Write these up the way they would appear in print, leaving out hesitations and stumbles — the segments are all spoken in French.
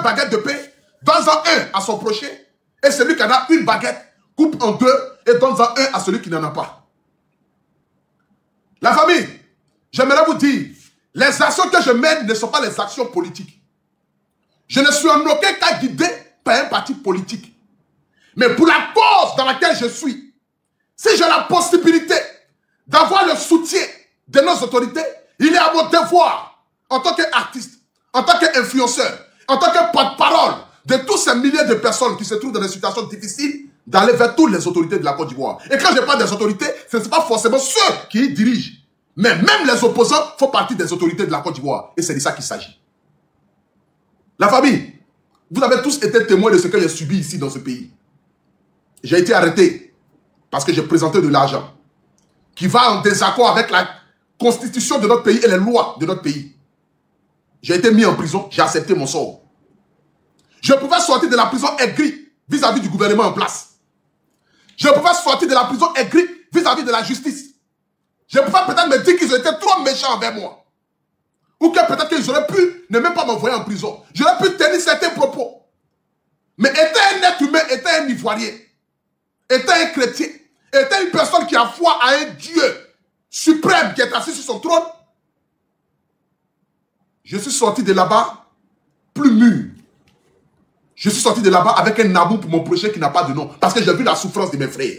2 baguettes de pain, donne-en 1 à son prochain, et celui qui en a une baguette, coupe en 2 et donne-en 1 à celui qui n'en a pas. La famille, j'aimerais vous dire, les actions que je mène ne sont pas les actions politiques. Je ne suis en aucun cas guidé par un parti politique. Mais pour la cause dans laquelle je suis, si j'ai la possibilité d'avoir le soutien de nos autorités, il est à mon devoir, en tant qu'artiste, en tant qu'influenceur, en tant que porte-parole de tous ces milliers de personnes qui se trouvent dans des situations difficiles, d'aller vers toutes les autorités de la Côte d'Ivoire. Et quand je parle des autorités, ce n'est pas forcément ceux qui y dirigent. Mais même les opposants font partie des autorités de la Côte d'Ivoire. Et c'est de ça qu'il s'agit. La famille, vous avez tous été témoins de ce que j'ai subi ici dans ce pays. J'ai été arrêté parce que j'ai présenté de l'argent qui va en désaccord avec la constitution de notre pays et les lois de notre pays. J'ai été mis en prison, j'ai accepté mon sort. Je pouvais sortir de la prison aigri vis-à-vis du gouvernement en place. Je pouvais sortir de la prison aigri vis-à-vis de la justice. Je pouvais peut-être me dire qu'ils étaient trop méchants envers moi. Ou que peut-être qu'ils auraient pu ne même pas m'envoyer en prison. J'aurais pu tenir certains propos. Mais étant un être humain, étant un Ivoirien, étant un chrétien, étant une personne qui a foi à un Dieu suprême qui est assis sur son trône, je suis sorti de là-bas plus mûr. Je suis sorti de là-bas avec un amour pour mon projet qui n'a pas de nom. Parce que j'ai vu la souffrance de mes frères.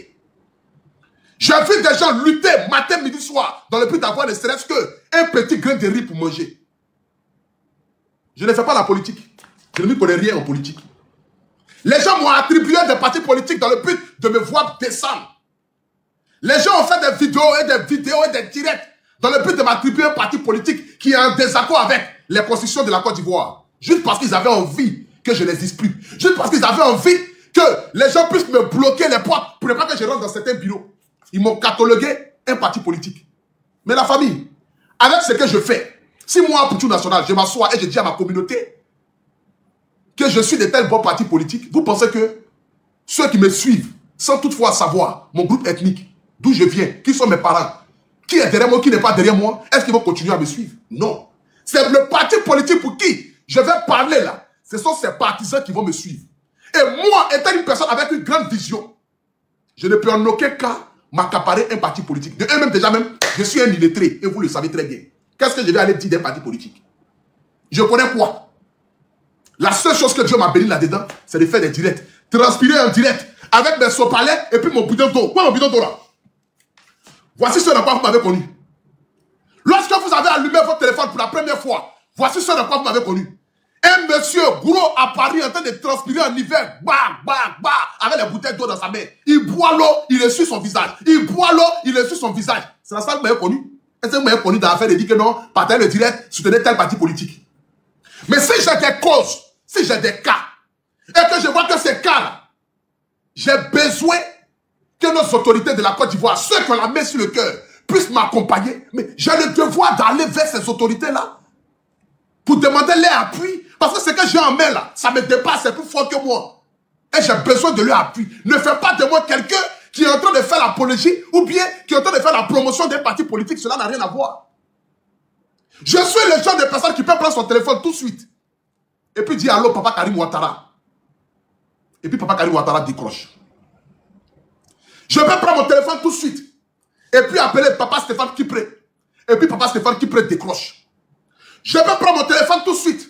J'ai vu des gens lutter matin, midi, soir dans le but d'avoir ne serait-ce qu'un petit grain de riz pour manger. Je ne fais pas la politique. Je ne connais rien en politique. Les gens m'ont attribué des partis politiques dans le but de me voir descendre. Les gens ont fait des vidéos et des directs dans le but de m'attribuer un parti politique qui est en désaccord avec les constitutions de la Côte d'Ivoire. Juste parce qu'ils avaient envie que je n'existe plus. Juste parce qu'ils avaient envie que les gens puissent me bloquer les portes pour ne pas que je rentre dans certains bureaux. Ils m'ont catalogué un parti politique. Mais la famille, avec ce que je fais, si moi, pour tout national, je m'assois et je dis à ma communauté que je suis de tels bons partis politiques, vous pensez que ceux qui me suivent, sans toutefois savoir mon groupe ethnique, d'où je viens, qui sont mes parents, qui est derrière moi, qui n'est pas derrière moi, est-ce qu'ils vont continuer à me suivre? Non. C'est le parti politique pour qui je vais parler là. Ce sont ces partisans qui vont me suivre. Et moi, étant une personne avec une grande vision, je ne peux en aucun cas m'accaparer un parti politique. De un-même, déjà même, je suis un illettré, et vous le savez très bien. Qu'est-ce que je vais aller dire d'un parti politique? Je connais quoi? La seule chose que Dieu m'a béni là-dedans, c'est de faire des directs. Transpirer en direct, avec mes sopalais et puis mon bidon d'eau. Quoi mon bidon d'eau là? Voici ce dans quoi vous m'avez connu. Lorsque vous avez allumé votre téléphone pour la première fois, voici ce dans quoi vous m'avez connu. Un monsieur gros à Paris en train de transpirer en hiver, avec les bouteilles d'eau dans sa main. Il boit l'eau, il essuie son visage. Il boit l'eau, il essuie son visage. C'est la seule que vous m'avez connu. Est-ce que vous m'avez connu dans l'affaire de dire que non, partagez le direct, soutenez tel parti politique? Mais si j'ai des causes, si j'ai des cas, et que je vois que ces cas-là, j'ai besoin que nos autorités de la Côte d'Ivoire, ceux qui ont la main sur le cœur, puissent m'accompagner, mais j'ai le devoir d'aller vers ces autorités-là pour demander leur appui. Parce que ce que j'ai en main là, ça me dépasse, c'est plus fort que moi. Et j'ai besoin de leur appui. Ne fais pas de moi quelqu'un qui est en train de faire l'apologie ou bien qui est en train de faire la promotion d'un parti politique. Cela n'a rien à voir. Je suis le genre de personne qui peut prendre son téléphone tout de suite et puis dire allô, papa Karim Ouattara. Et puis papa Karim Ouattara décroche. Je peux prendre mon téléphone tout de suite et puis appeler papa Stéphane Kipré. Et puis papa Stéphane Kipré décroche. Je peux prendre mon téléphone tout de suite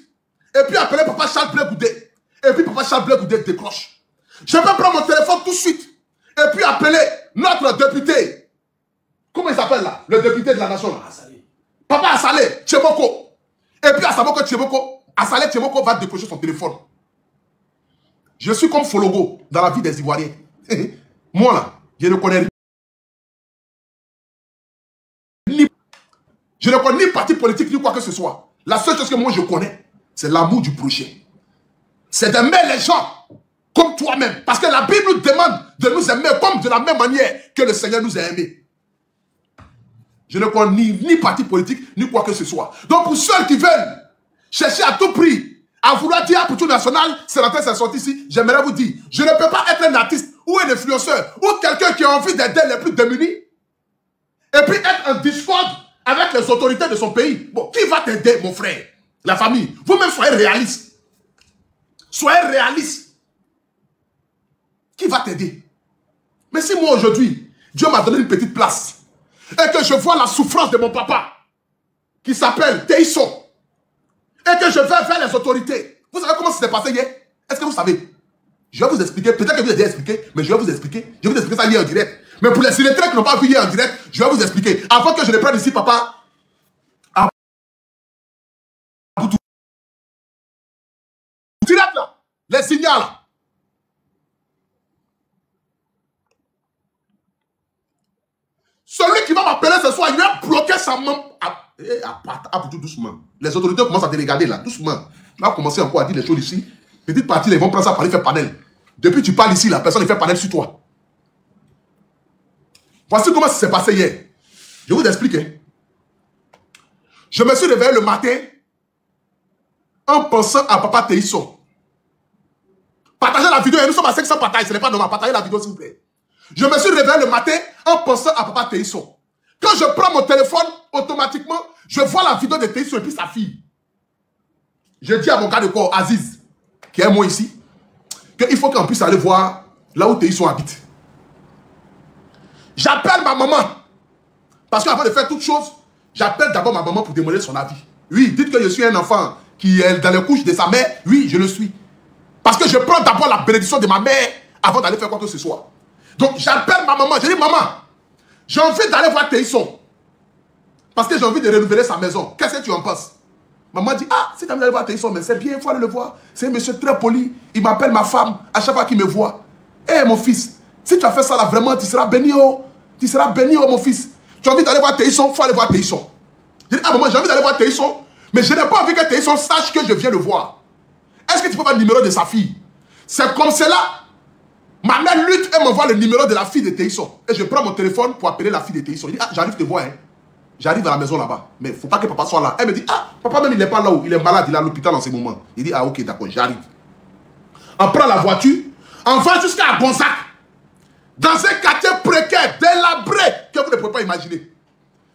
et puis appeler papa Charles Blé Goudé. Et puis papa Charles Blé Goudé décroche. Je peux prendre mon téléphone tout de suite et puis appeler notre député. Comment il s'appelle là? Le député de la nation. Papa Assalé Tcheboko. Et puis Assalé Tcheboko va décrocher son téléphone. Je suis comme Fologo dans la vie des Ivoiriens. Moi là, je ne connais rien. Je ne connais ni parti politique ni quoi que ce soit. La seule chose que moi je connais, c'est l'amour du prochain. C'est d'aimer les gens comme toi-même. Parce que la Bible nous demande de nous aimer comme de la même manière que le Seigneur nous a aimés. Je ne connais ni parti politique ni quoi que ce soit. Donc pour ceux qui veulent chercher à tout prix à vouloir dire pour tout national, c'est la tête, c'est sorti ici, j'aimerais vous dire, je ne peux pas être un artiste ou un influenceur ou quelqu'un qui a envie d'aider les plus démunis et puis être en discorde avec les autorités de son pays. Bon, qui va t'aider, mon frère? La famille. Vous-même soyez réaliste. Soyez réaliste. Qui va t'aider? Mais si moi aujourd'hui, Dieu m'a donné une petite place et que je vois la souffrance de mon papa qui s'appelle Théisson et que je vais vers les autorités, vous savez comment ça s'est passé hier? Est-ce que vous savez? Je vais vous expliquer, peut-être que vous avez déjà expliqué, mais je vais vous expliquer. Je vais vous expliquer ça hier en direct. Mais pour les illettrés qui n'ont pas vu hier en direct, je vais vous expliquer. Avant que je ne prenne ici, papa, direct là, les signaux là. Celui qui va m'appeler ce soir, il va bloquer sa main. Tout doucement. Les autorités commencent à te regarder là, doucement. Tu vas commencer encore à dire les choses ici. Petite partie, là, ils vont prendre ça par faire panel. Depuis que tu parles ici, la personne fait panel sur toi. Voici comment ça s'est passé hier. Je vous explique. Hein. Je me suis réveillé le matin en pensant à papa Théisson. Partagez la vidéo, et nous sommes à 500 partages, ce n'est pas normal. Partagez la vidéo s'il vous plaît. Je me suis réveillé le matin en pensant à papa Théisson. Quand je prends mon téléphone, automatiquement, je vois la vidéo de Théisson et puis sa fille. Je dis à mon gars de corps, Aziz, qui est moi ici, qu'il faut qu'on puisse aller voir là où Théisson habite. J'appelle ma maman. Parce qu'avant de faire toute chose, j'appelle d'abord ma maman pour demander son avis. Oui, dites que je suis un enfant qui est dans les couches de sa mère. Oui, je le suis. Parce que je prends d'abord la bénédiction de ma mère avant d'aller faire quoi que ce soit. Donc j'appelle ma maman. Je dis, maman, j'ai envie d'aller voir Théisson. Parce que j'ai envie de renouveler sa maison. Qu'est-ce que tu en penses? Maman dit, ah, si tu as envie d'aller voir Théisson, mais c'est bien, il faut aller le voir. C'est un monsieur très poli. Il m'appelle ma femme à chaque fois qu'il me voit. Eh, mon fils, si tu as fait ça là, vraiment, tu seras béni, oh. Tu seras béni, oh, mon fils. Tu as envie d'aller voir Théisson, il faut aller voir Théisson. Je dis, ah, maman, j'ai envie d'aller voir Théisson, mais je n'ai pas envie que Théisson sache que je viens le voir. Est-ce que tu peux avoir le numéro de sa fille? C'est comme cela. Ma mère lutte et m'envoie le numéro de la fille de Théisson. Et je prends mon téléphone pour appeler la fille de Théisson. Je dis, ah, j'arrive te voir, hein. J'arrive à la maison là-bas. Mais il ne faut pas que papa soit là. Elle me dit, ah, papa même il n'est pas là où. Il est malade, il est à l'hôpital en ce moment. Il dit, ah, ok, d'accord, j'arrive. On prend la voiture, on va jusqu'à Gonzac. Dans un quartier précaire, délabré, que vous ne pouvez pas imaginer.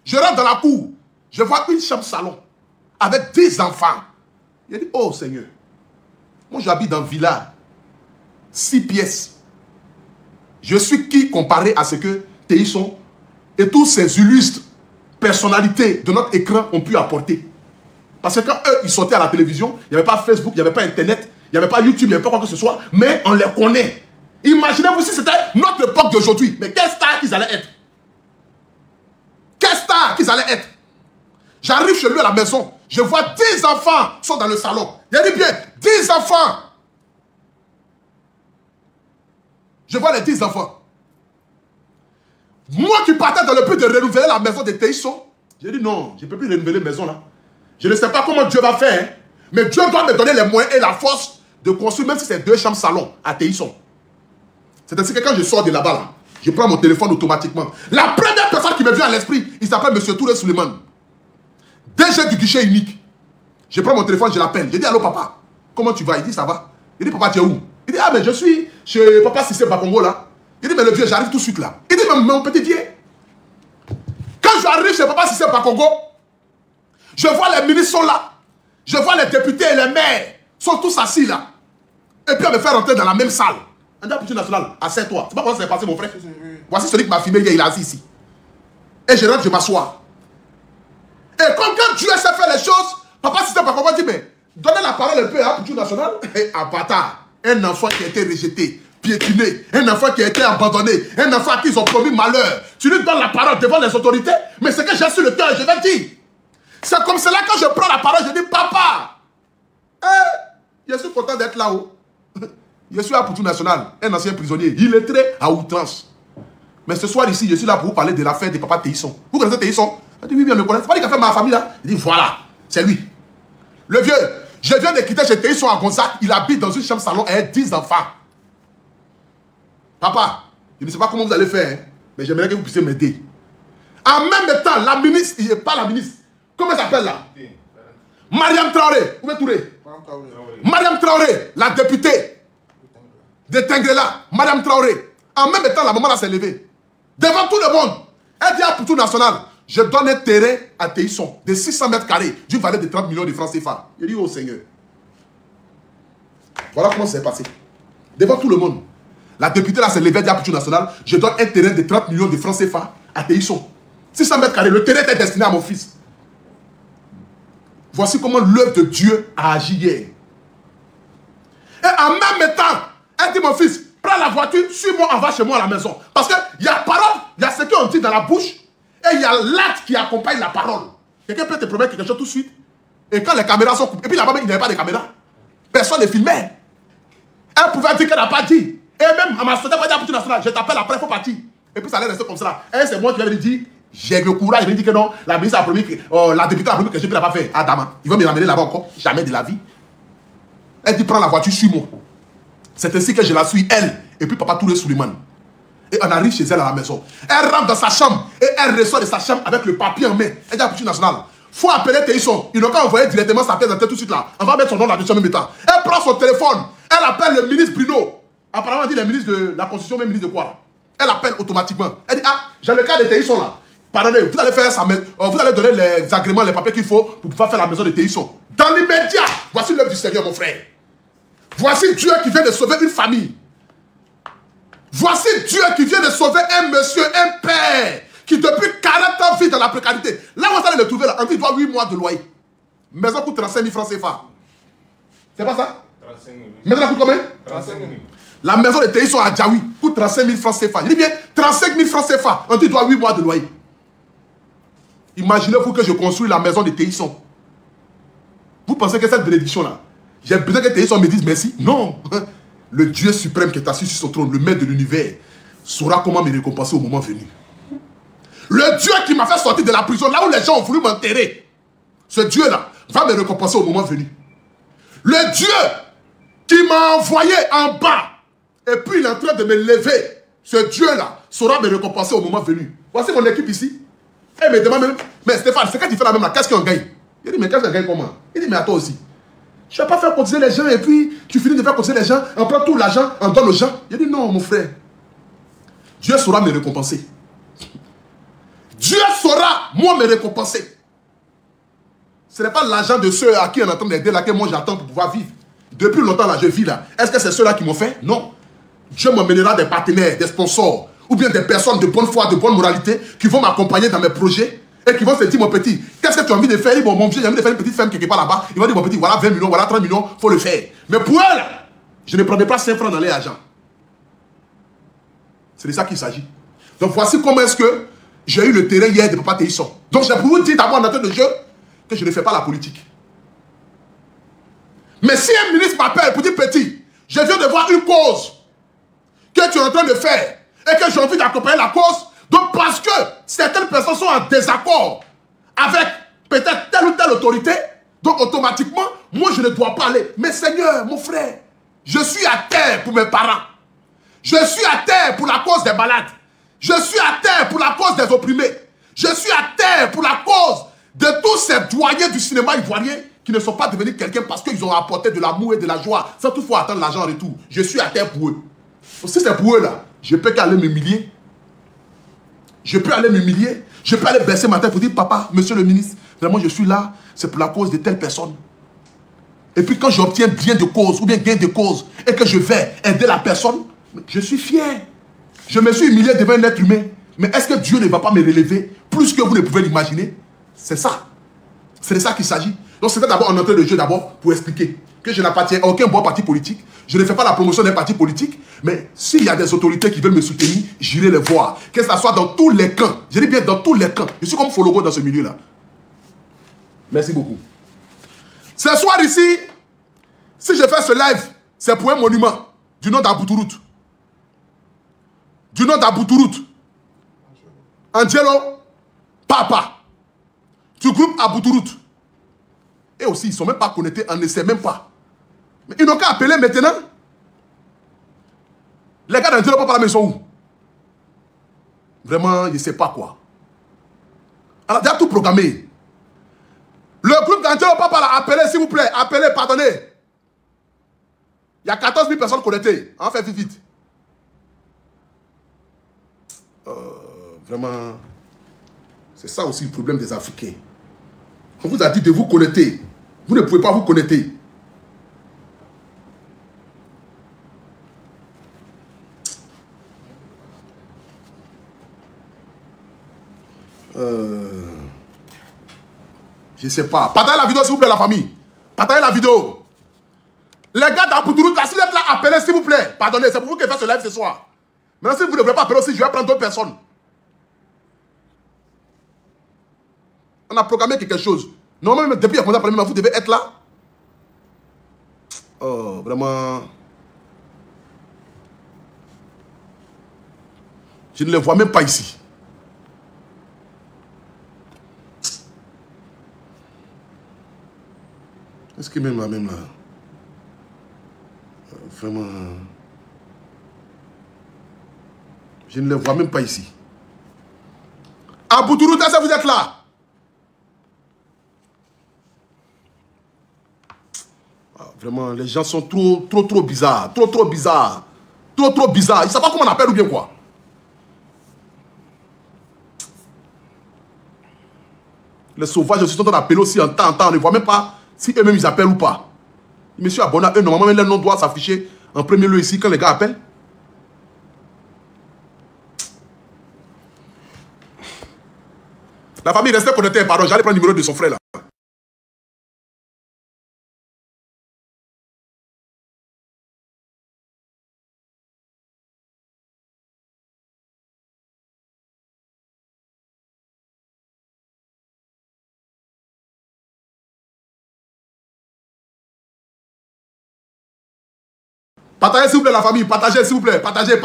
Je rentre dans la cour, je vois une chambre salon avec 10 enfants. Il dit, oh Seigneur, moi j'habite dans Villa, 6 pièces. Je suis qui comparé à ce que Théisson et tous ces illustres personnalités de notre écran ont pu apporter. Parce que quand eux, ils sortaient à la télévision, il n'y avait pas Facebook, il n'y avait pas Internet, il n'y avait pas YouTube, il n'y avait pas quoi que ce soit, mais on les connaît. Imaginez-vous si c'était notre époque d'aujourd'hui. Mais quelle star qu'ils allaient être? Quelle star qu'ils allaient être? J'arrive chez lui à la maison, je vois 10 enfants sont dans le salon. Il dit bien, 10 enfants. Je vois les 10 enfants. Moi qui partais dans le but de renouveler la maison de Théisson, j'ai dit non, je ne peux plus renouveler la maison là. Je ne sais pas comment Dieu va faire, hein, mais Dieu doit me donner les moyens et la force de construire même si c'est 2 chambres salon à Théisson. C'est ainsi que quand je sors de là-bas, là, je prends mon téléphone automatiquement. La première personne qui me vient à l'esprit, il s'appelle M. Touré Suleiman. DG du guichet unique. Je prends mon téléphone, je l'appelle. Je dis, allô papa, comment tu vas? Il dit, ça va. Il dit, papa, tu es où? Il dit, ah mais je suis chez papa Sissé Bakongo là. Il dit, mais le vieux, j'arrive tout de suite là. Il dit, mais mon petit vieux. Quand j'arrive chez papa Sissé Bakongo, je vois les ministres sont là. Je vois les députés et les maires sont tous assis là. Et puis on me fait rentrer dans la même salle. On dit, Police nationale, assieds-toi. C'est pas comment ça s'est passé, mon frère. Voici celui qui m'a filmé hier, il est assis ici. Et je rentre, je m'assois. Et comme quand Dieu sait faire les choses, papa Sissé Bakongo dit, mais donnez la parole un peu à Police nationale. Et à bâtard, un enfant qui a été rejeté, piétiné, un enfant qui a été abandonné, un enfant à qui ils ont promis malheur. Tu lui donnes la parole devant les autorités, mais c'est que j'ai sur le cœur, je vais dire. C'est comme cela quand je prends la parole, je dis, papa, je suis content d'être là-haut. Je suis à Poutou National, un ancien prisonnier, illettré à outrance. Mais ce soir ici, je suis là pour vous parler de l'affaire de papa Théisson. Vous connaissez Théisson? Je dis, oui, bien, je le connais. C'est pas lui qui a fait ma famille là. Il dit, voilà, c'est lui. Le vieux, je viens de quitter chez Théisson à Gonzac, il habite dans une chambre salon avec 10 enfants. Papa, je ne sais pas comment vous allez faire, hein, mais j'aimerais que vous puissiez m'aider. En même temps, la ministre, il n'est pas la ministre. Comment elle s'appelle là? Mariam Traoré. Où est Touré? Mariam Traoré, la députée de Tengrela. Mariam Traoré. En même temps, la maman là s'est levée. Devant tout le monde. Elle dit à Poutou National, je donne un terrain à Théisson de 600 mètres carrés d'une valeur de 30 millions de francs CFA. Il dit, oh Seigneur. Voilà comment ça s'est passé. Devant tout le monde. La députée là s'est levée à Aputure Nationale. Je donne un terrain de 30 millions de francs CFA à Téhisson. 600 mètres carrés. Le terrain était destiné à mon fils. Voici comment l'œuvre de Dieu a agi hier. Et en même temps, elle dit mon fils, prends la voiture, suis-moi, on va chez moi à la maison. Parce qu'il y a parole, il y a ce qu'on dit dans la bouche, et il y a l'acte qui accompagne la parole. Quelqu'un peut te promettre quelque chose tout de suite. Et quand les caméras sont coupées, et puis là-bas, il n'y avait pas de caméra. Personne ne filmait. Elle pouvait dire qu'elle n'a pas dit. Et même, à ma soeur, elle dit nationale, je t'appelle après, il faut partir. Et puis ça allait rester comme ça. Et c'est moi qui lui ai dit, j'ai le courage, je lui ai dit que non, la ministre a promis que, la députée a promis que je ne l'ai pas fait. Adama, il va me ramener là-bas encore, jamais de la vie. Elle dit, prends la voiture, suis-moi. C'est ainsi que je la suis, elle, et puis Papa Touré Suleiman. Et on arrive chez elle à la maison. Elle rentre dans sa chambre, et elle ressort de sa chambre avec le papier en main. Elle dit à Aputure Nationale, faut appeler Téhisson. Ils n'ont qu'à envoyer directement sa pièce d'identité tout de suite là. On va mettre son nom là-dessus en même temps. Elle prend son téléphone, elle appelle le ministre Bruno. Apparemment, elle dit le ministre de la Constitution, même ministre de quoi là. Elle appelle automatiquement. Elle dit, ah, j'ai le cas de Téhisson là. Pardonnez, vous allez faire ça, vous allez donner les agréments, les papiers qu'il faut pour pouvoir faire la maison de Téhisson. Dans l'immédiat, voici l'œuvre du Seigneur, mon frère. Voici Dieu qui vient de sauver une famille. Voici Dieu qui vient de sauver un monsieur, un père, qui depuis 40 ans vit dans la précarité. Là, vous allez le trouver là, on dit qu'il doit 8 mois de loyer. Maison coûte 35 000 francs CFA. C'est pas ça? 35 000. Maison coûte combien? 35 000. La maison de Téhisson à Djaoui coûte 35 000 francs CFA. Je dis bien 35 000 francs CFA. On dit qu'il doit 8 mois de loyer. Imaginez-vous que je construis la maison de Téhisson. Vous pensez que cette bénédiction-là, j'ai besoin que Téhisson me dise merci? Non. Le Dieu suprême qui est assis sur son trône, le maître de l'univers, saura comment me récompenser au moment venu. Le Dieu qui m'a fait sortir de la prison, là où les gens ont voulu m'enterrer, ce Dieu-là va me récompenser au moment venu. Le Dieu qui m'a envoyé en bas, et puis il est en train de me lever, ce Dieu-là saura me récompenser au moment venu. Voici mon équipe ici. Elle me demande même, mais Stéphane, c'est quand tu fais la même là, qu'est-ce qu'on gagne? Il dit, mais qu'est-ce qu'on gagne comment? Il dit, mais à toi aussi. Je ne vais pas faire cotiser les gens et puis tu finis de faire cotiser les gens, on prend tout l'argent, on donne aux gens. Il dit, non, mon frère. Dieu saura me récompenser. Dieu saura, moi, me récompenser. Ce n'est pas l'argent de ceux à qui on est en train d'aider, là, que moi j'attends pour pouvoir vivre. Depuis longtemps, là, je vis là. Est-ce que c'est ceux-là qui m'ont fait? Non. Dieu m'emmènera des partenaires, des sponsors, ou bien des personnes de bonne foi, de bonne moralité, qui vont m'accompagner dans mes projets, et qui vont se dire, mon petit, qu'est-ce que tu as envie de faire? Il dit, bon, mon vieux, j'ai envie de faire une petite ferme quelque part là-bas. Il va dire, mon petit, voilà 20 millions, voilà 30 millions, il faut le faire. Mais pour elle, je ne prendrai pas 5 francs dans les agents. C'est de ça qu'il s'agit. Donc voici comment est-ce que j'ai eu le terrain hier de Papa Téhisson. Donc j'ai pour vous dire d'abord en entrée de jeu que je ne fais pas la politique. Mais si un ministre m'appelle pour dire, petit, je viens de voir une cause que tu es en train de faire et que j'ai envie d'accompagner la cause, donc parce que certaines personnes sont en désaccord avec peut-être telle ou telle autorité, donc automatiquement, moi je ne dois pas aller. Mais Seigneur, mon frère, je suis à terre pour mes parents. Je suis à terre pour la cause des malades. Je suis à terre pour la cause des opprimés. Je suis à terre pour la cause de tous ces doyens du cinéma ivoirien qui ne sont pas devenus quelqu'un parce qu'ils ont apporté de l'amour et de la joie sans toutefois attendre l'argent en retour. Je suis à terre pour eux. Si c'est pour eux là, je peux qu'aller m'humilier. Je peux aller m'humilier. Je peux aller baisser ma tête pour dire, papa, monsieur le ministre, vraiment je suis là, c'est pour la cause de telle personne. Et puis quand j'obtiens bien de cause ou bien gain de cause et que je vais aider la personne, je suis fier. Je me suis humilié devant un être humain. Mais est-ce que Dieu ne va pas me relever plus que vous ne pouvez l'imaginer? C'est ça. C'est de ça qu'il s'agit. Donc c'était d'abord en entrée de jeu d'abord pour expliquer que je n'appartiens à aucun bon parti politique. Je ne fais pas la promotion d'un parti politique. Mais s'il y a des autorités qui veulent me soutenir, j'irai les voir. Que ce soit dans tous les camps. Je dis bien dans tous les camps. Je suis comme Fologo dans ce milieu-là. Merci beaucoup. Ce soir ici, si je fais ce live, c'est pour un monument du nom d'Abouturout. Du nom d'Abouturout. Angelo Papa. Du groupe Abouturout. Et aussi, ils ne sont même pas connectés, on ne sait même pas. Mais ils n'ont qu'à appeler maintenant. Les gars d'Angelo Papa, là, ils sont où? Vraiment, je ne sais pas quoi. Alors, il y a tout programmé. Le groupe d'Angelo Papa, là, appelez, s'il vous plaît. Appelez, pardonnez. Il y a 14 000 personnes connectées. On fait vite, vite. Vraiment, c'est ça aussi le problème des Africains. On vous a dit de vous connecter. Vous ne pouvez pas vous connecter. Je sais pas. Partagez la vidéo, s'il vous plaît, la famille. Partagez la vidéo. Les gars d'Apoutourou, si vous êtes là, appelez, s'il vous plaît. Pardonnez, c'est pour vous que je fais ce live ce soir. Maintenant, si vous ne voulez pas appeler aussi, je vais prendre d'autres personnes. On a programmé quelque chose. Normalement, depuis qu'on a parlé, vous devez être là. Oh, vraiment. Je ne les vois même pas ici. Est-ce que même là, vraiment... Je ne les vois même pas ici. Apoutourou, est-ce que vous êtes là? Vraiment, les gens sont trop bizarres. Trop bizarres. Trop bizarres. Ils ne savent pas comment on appelle ou bien quoi. Les sauvages aussi sont en train d'appeler aussi en temps. On ne voit même pas si eux-mêmes ils appellent ou pas. Monsieur abonné, eux, normalement, leur nom doit s'afficher en premier lieu ici quand les gars appellent. La famille restait connectée. Pardon, j'allais prendre le numéro de son frère là. Partagez s'il vous plaît la famille, partagez s'il vous plaît, partagez.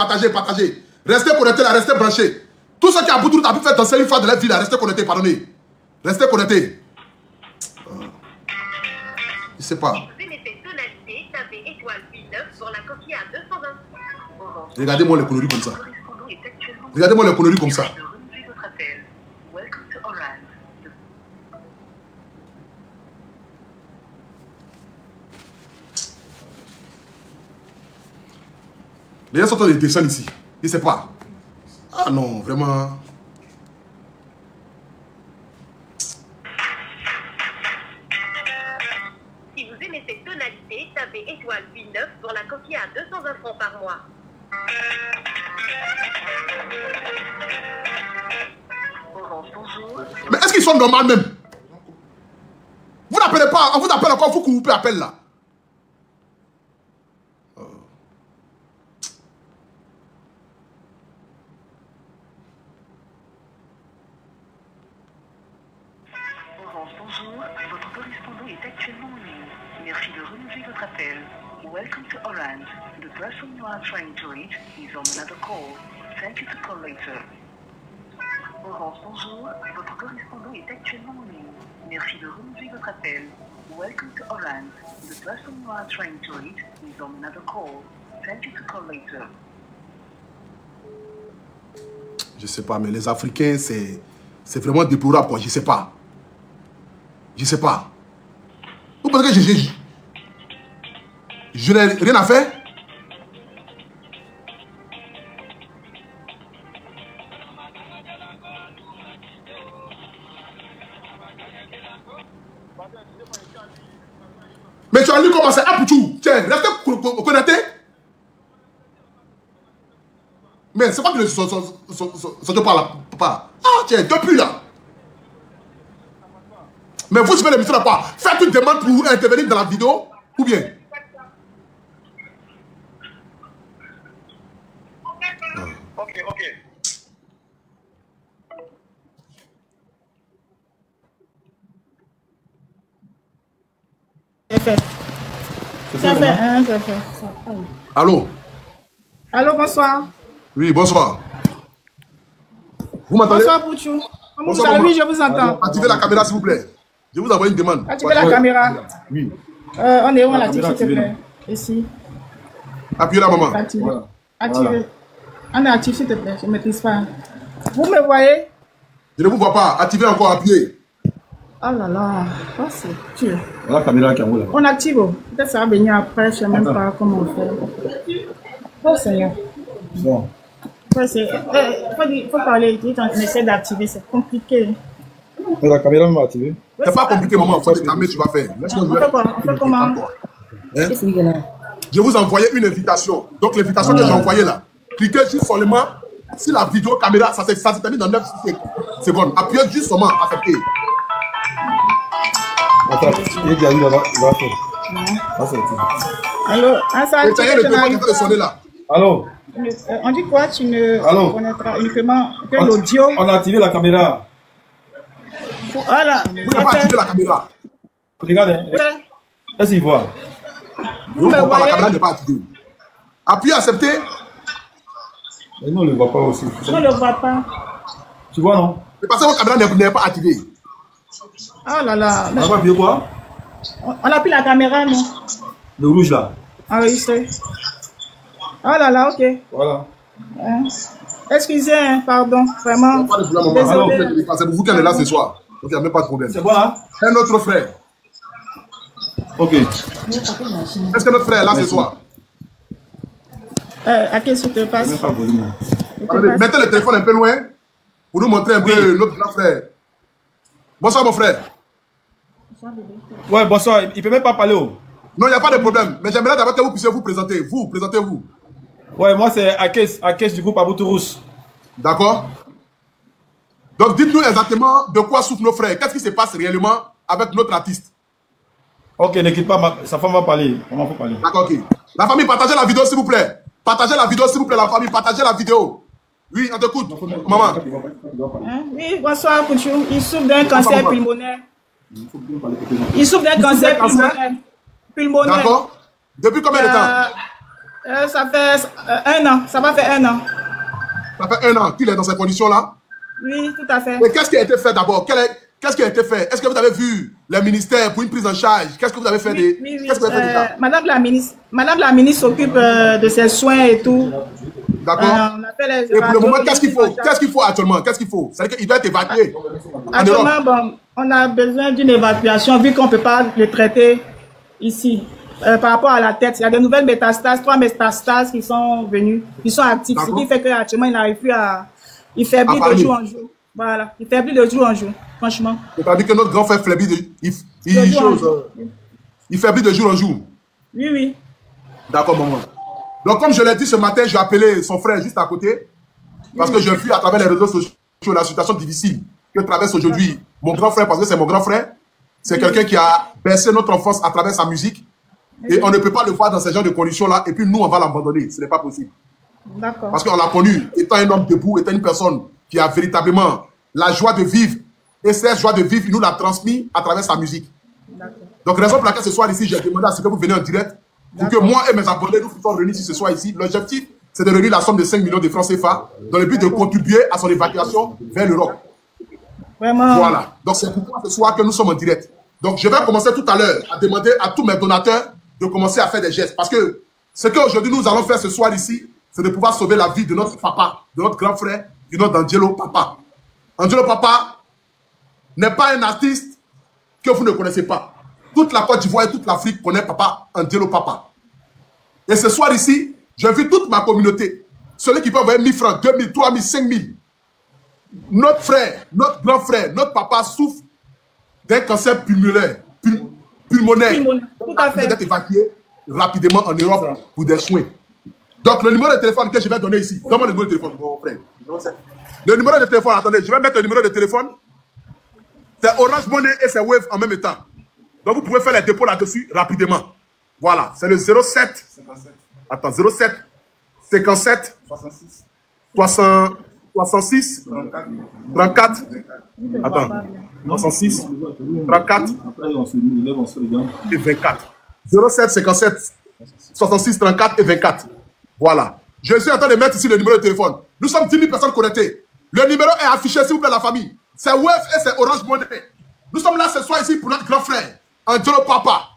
Restez connectés là, restez branchés. Tous ceux qui ont pu faire danser une fois de leur vie là, restez connectés, pardonnez. Restez connectés. Je sais pas. Regardez-moi les conneries comme ça. Regardez-moi les conneries comme ça. Les gens sont en train de descendre ici. Je ne sais pas. Ah non, vraiment. Si vous aimez cette tonalité, tapez étoile 89 pour la coquille à 220 francs par mois. Mais est-ce qu'ils sont normaux même? Vous n'appelez pas, on vous appelle encore, vous coupez appel là. Bonjour, votre correspondant est actuellement en ligne. Merci de renouveler votre appel. Welcome to Orange. The person you are trying to reach is on another call. Thank you to call later. Bonjour, votre correspondant est actuellement en ligne. Merci de renouveler votre appel. Welcome to Orange. The person you are trying to reach is on another call. Thank you to call later. Je sais pas, mais les Africains, c'est vraiment déplorable quoi, je sais pas. Je sais pas. Vous pensez que je n'ai rien à faire? Mais tu as lu comment c'est Apoutou. Tiens, restez connectés. Mais c'est pas que le son te parle pas. Ah tiens, depuis là. Mais vous suivez l'émission là quoi? Faites une demande pour intervenir dans la vidéo ou bien? Ok. C'est fait. Ça fait un, ça fait. Allô? Allô, bonsoir. Oui, bonsoir. Vous m'entendez? Bonsoir, Pouchou. Comment vous Bonsoir, allez? maman. Oui, je vous entends. Activez la caméra s'il vous plaît. Je vous envoie une demande. Activez la caméra. Oui. On est où, on l'active, s'il te plaît? Ici. Appuyez là, maman. Activez. Activez. On est actif, s'il te plaît. Je ne maîtrise pas. Vous me voyez? Je ne vous vois pas. Activez encore, appuyez. Oh là là. Oh, c'est dur. La caméra qui est là. On active. Peut-être ça va venir après. Je ne sais même pas comment on fait. Oh, Seigneur. Bon. Il faut parler. On essaie d'activer. C'est compliqué. Mais la caméra m'a activé. C'est pas compliqué, maman. Il faut les calmer, tu vas faire. On fait quoi? On fait comment? Hein? Je vous envoyais une invitation. Donc, l'invitation que j'ai envoyée là, cliquez juste seulement Si la vidéo caméra, ça s'est terminé dans 9 secondes. Appuyez juste seulement à accepter. Attends, il y a eu là-bas, il va faire. Allô, ça le téléphone qui est sonné là. Allô? On dit quoi? Tu ne connaîtras uniquement que l'audio. On a activé la caméra. Voilà. Vous n'avez pas activé la caméra. Regardez. Est-ce qu'il voit? Non, la caméra n'est pas activée. Appuyez accepter. Mais nous, on ne le voit pas aussi. On ne le voit pas. Tu vois, non? C'est parce que votre caméra n'est pas activée. Oh là là. On n'a pas vu quoi? On a pris la caméra, non? Le rouge là. Enregistré. Oh là là, ok. Voilà. Excusez, hein, pardon, vraiment. Pas de problème, désolé. c'est pour vous qu'elle est là ce soir. Donc il n'y a même pas de problème. C'est bon là? Un autre frère. Ok. Est-ce que notre frère est là ce soir? À qui s'il te passe? Même pas volume. Mettez le téléphone un peu loin pour nous montrer un peu notre grand frère. Bonsoir mon frère. Ouais, bonsoir. Il ne peut même pas parler. Oh. Non, il n'y a pas de problème. Mais j'aimerais d'abord que vous puissiez vous présenter. Vous, présentez-vous. Ouais, moi c'est Akes du groupe Aboutourous. D'accord. Donc dites-nous exactement de quoi souffrent nos frères. Qu'est-ce qui se passe réellement avec notre artiste? Ok, ne quitte pas, sa femme va parler. Comment faut parler? D'accord, ok. La famille, partagez la vidéo s'il vous plaît. Partagez la vidéo s'il vous plaît, la famille. Partagez la vidéo. Oui, on t'écoute. Maman. Oui, bonsoir, Kouchou. Il souffre d'un cancer pulmonaire. Il souffre d'un cancer pulmonaire. D'accord. Depuis combien de temps? Ça fait 1 an. Ça va faire 1 an. Ça fait 1 an qu'il est dans ces conditions-là? Oui, tout à fait. Et qu'est-ce qui a été fait d'abord? Qu'est-ce qui a été fait? Est-ce que vous avez vu le ministère pour une prise en charge? Qu'est-ce que vous avez fait? Oui. Madame la ministre s'occupe de ses soins et tout. D'accord. Et pour le moment, qu'est-ce qu'il faut? Qu'est-ce qu'il faut actuellement? Qu'est-ce qu'il faut? C'est-à-dire qu'il doit être évacué. Actuellement, bon, on a besoin d'une évacuation vu qu'on ne peut pas le traiter ici. Par rapport à la tête, il y a de nouvelles métastases, 3 métastases qui sont venues, qui sont actives. Ce qui fait qu'actuellement, il n'arrive plus à... Il faiblit de jour en jour. Voilà, il faiblit de jour en jour, franchement. C'est-à-dire que notre grand frère faiblit il faiblit de jour en jour. Oui, oui. D'accord, maman. Donc, comme je l'ai dit ce matin, j'ai appelé son frère juste à côté. Parce que je vis à travers les réseaux sociaux la situation difficile que traverse aujourd'hui mon grand frère, parce que c'est mon grand frère. C'est quelqu'un qui a bercé notre enfance à travers sa musique. Et on ne peut pas le voir dans ce genre de conditions-là. Et puis nous, on va l'abandonner. Ce n'est pas possible. D'accord. Parce qu'on l'a connu étant un homme debout, étant une personne qui a véritablement la joie de vivre. Et cette joie de vivre, il nous l'a transmis à travers sa musique. Donc, raison pour laquelle ce soir ici, j'ai demandé à ce que vous venez en direct pour que moi et mes abonnés nous puissions réunir ici ce soir ici. L'objectif, c'est de réunir la somme de 5 millions de francs CFA dans le but de contribuer à son évacuation vers l'Europe. Vraiment. Voilà. Donc, c'est pourquoi ce soir que nous sommes en direct. Donc, je vais commencer tout à l'heure à demander à tous mes donateurs de commencer à faire des gestes. Parce que ce qu'aujourd'hui nous allons faire ce soir ici, c'est de pouvoir sauver la vie de notre papa, de notre grand frère, du nom d'Angelo Papa. Angelo Papa n'est pas un artiste que vous ne connaissez pas. Toute la Côte d'Ivoire et toute l'Afrique connaît Papa, Angelo Papa. Et ce soir ici, j'ai vu toute ma communauté. Celui qui peut envoyer 1000 francs, 2000, 3000, 5000. Notre frère, notre grand frère, notre papa souffre d'un cancer pulmonaire. Tout à fait. D'être évacué rapidement en Europe pour des soins. Donc, le numéro de téléphone que je vais donner ici, donne-moi le numéro de téléphone, mon frère. Le numéro de téléphone, attendez, je vais mettre le numéro de téléphone. C'est Orange Money et c'est Wave en même temps. Donc, vous pouvez faire les dépôts là-dessus rapidement. Voilà, c'est le 07. Attends, 07 57 66 34. Attends, 66 34 et 24. 07 57 66 34 et 24. Voilà. Je suis en train de mettre ici le numéro de téléphone. Nous sommes 10 000 personnes connectées. Le numéro est affiché, s'il vous plaît, la famille. C'est Wave et c'est Orange Money. Nous sommes là ce soir ici pour notre grand frère, Angelo Papa.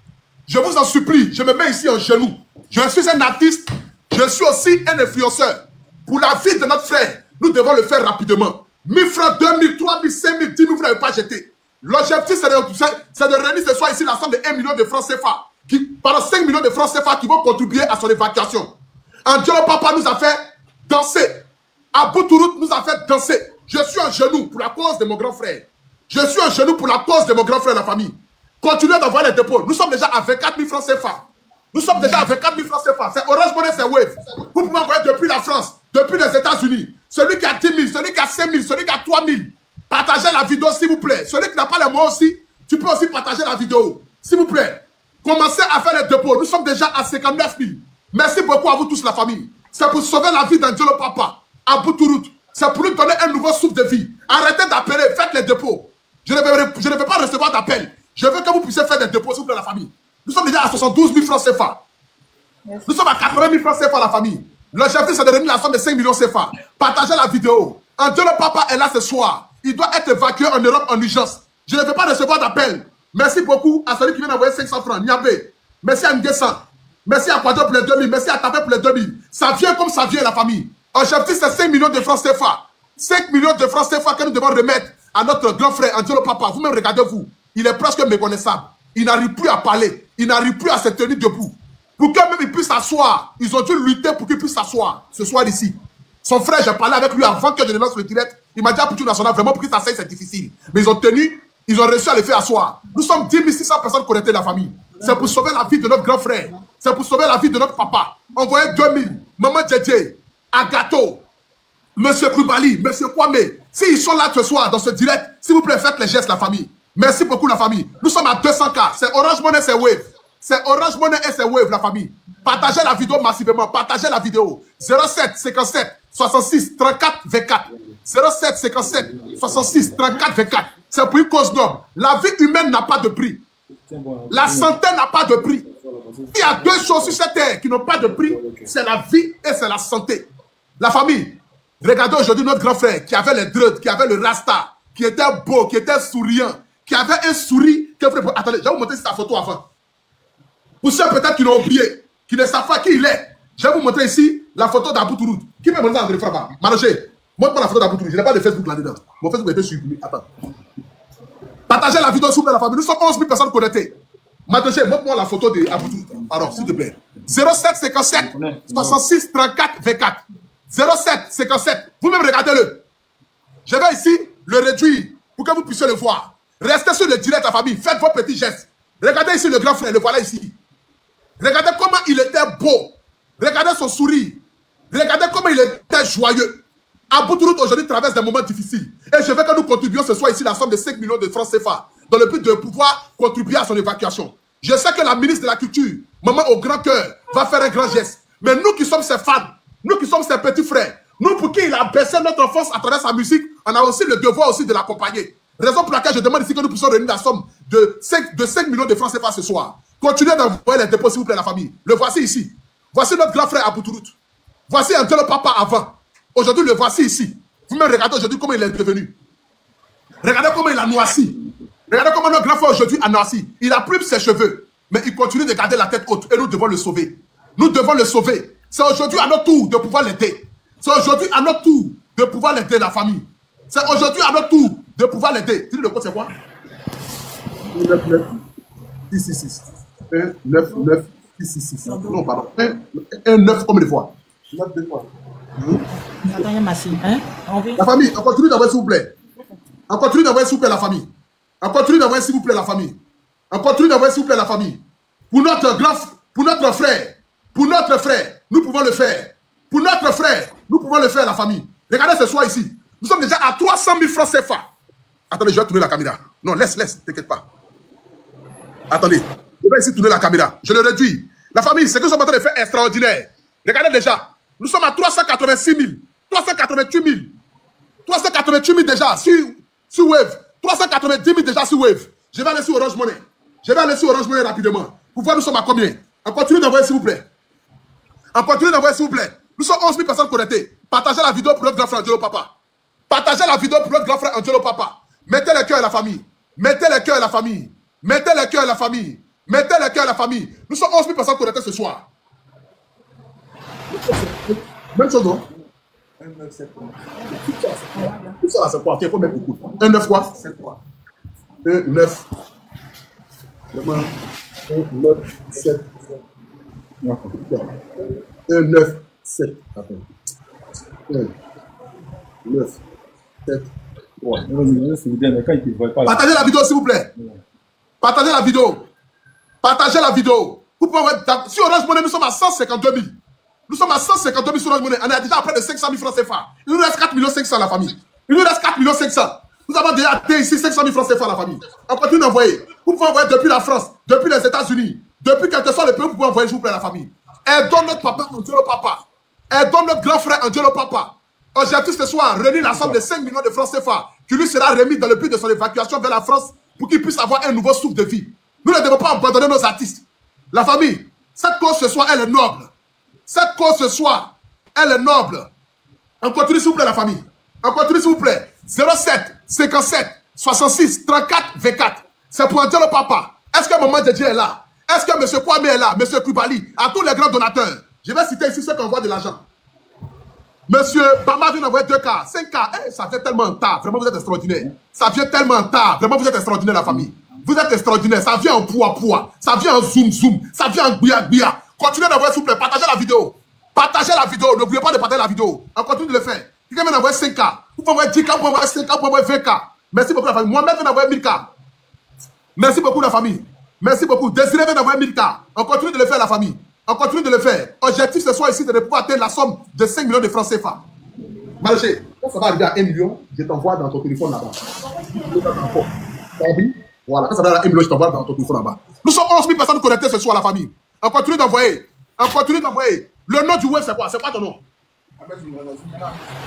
Je vous en supplie, je me mets ici en genoux. Je suis un artiste, je suis aussi un influenceur. Pour la vie de notre frère, nous devons le faire rapidement. 1000 francs, 2000, 3000, 5000, 10 000, vous n'avez pas jeté. L'objectif, c'est de réunir ce soir ici la somme de 1 million de francs CFA. Pendant 5 millions de francs CFA qui vont contribuer à son évacuation. Angelo Papa nous a fait danser. Aboutourous nous a fait danser. Je suis en genoux pour la cause de mon grand frère. Je suis en genoux pour la cause de mon grand frère et la famille. Continuez d'envoyer les dépôts. Nous sommes déjà à 24 000 francs CFA. Nous sommes déjà à 24 000 francs CFA. C'est Orange Money, c'est Wave. Vous pouvez envoyer depuis la France, depuis les États-Unis. Celui moi aussi, tu peux aussi partager la vidéo. S'il vous plaît, commencez à faire les dépôts. Nous sommes déjà à 59 000. Merci beaucoup à vous tous, la famille. C'est pour sauver la vie d'Angelo Papa à Bouturoute. C'est pour lui donner un nouveau souffle de vie. Arrêtez d'appeler, faites les dépôts. Je ne vais pas recevoir d'appel. Je veux que vous puissiez faire des dépôts, s'il vous plaît, la famille. Nous sommes déjà à 72 000 francs CFA. Nous sommes à 80 000 francs CFA, la famille. L'objectif, c'est de donner la somme de 5 millions CFA. Partagez la vidéo. Angelo Papa est là ce soir. Il doit être évacué en Europe en urgence. Je ne vais pas recevoir d'appel. Merci beaucoup à celui qui vient d'envoyer 500 francs. Niabé. Merci à Nguessan. Merci à Quadro pour les 2000. Merci à Tapé pour les 2000. Ça vient comme ça vient, la famille. Objectif, c'est 5 millions de francs CFA. 5 millions de francs CFA que nous devons remettre à notre grand frère Angelo Papa. Vous-même, regardez-vous. Il est presque méconnaissable. Il n'arrive plus à parler. Il n'arrive plus à se tenir debout. Pour que même il puisse s'asseoir, ils ont dû lutter pour qu'il puisse s'asseoir ce soir ici. Son frère, j'ai parlé avec lui avant que je ne lance le direct. Il m'a dit à Poutou National, vraiment pour qu'il s'asseye, c'est difficile. Mais ils ont tenu, ils ont réussi à le faire asseoir. Nous sommes 10 600 personnes connectées dans la famille. C'est pour sauver la vie de notre grand frère. C'est pour sauver la vie de notre papa. Envoyez 2000. Maman Djedje, Agato, Monsieur Koubali, Monsieur Kwame. S'ils sont là ce soir dans ce direct, s'il vous plaît, faites les gestes, la famille. Merci beaucoup, la famille. Nous sommes à 200K. C'est Orange Money, c'est Wave. C'est Orange Money et c'est Wave, la famille. Partagez la vidéo massivement. Partagez la vidéo. 07 57 66 34 24. 07 57 66 34 24. C'est pour une cause noble. La vie humaine n'a pas de prix. La santé n'a pas de prix. Il y a deux choses sur cette terre qui n'ont pas de prix. C'est la vie et c'est la santé. La famille. Regardez aujourd'hui notre grand frère qui avait les dreads, qui avait le rasta, qui était beau, qui était souriant, qui avait un sourire. Attendez, je vais vous montrer sa photo avant. Pour ceux peut-être qui l'ont oublié, qui ne savent pas qui il est, je vais vous montrer ici la photo d'Abouturoute. Qui peut me montrer André Fraba? Manager, montre-moi la photo d'Abouturoute. Je n'ai pas de Facebook là-dedans. Mon Facebook a été supprimé. Attends. Partagez la vidéo, s'il vous plaît, la famille. Nous sommes 11 000 personnes connectées. Manager, montre-moi la photo d'Abouturoute. Pardon, s'il te plaît. 07 57 66 34 24. 07 57. Vous-même, regardez-le. Je vais ici le réduire pour que vous puissiez le voir. Restez sur le direct, la famille. Faites vos petits gestes. Regardez ici le grand frère. Le voilà ici. Regardez comment il était beau. Regardez son sourire. Regardez comment il était joyeux. Abouturoute aujourd'hui traverse des moments difficiles. Et je veux que nous contribuions ce soir ici la somme de 5 millions de francs CFA dans le but de pouvoir contribuer à son évacuation. Je sais que la ministre de la Culture, Maman au grand cœur, va faire un grand geste. Mais nous qui sommes ses fans, nous qui sommes ses petits frères, nous pour qui il a baissé notre enfance à travers sa musique, on a aussi le devoir aussi de l'accompagner. Raison pour laquelle je demande ici que nous puissions réunir la somme de 5 millions de francs CFA ce soir. Continuez d'envoyer les dépôts, s'il vous plaît, la famille. Le voici ici. Voici notre grand frère Abouturoute. Voici Angelo Papa avant. Aujourd'hui, le voici ici. Vous-même regardez aujourd'hui comment il est devenu. Regardez comment il a noirci. Regardez comment notre grand frère aujourd'hui a noirci. Il a pris ses cheveux, mais il continue de garder la tête haute et nous devons le sauver. Nous devons le sauver. C'est aujourd'hui à notre tour de pouvoir l'aider. C'est aujourd'hui à notre tour de pouvoir l'aider, la famille. C'est aujourd'hui à notre tour de pouvoir l'aider. Tu dis le code, c'est quoi? 9, 9, 6, 6, 6. 1, 9, 9, 6, 6, 6. Non, pardon. 1, 9, combien de fois? 9, 2 fois. Attends, Massi. Hein? La famille, on continue d'envoyer, s'il vous plaît. On continue d'envoyer, s'il vous plaît, la famille. On continue d'envoyer, s'il vous plaît, la famille. On continue d'envoyer, s'il vous plaît, la famille. Pour notre frère, nous pouvons le faire. Pour notre frère, nous pouvons le faire, la famille. Regardez ce soir ici. Nous sommes déjà à 300 000 francs CFA. Attendez, je vais tourner la caméra. Non, laisse, t'inquiète pas. Attendez, je vais ici tourner la caméra. Je le réduis. La famille, c'est que nous sommes en train de faire extraordinaire. Regardez déjà. Nous sommes à 386 000, 388 000, 388 000 déjà sur Wave, 390 000 déjà sur Wave. Je vais aller sur Orange Money. Je vais aller sur Orange Money rapidement. Pour voir nous sommes à combien. On continue d'envoyer, s'il vous plaît. On continue d'envoyer, s'il vous plaît. Nous sommes 11 000 personnes connectées. Partagez la vidéo pour notre grand frère Angelo Papa. Partagez la vidéo pour notre grand frère Angelo Papa. Mettez le cœur à la famille. Mettez le cœur à la famille. Mettez le cœur à la famille. Mettez le cœur à la famille. Nous sommes 11 000 personnes connectées ce soir. Même chose, non? 1, 9, 7 fois. Tout ça, c'est quoi? Il faut mettre beaucoup. 1, 9 fois? 7 fois. 1, 9. 1, 9, 7. 1, 9, 7. Attends. 1, 9, 7. Partagez la vidéo, s'il vous plaît. Partagez la vidéo. Partagez la vidéo. Vous pouvez voir, sur Orange Money, nous sommes à 152 000. Nous sommes à 152 000 sur Orange Money. On est déjà à près de 500 000 francs CFA. Il nous reste 4 500 000 la famille. Il nous reste 4 500 000. Nous avons déjà atteint ici 500 000 francs CFA à la famille. On continue d'envoyer. Vous pouvez envoyer depuis la France, depuis les États-Unis, depuis quel que soit le pays, vous pouvez envoyer, s'il vous plaît, à la famille. Aidons notre papa en Dieu le papa. Aidons notre grand frère en Dieu le papa. Objectif ce soir, réunir la somme de 5 millions de francs CFA qui lui sera remis dans le but de son évacuation vers la France pour qu'il puisse avoir un nouveau souffle de vie. Nous ne devons pas abandonner nos artistes. La famille, cette cause ce soir, elle est noble. Cette cause ce soir, elle est noble. On continue, s'il vous plaît, la famille. On continue, s'il vous plaît. 07 57 66 34 24. C'est pour Dieu le papa. Est-ce que Maman Dieu est là? Est-ce que M. Kwame est là? M. Kubali, à tous les grands donateurs. Je vais citer ici ceux qui envoient de l'argent. Monsieur Bama vient d'envoyer 2K, 5K. Eh, ça vient tellement tard. Vraiment, vous êtes extraordinaire. Ça vient tellement tard. Vraiment, vous êtes extraordinaire, la famille. Vous êtes extraordinaire. Ça vient en poids. Ça vient en zoom. Ça vient en bia. Continuez d'envoyer, s'il vous plaît. Partagez la vidéo. Partagez la vidéo. N'oubliez pas de partager la vidéo. On continue de le faire. Quelqu'un vient d'envoyer 5K. Vous pouvez envoyer 10K, vous pouvez envoyer 5K, vous pouvez envoyer 20K. Merci beaucoup, la famille. Moi-même, vient d'envoyer 1000K. Merci beaucoup, la famille. Merci beaucoup. Désiré vient d'envoyer 1000K. On continue de le faire, la famille. On continue de le faire. Objectif ce soir ici, de pouvoir atteindre la somme de 5 millions de francs CFA. Marché, quand ça va arriver à 1 million, je t'envoie dans ton téléphone là-bas. Voilà, quand ça va arriver à 1 million, je t'envoie dans ton téléphone là-bas. Nous sommes 11 000 personnes connectées ce soir, la famille. On continue d'envoyer. On continue d'envoyer. Le nom du web, c'est quoi? C'est quoi ton nom?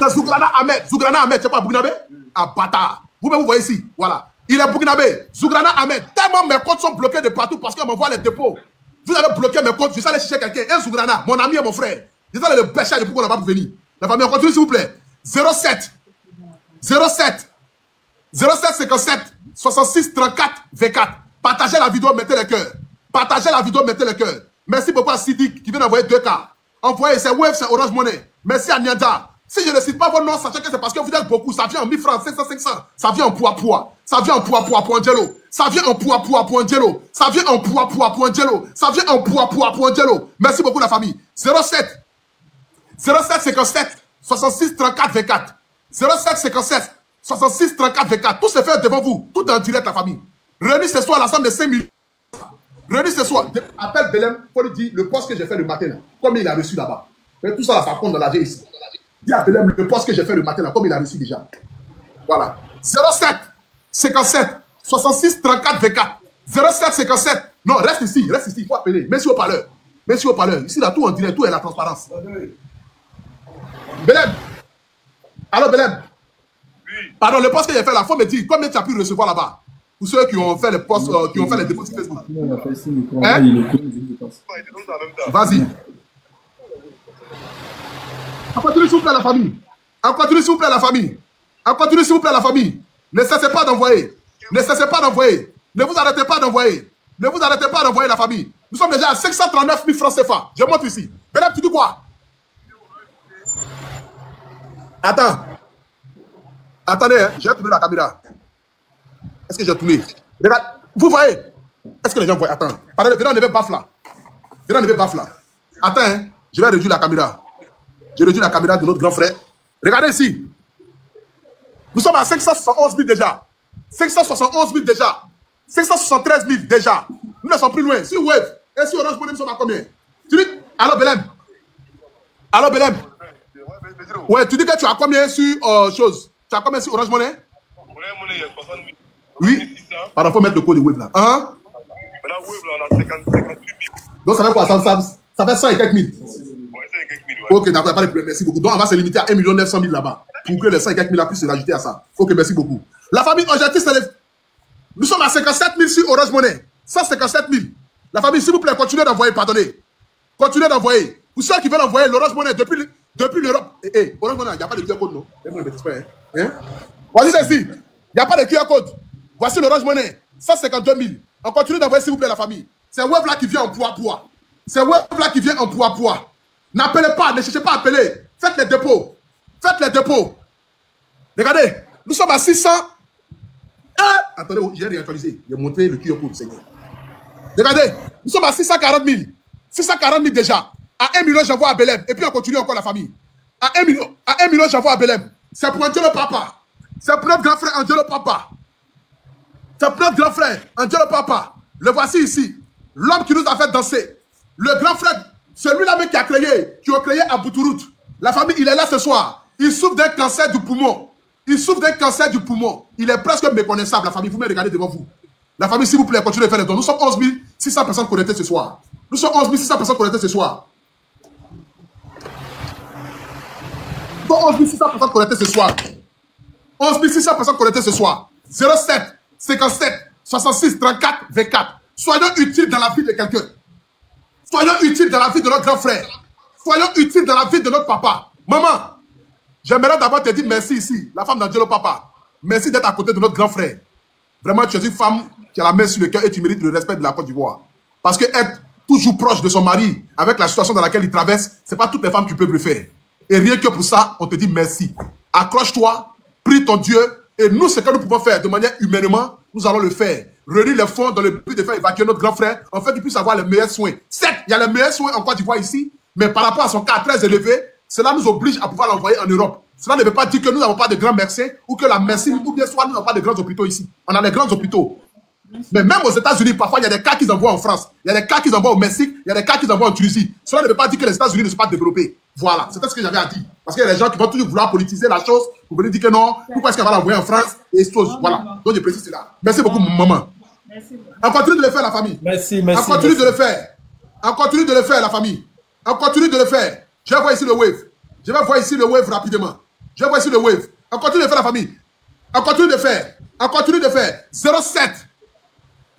C'est Zougrana Ahmed. Zougrana Ahmed, c'est pas Bougnabe? Ah, bâtard. Vous-même, vous voyez ici. Voilà. Il est Bougnabe. Zougrana Ahmed. Tellement mes comptes sont bloqués de partout parce qu'on m'envoie les dépôts. Vous avez bloqué mes comptes. Je suis allé chercher quelqu'un. Un Zougrana, mon ami et mon frère. Je suis allé le pêcher depuis qu'on n'a pas pu venir. La famille, on continue, s'il vous plaît. 07 57 66 34 24. Partagez la vidéo, mettez les cœurs. Partagez la vidéo, mettez les cœurs. Merci beaucoup à Sidik qui vient d'envoyer 2K. Envoyez, c'est Wave, c'est Orange Money. Merci à Nyanda. Si je ne cite pas vos noms, sachez que c'est parce que vous êtes beaucoup. Ça vient en 1000 francs, 500. Ça vient en poids. Ça vient en poids pour Angelo. Ça vient en poids pour Angelo. Ça vient en poids pour Angelo. Ça vient en poids pour Angelo. Merci beaucoup, la famille. 07 57 66 34 24. 07 57 66 34 24. Tout se fait devant vous. Tout en direct, la famille. Réunis ce soir la somme de 5 000. Réunis ce soir. Appelle Belém pour lui dire le poste que j'ai fait le matin là. Combien il a reçu là-bas. Mais tout ça, là, ça compte dans la vie ici. Dis à Belém le poste que j'ai fait le matin là. Combien il a reçu déjà. Voilà. 07 57 66 34 24. 07 57. Non, reste ici. Il faut appeler. Merci au parleur. Ici, là, tout en direct. Tout est la transparence. Belém. Alors, Belém. Oui. Pardon, le poste que j'ai fait là, il faut me dire combien tu as pu recevoir là-bas. Pour ceux qui ont fait les postes, qui ont fait les dépôts sur Facebook. Hein? Vas-y. On continue, s'il vous plaît, la famille. Ne cessez pas d'envoyer. Ne vous arrêtez pas d'envoyer. La famille. Nous sommes déjà à 539 000 francs CFA. Je montre ici. Belém, tu dis quoi? Attendez, hein, j'ai tourné la caméra. Est-ce que j'ai tourné? Regarde, vous voyez? Est-ce que les gens voient? Attends. Pardon, venez enlever baffe là. Attends, hein, je vais réduire la caméra. J'ai réduit la caméra de notre grand frère. Regardez ici. Nous sommes à 571 000 déjà. 571 000 déjà. 573 000 déjà. Nous ne sommes plus loin. Si Wave et si Orange Money, nous sommes à combien? Tu dis, allô Belém? Ouais, tu dis que tu as combien sur chose? Tu as combien sur Orange Money? Orange Money, il y a 60 000. Oui. Pardon, il faut mettre le code de Wave là. Hein? Maintenant, Wave là, on a 58 000. Donc ça fait quoi? Ça fait 100 et quelques mille. Ouais, 100 et quelques mille. Ouais. Ok, d'accord, pas de problème. Merci beaucoup. Donc on va se limiter à 1 900 000 là-bas. Pour que les 100 et quelques mille puissent se rajouter à ça. Ok, merci beaucoup. La famille, objectif, c'est nous sommes à 57 000 sur Orange Money. 157 000. La famille, s'il vous plaît, continuez d'envoyer, pardonnez. Continuez d'envoyer. Pour ceux qui veulent envoyer l'Orange Money depuis l'Europe. Orange Money, il n'y a pas de QR code, non? Hein? Voici ceci. Il n'y a pas de QR code. Voici l'Orange Money. 152 000. On continue d'envoyer, s'il vous plaît, la famille. C'est Wave là qui vient en poids. N'appelez pas, ne cherchez pas à appeler. Faites les dépôts. Regardez, nous sommes à 600. Attendez, j'ai réactualisé. J'ai montré le QR code, Seigneur. Regardez, nous sommes à 640 000. 640 000 déjà. À 1 million, j'envoie à Belém. Et puis on continue encore la famille. À 1 million, j'envoie à Belém. C'est pour Angelo Papa. C'est pour notre grand frère Angelo Papa. Le voici ici. L'homme qui nous a fait danser. Le grand frère, celui-là même qui a créé à Bouturout. La famille, il est là ce soir. Il souffre d'un cancer du poumon. Il souffre d'un cancer du poumon. Il est presque méconnaissable, la famille. Vous me regardez devant vous. La famille, s'il vous plaît, continuez de faire les dons. Nous sommes 11 600 personnes connectées ce soir. Nous sommes 11 600 personnes connectées ce soir. Nous sommes 11 600 personnes connectées ce soir. 11 600 personnes connectées ce soir. 07 57 66 34 24. Soyons utiles dans la vie de quelqu'un. Soyons utiles dans la vie de notre grand frère. Soyons utiles dans la vie de notre papa. Maman, j'aimerais d'abord te dire merci ici, la femme d'Angelo Papa. Merci d'être à côté de notre grand frère. Vraiment, tu es une femme qui a la main sur le cœur et tu mérites le respect de la Côte d'Ivoire. Parce que être toujours proche de son mari, avec la situation dans laquelle il traverse, ce n'est pas toutes les femmes qui peuvent le faire. Et rien que pour ça, on te dit merci. Accroche-toi, prie ton Dieu, et nous, ce que nous pouvons faire de manière humainement, nous allons le faire. Réunir les fonds dans le but de faire évacuer notre grand frère, en fait qu'il puisse avoir les meilleurs soins. Certes, il y a les meilleurs soins en Côte d'Ivoire ici, mais par rapport à son cas très élevé, cela nous oblige à pouvoir l'envoyer en Europe. Cela ne veut pas dire que nous n'avons pas de grands médecins ou que la médecine, ou bien soit nous n'avons pas de grands hôpitaux ici. On a des grands hôpitaux. Mais même aux États-Unis, parfois, il y a des cas qu'ils envoient en France. Il y a des cas qu'ils envoient au Mexique. Il y a des cas qu'ils envoient en Tunisie. Cela ne veut pas dire que les États-Unis ne sont pas développés. Voilà, c'était ce que j'avais à dire. Parce qu'il y a des gens qui vont toujours vouloir politiser la chose. Vous venez dire que non, pourquoi est-ce qu'elle va l'envoyer en France et chose. Voilà, donc je précise cela. Merci beaucoup, maman. On continue de le faire, la famille. Merci. On continue de le faire. On continue de le faire, la famille. On continue de le faire. Je vais voir ici le wave. Je vais voir ici le wave rapidement. Je vais voir ici le wave. On continue de faire, la famille. On continue de faire. On continue de faire. 07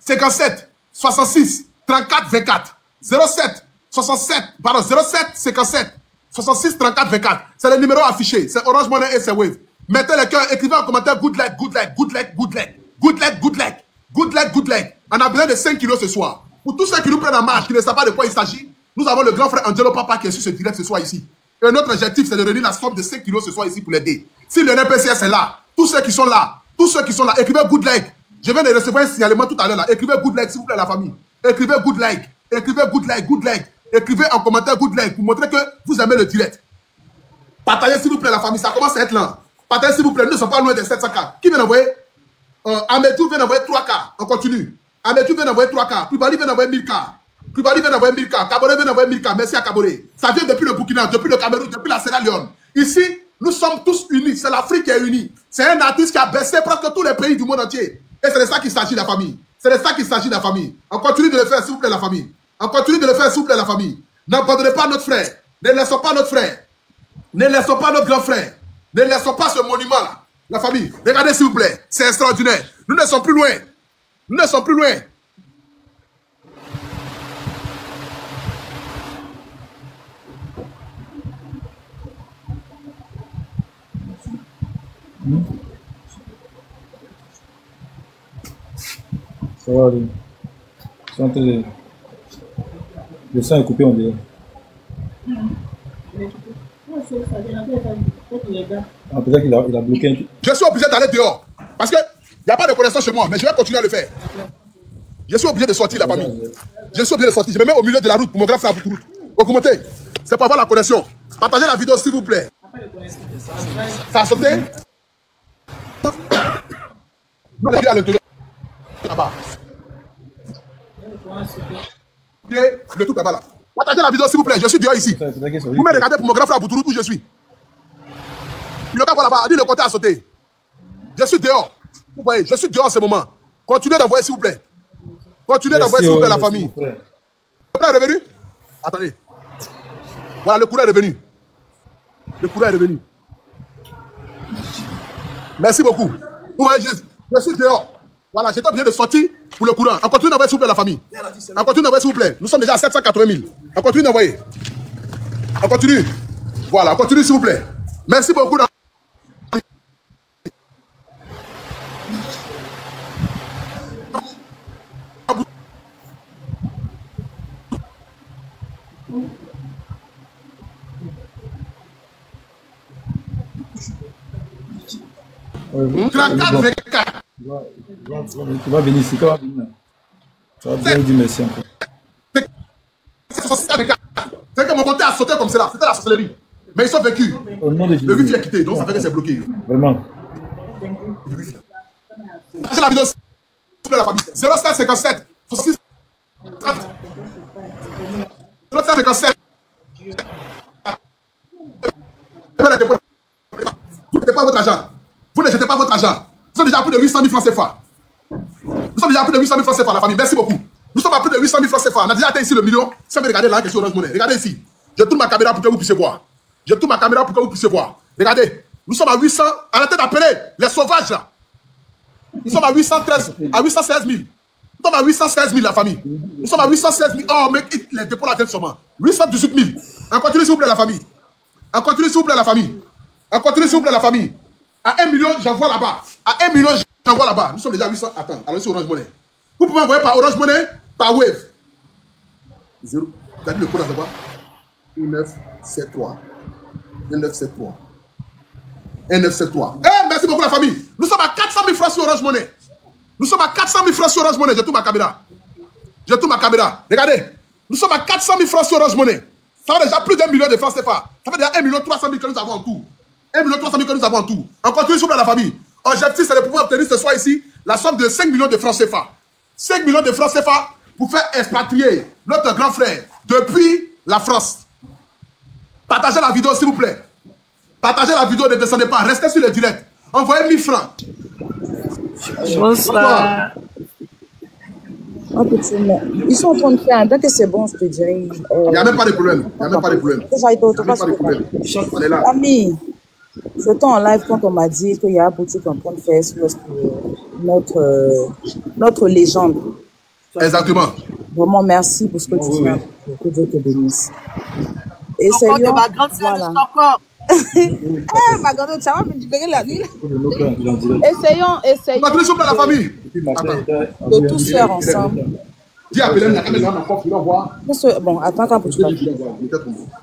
57 66 34 24. 07 67 pardon 07 57 66 34 24. C'est le numéro affiché. C'est Orange Money et c'est Wave. Mettez le cœur, écrivez en commentaire good leg, good leg, good leg, good leg, good leg, good leg, good leg, good leg. On a besoin de 5 kilos ce soir. Pour tous ceux qui nous prennent en marche, qui ne savent pas de quoi il s'agit, nous avons le grand frère Angelo Papa qui est sur ce direct ce soir ici. Et notre objectif, c'est de réunir la somme de 5 kilos ce soir ici pour l'aider. Si le NPCS est là, tous ceux qui sont là, écrivez good leg. Je viens de recevoir un signalement tout à l'heure là. Écrivez good leg, s'il vous plaît, la famille. Écrivez good leg. Écrivez good leg, good leg. Écrivez en commentaire good leg pour montrer que vous aimez le direct. Partagez, s'il vous plaît, la famille. Ça commence à être lent. Partagez, s'il vous plaît. Nous ne sommes pas loin des 700K. Qui vient d'envoyer Amétou vient d'envoyer 3K. On continue. Amétou vient d'envoyer 3K. Kubali vient d'envoyer 1000K. Kubali vient d'envoyer 1000K. Kabore vient d'envoyer 1000K. Merci à Kabore. Ça vient depuis le Burkina, depuis le Cameroun, depuis la Sierra Leone. Ici, nous sommes tous unis. C'est l'Afrique qui est unie. C'est un artiste qui a baissé presque tous les pays du monde entier. Et c'est de ça qu'il s'agit, la famille. C'est de ça qu'il s'agit, la famille. On continue de le faire, s'il vous plaît, la famille. On continue de le faire, s'il vous plaît, la famille. N'abandonnez pas notre frère. Ne laissons pas notre frère. Ne laissons pas notre grand frère. Ne laissons pas ce monument-là. La famille, regardez, s'il vous plaît. C'est extraordinaire. Nous ne sommes plus loin. Nous ne sommes plus loin. Ça va aller. Le sang est coupé, on dirait. Ah, peut-être qu'il a bloqué. Je suis obligé d'aller dehors. Parce qu'il n'y a pas de connaissance chez moi, mais je vais continuer à le faire. Je suis obligé de sortir, la famille. Je suis obligé de sortir. Je me mets au milieu de la route pour mon grand frère. Vous commentez. C'est pour avoir la connexion. Partagez la vidéo, s'il vous plaît. Ça a sauté? Non, à l'intérieur. Là-bas. Le tout là-bas là. Partagez la vidéo s'il vous plaît, je suis dehors ici. Vous me regardez pour mon grand frère Boutourou où je suis. Il ne va pas là-bas, dit le côté à sauter. Je suis dehors. Vous voyez, je suis dehors en ce moment. Continuez d'envoyer s'il vous plaît. Continuez d'envoyer s'il vous plaît la famille. Le courant est revenu? Attendez. Voilà, le courant est revenu. Le courant est revenu. Merci beaucoup. Vous voyez, je suis dehors. Voilà, j'étais obligé de sortir pour le courant. On continue d'envoyer s'il vous plaît la famille. On continue d'envoyer s'il vous plaît. Nous sommes déjà à 780 000. On continue d'envoyer. On continue. Voilà, on continue s'il vous plaît. Merci beaucoup. Tu vas venir ici, tu vas venir. Tu vas bien dire merci encore. C'est que mon compte a sauté comme cela. C'était la sorcellerie. Mais ils sont vécus. Le wifi a quitté, donc ça fait que c'est bloqué. Vraiment. C'est la vidéo. 0757 66 30 0757. Vous n'avez pas votre argent. Vous ne ne jetez pas votre argent. Nous sommes déjà à plus de 800 000 francs CFA. Nous sommes déjà à plus de 800 000 francs CFA, la famille. Merci beaucoup. Nous sommes à plus de 800 000 francs CFA. On a déjà atteint ici le million. Si vous regardez là, question Orange Money. Regardez ici. Je tourne ma caméra pour que vous puissiez voir. Je tourne ma caméra pour que vous puissiez voir. Regardez. Nous sommes à 800. Arrêtez d'appeler les sauvages là. Nous sommes à 816 000. Nous sommes à 816 000, la famille. Nous sommes à 816 000. Oh, mais les dépôts là, seulement. 818 000. On continue, s'il vous plaît, la famille. On continue, s'il vous plaît, la famille. On continue, s'il vous plaît, la famille. À 1 million, j'envoie là-bas. À 1 million, j'envoie là-bas. Nous sommes déjà à 800. Attends, allons sur Orange Money. Vous pouvez envoyer par Orange Money, par Wave. 0. T'as dit le code à quoi? 1973. 1973. 1973. Eh, merci beaucoup, la famille. Nous sommes à 400 000 francs sur Orange Money. Nous sommes à 400 000 francs sur Orange Money. Je tourne ma caméra. Je tourne ma caméra. Regardez. Nous sommes à 400 000 francs sur Orange Money. Ça va déjà plus d'1 million de francs CFA. Ça fait déjà 1 300 000 que nous avons en tout. 1 300 000 que nous avons en tout. On continue sur la famille. Objectif, c'est de pouvoir obtenir ce soir ici la somme de 5 millions de francs CFA. 5 millions de francs CFA pour faire expatrier notre grand frère depuis la France. Partagez la vidéo, s'il vous plaît. Partagez la vidéo, ne descendez pas. Restez sur le direct. Envoyez 1000 francs. Bonsoir. Ils sont en train de faire. Dès que c'est bon, je te dirai. Il n'y a même pas de problème. Il n'y a même pas de problème. Ami, j'étais en live quand on m'a dit qu'il y a beaucoup en train de faire notre légende. Exactement. Vraiment, merci pour ce que tu fais. Que Dieu te bénisse. Essayons. Ma grande, ça va me libérer la nuit. Essayons. La famille. De tous faire ensemble. Dis à Bélem, la caméra encore, tu vas voir. Bon, attends quand tu vas.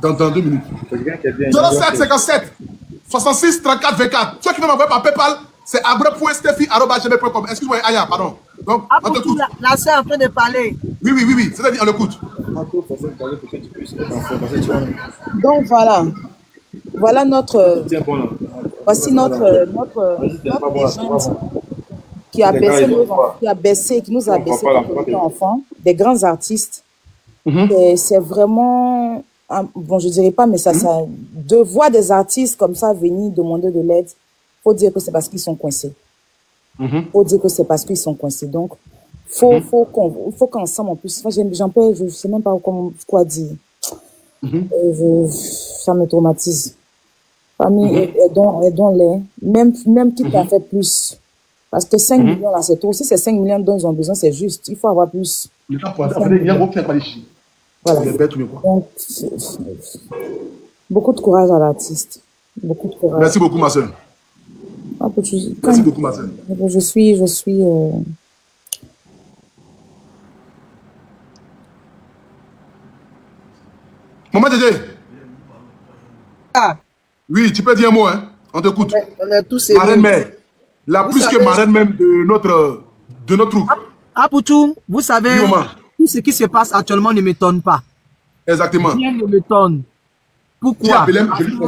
Dans 2 minutes. 07 57 66 34 24. Ceux qui veulent m'envoyer par PayPal, c'est abre.steffi@gmail.com. Excuse-moi, Aya, pardon. Donc, on t'écoute. La sœur est en train de parler. Oui. C'est-à-dire, on l'écoute. Donc, voilà. Voilà notre. Voici notre légende qui a baissé, qui nous a baissé quand on était enfant, des grands artistes. C'est vraiment, bon, je dirais pas, mais ça, de voir des artistes comme ça venir demander de l'aide, faut dire que c'est parce qu'ils sont coincés. Faut dire que c'est parce qu'ils sont coincés. Donc, faut qu'ensemble, en plus, j'en perds, je sais même pas quoi dire. Ça me traumatise. Famille, aidons-les, même quitte à faire plus. Parce que 5 millions là, c'est trop. Si c'est 5 millions dont ils ont besoin, c'est juste. Il faut avoir plus. Voilà. Donc, beaucoup de courage à l'artiste. Beaucoup de courage. Merci beaucoup, ma soeur. Merci beaucoup, ma soeur. Je suis. Maman Dédé. Oui, tu peux dire un mot, hein? On t'écoute. On est tous marraine mère. La plus que marraine même de notre troupe. Apoutou, vous savez, tout ce qui se passe actuellement ne m'étonne pas. Exactement. Rien ne m'étonne. Pourquoi?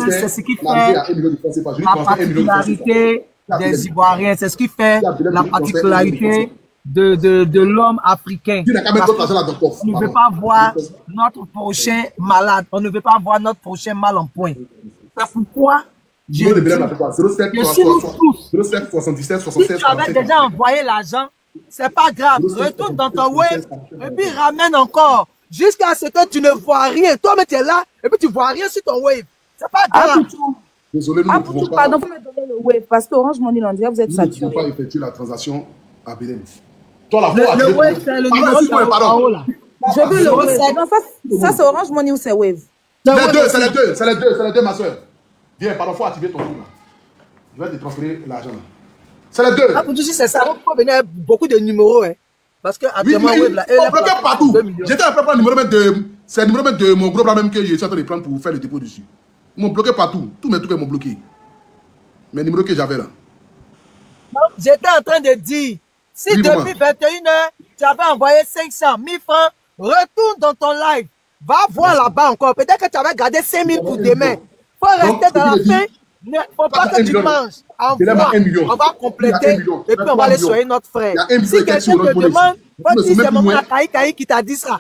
C'est ce qui fait la particularité des Ivoiriens. C'est ce qui fait la particularité de l'homme africain. On ne veut pas voir notre prochain malade. On ne veut pas voir notre prochain mal en point. C'est pourquoi si tu avais déjà envoyé l'argent, c'est pas grave. Retourne dans ton web et puis ramène encore. Jusqu'à ce que tu ne vois rien. Toi-même, tu es là et puis tu vois rien sur ton wave. C'est pas grave. Désolé, nous ne pouvons pas. Pardon, vous me donnez le wave parce que Orange Money Landria, vous êtes saturé. Nous ne pouvons pas effectuer la transaction à Bélem. Toi, la le wave, c'est le numéro de là. Je veux le wave. Ça, c'est Orange Money ou c'est wave? C'est les deux, ma soeur. Viens, pardon, il faut activer ton tour là. Je vais te transférer l'argent. C'est les deux. Pour tout c'est ça, il faut venir beaucoup de numéros. Hein. Parce que actuellement, on bloque partout. J'étais en train de prendre le numéro même de. C'est le numéro même de mon gros bras même que je suis en train de prendre pour faire le dépôt dessus. Ils m'ont bloqué partout. Tous mes trucs m'ont bloqué. Mes numéros que j'avais là. J'étais en train de dire, si depuis 21h, tu avais envoyé 500 000 francs, retourne dans ton live. Va voir là-bas encore. Peut-être que tu avais gardé 5 000 pour demain. Il faut rester dans la fin. Il ne faut pas que tu manges. On va compléter et puis on va aller soigner notre frère. Si quelqu'un te demande, faut dire c'est maman Kaï qui t'a dit ça.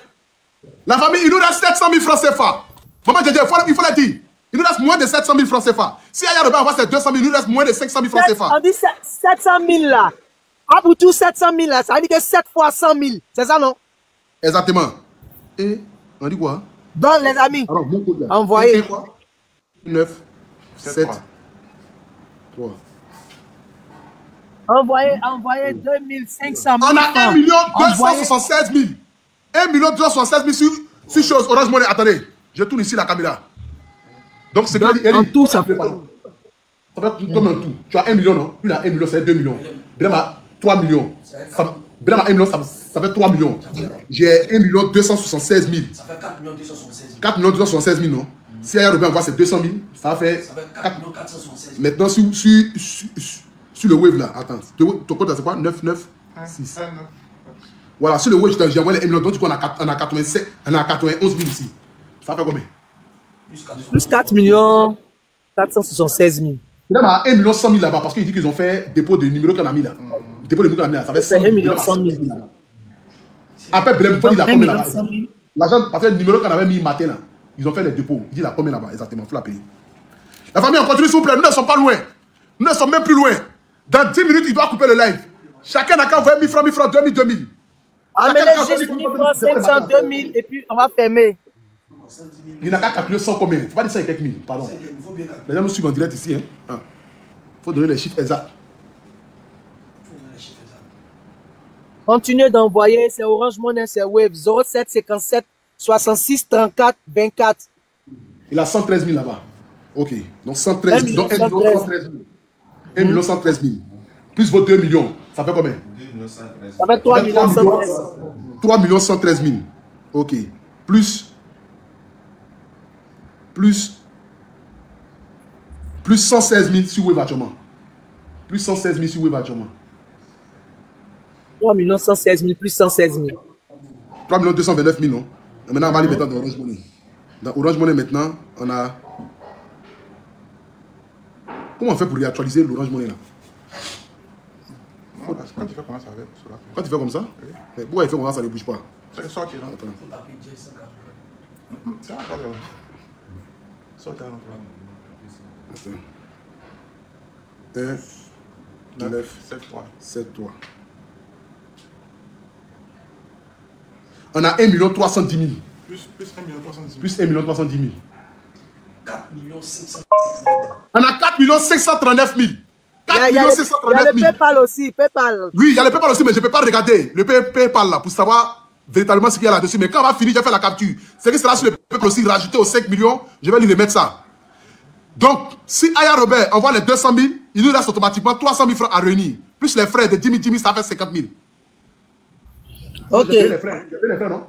La famille, il nous reste 700 000 francs CFA. Maman Djedje, il faut le dire. Il nous reste reste moins de 700 000 francs CFA. Si Aya Robert envoie ses 200 000, il nous reste moins de 500 000 francs CFA. On dit 700 000 là. Aboutou 700 000 là, ça veut dire que 7 fois 100 000. C'est ça, non? Exactement. Et on dit quoi? Donc, les amis, alors, mon code là. Envoyez. 9, 7, 3. Envoyez 2500 000. On a 1 276 000. 1 276 000 sur chose. Orange Money. Attendez, je tourne ici la caméra. Donc, c'est en tout, ça fait pas. Ça fait comme un tout. Tu as 1 million, non? Lui, il a 1 million, c'est 2 millions. Brem a 3 millions. Brem a 1 million, ça fait 3 millions. J'ai 1 276 000. Ça fait 4 276 000. 4 276 000, non? Si Aya Robin envoie ses 200 000, ça fait 4 476 000. Maintenant, sur le wave là, attends, ton compte c'est quoi? 9, 9, 6. Voilà, sur le wave, j'ai envoyé les 1 million, donc on a 91 000 ici. Ça fait combien? Plus 4 millions 476 000. Il y a 1 100 000 là-bas parce qu'il dit qu'ils ont fait dépôt de numéro qu'on a mis là. Dépôt de numéro qu'on a mis là, ça fait 100 000. 1 100 000. Après, il a combien là-bas? L'argent, parce que le numéro qu'on avait mis matin là, ils ont fait les dépôts. Il dit la combien là-bas, exactement, il faut la payer. La famille, on continue s'il vous plaît, nous ne sommes pas loin. Nous ne sommes même plus loin. Dans 10 minutes, il doit couper le live. Chacun n'a qu'à envoyer 1000 francs, 1000 francs, 2000, 2000. Amenez juste 1000 francs, 500, 2000 et puis on va fermer. Il n'a qu'à calculer 100 combien. Il ne faut pas dire ça avec quelques mille, pardon. Les gens nous suivent en direct ici. Il faut donner les chiffres exacts. Continuez d'envoyer, c'est Orange Money, c'est Wave 07 57 66 34 24. Il a 113 000 là-bas. Ok. Donc 113 000. Donc 1 113 000. 1 113 000. Plus vos 2 millions. Ça fait combien? Ça fait 3 113 000. 3 113 000. Ok. Plus 116 000 sur Wave actuellement. Plus 116 000 sur Wave actuellement. 3 116 000 plus 116 000. 3 229 000, non? Maintenant, on va aller maintenant dans Orange Money. Dans Orange Money, maintenant, on a... Comment on fait pour réactualiser l'Orange Money là? Quand tu fais comme ça, quand tu fais comme ça? Oui. Mais pourquoi il fait comme ça, ça ne bouge pas? C'est le sortir. C'est encore là. Sortir. 1, 9, 7, 3. On a 1 310 000. Plus 1 310 000. Plus 1 310 000. 4 539 000. On a 4 539 000. 4 539 000. Il y a le PayPal aussi, PayPal. Oui, il y a le PayPal aussi, mais je ne peux pas regarder le PayPal là pour savoir véritablement ce qu'il y a là-dessus. Mais quand on va finir, je vais faire la capture. C'est que sera sur le PayPal aussi, rajouter aux 5 millions, je vais lui remettre ça. Donc, si Aya Robert envoie les 200 000, il nous reste automatiquement 300 000 francs à réunir. Plus les frais de 10 000, ça fait 50 000. Ok. J'ai payé les frais, non?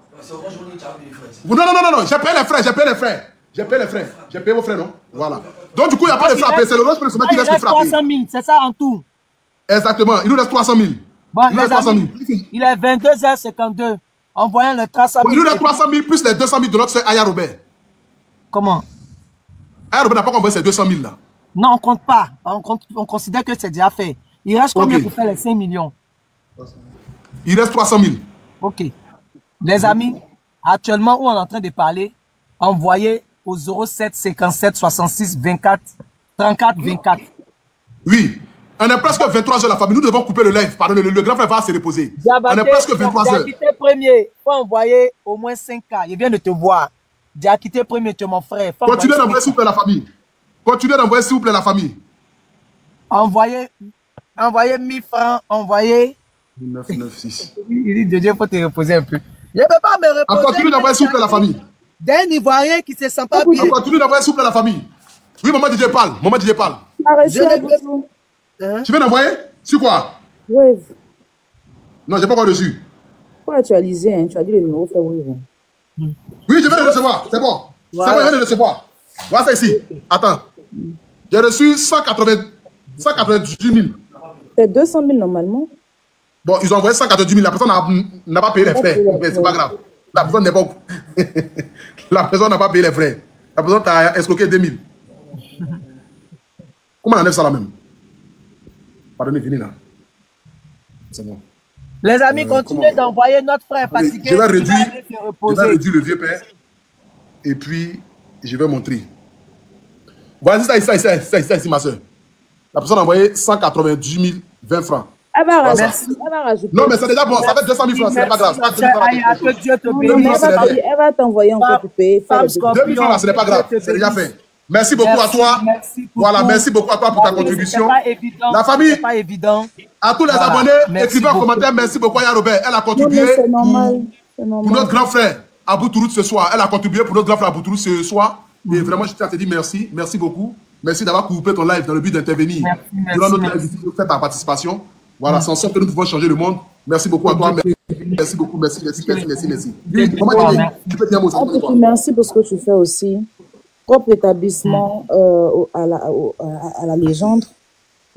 Non, j'ai payé les frais. J'ai payé vos frais, non? Voilà. Donc, du coup, il n'y a pas de frais à payer. C'est le Orange Money qui reste les frais à payer. 300 000, c'est ça en tout. Exactement. Il nous reste 300 000. Bon, il est 22h52. Envoyons le 300 000. Il nous reste 300 000 plus les 200 000 de notre soeur Aya Robert. Comment? Aya Robert n'a pas envoyé ces 200 000 là. Non, on ne compte pas. On considère que c'est déjà fait. Il reste combien pour faire les 5 millions? Il reste 300 000. Ok. Les amis, actuellement où on est en train de parler, envoyez au 07 57 66 24 34 24. Oui. On est presque 23h la famille. Nous devons couper le live. Pardon, le grand frère va se reposer. Diabaté, on est presque 23h. Diakité premier, il faut envoyer au moins 5K. Il vient de te voir. Diakité premier, tu es mon frère. Continuez d'envoyer s'il vous plaît la famille. Continuez d'envoyer s'il vous plaît la famille. Envoyez 1000 francs, envoyez. 9, 9, 6. Il dit, Dieu, il faut te reposer un peu. Je ne peux pas me reposer. Continue d'envoyer s'il vous plaît la famille. D'un Ivoirien qui ne se sent pas bien. Continue d'envoyer s'il vous plaît la famille. Oui, maman DJ parle. Maman DJ parle. Tu viens d'envoyer? Sur quoi? Wave. Non, je n'ai pas encore reçu. Pour actualiser, hein, tu as dit le numéro, fait Wave. Oui, je viens de recevoir. C'est bon. Voilà. C'est bon, je viens de recevoir. Voilà ça ici. Attends. J'ai reçu 198 000. C'est 200 000 normalement. Bon, ils ont envoyé 198 000. La personne n'a pas payé les frais. Mais c'est pas grave. La personne n'est pas. La personne n'a pas payé les frais. La personne t'a escroqué 2000. Comment on enlève ça là même? Pardonnez, venez là. C'est bon. Les amis, continuez d'envoyer notre frère parce que je vais réduire le vieux père. Et puis, je vais montrer. Voilà, c'est ça, ici, ma soeur. La personne a envoyé 198 020 francs. Elle va rajouter. Non, mais c'est déjà bon, ça fait 200 000 francs, c'est pas grave. Que Dieu te bénisse. Elle va t'envoyer encore pour payer. 2 000 francs, ce n'est pas grave, c'est déjà fait. Merci beaucoup à toi. Voilà, merci beaucoup à toi pour ta contribution. La famille, pas évident. À tous les abonnés, écrivez en commentaire, merci beaucoup à Robert. Elle a contribué pour notre grand frère Abou Tourout ce soir. Elle a contribué pour notre grand frère Abou Tourout ce soir. Et vraiment, je tiens à te dire merci. Merci beaucoup. Merci d'avoir coupé ton live dans le but d'intervenir. Durant notre live, fait ta participation. Voilà, c'est en sorte que nous pouvons changer le monde. Merci beaucoup à toi. Merci beaucoup. Merci. Merci pour ce que tu fais aussi. Propre établissement à la légende.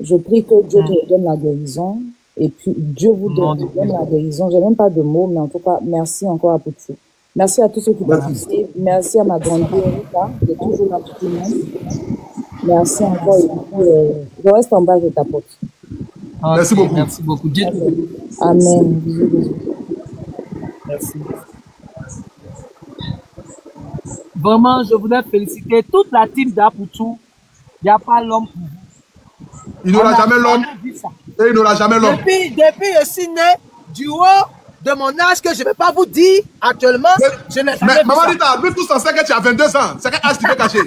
Je prie que Dieu te donne la guérison. Et puis, Dieu vous donne la guérison. Je n'ai même pas de mots, mais en tout cas, merci encore à Poutou. Merci à tous ceux qui participent. Merci à ma grande Rita, qui est toujours là tout le monde. Merci encore. Je reste en bas de ta porte. Okay, merci beaucoup. Merci beaucoup. Dieu te Amen. Bisous. Merci. Vraiment, je voudrais féliciter toute la team d'Apoutou. Il n'y a pas l'homme pour vous. Il n'aura jamais l'homme. Et il n'aura jamais l'homme. Depuis je suis né du haut de mon âge que je ne vais pas vous dire actuellement. Je n'ai jamais vu Maman Rita, nous tous on sait que tu as 22 ans. C'est quel âge tu veux cacher?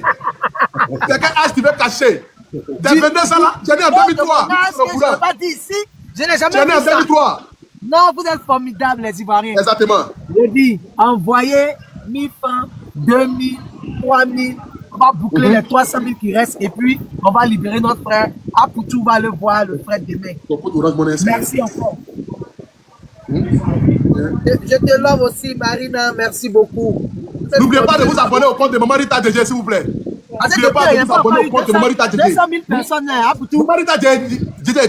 C'est quel âge tu veux cacher? Tu as 22 ans là? Tu es né en 2003. Je ne vais pas dire ici. Je n'ai jamais vu ça. Tu es né en 2003. Non, vous êtes formidables les Ivoiriens. Exactement. Je dis, envoyez 1000 francs, 2000, 3000. On va boucler les 300 000 qui restent et puis on va libérer notre frère. Apoutou va le voir, le frère demain. Merci encore. Je te love aussi, Marina. Merci beaucoup. N'oubliez pas de vous abonner au compte de Maman Rita DJ, s'il vous plaît. N'oubliez pas de vous abonner au compte de Maman Rita DJ. 200 000 personnes, Apoutou. Maman Rita DJ,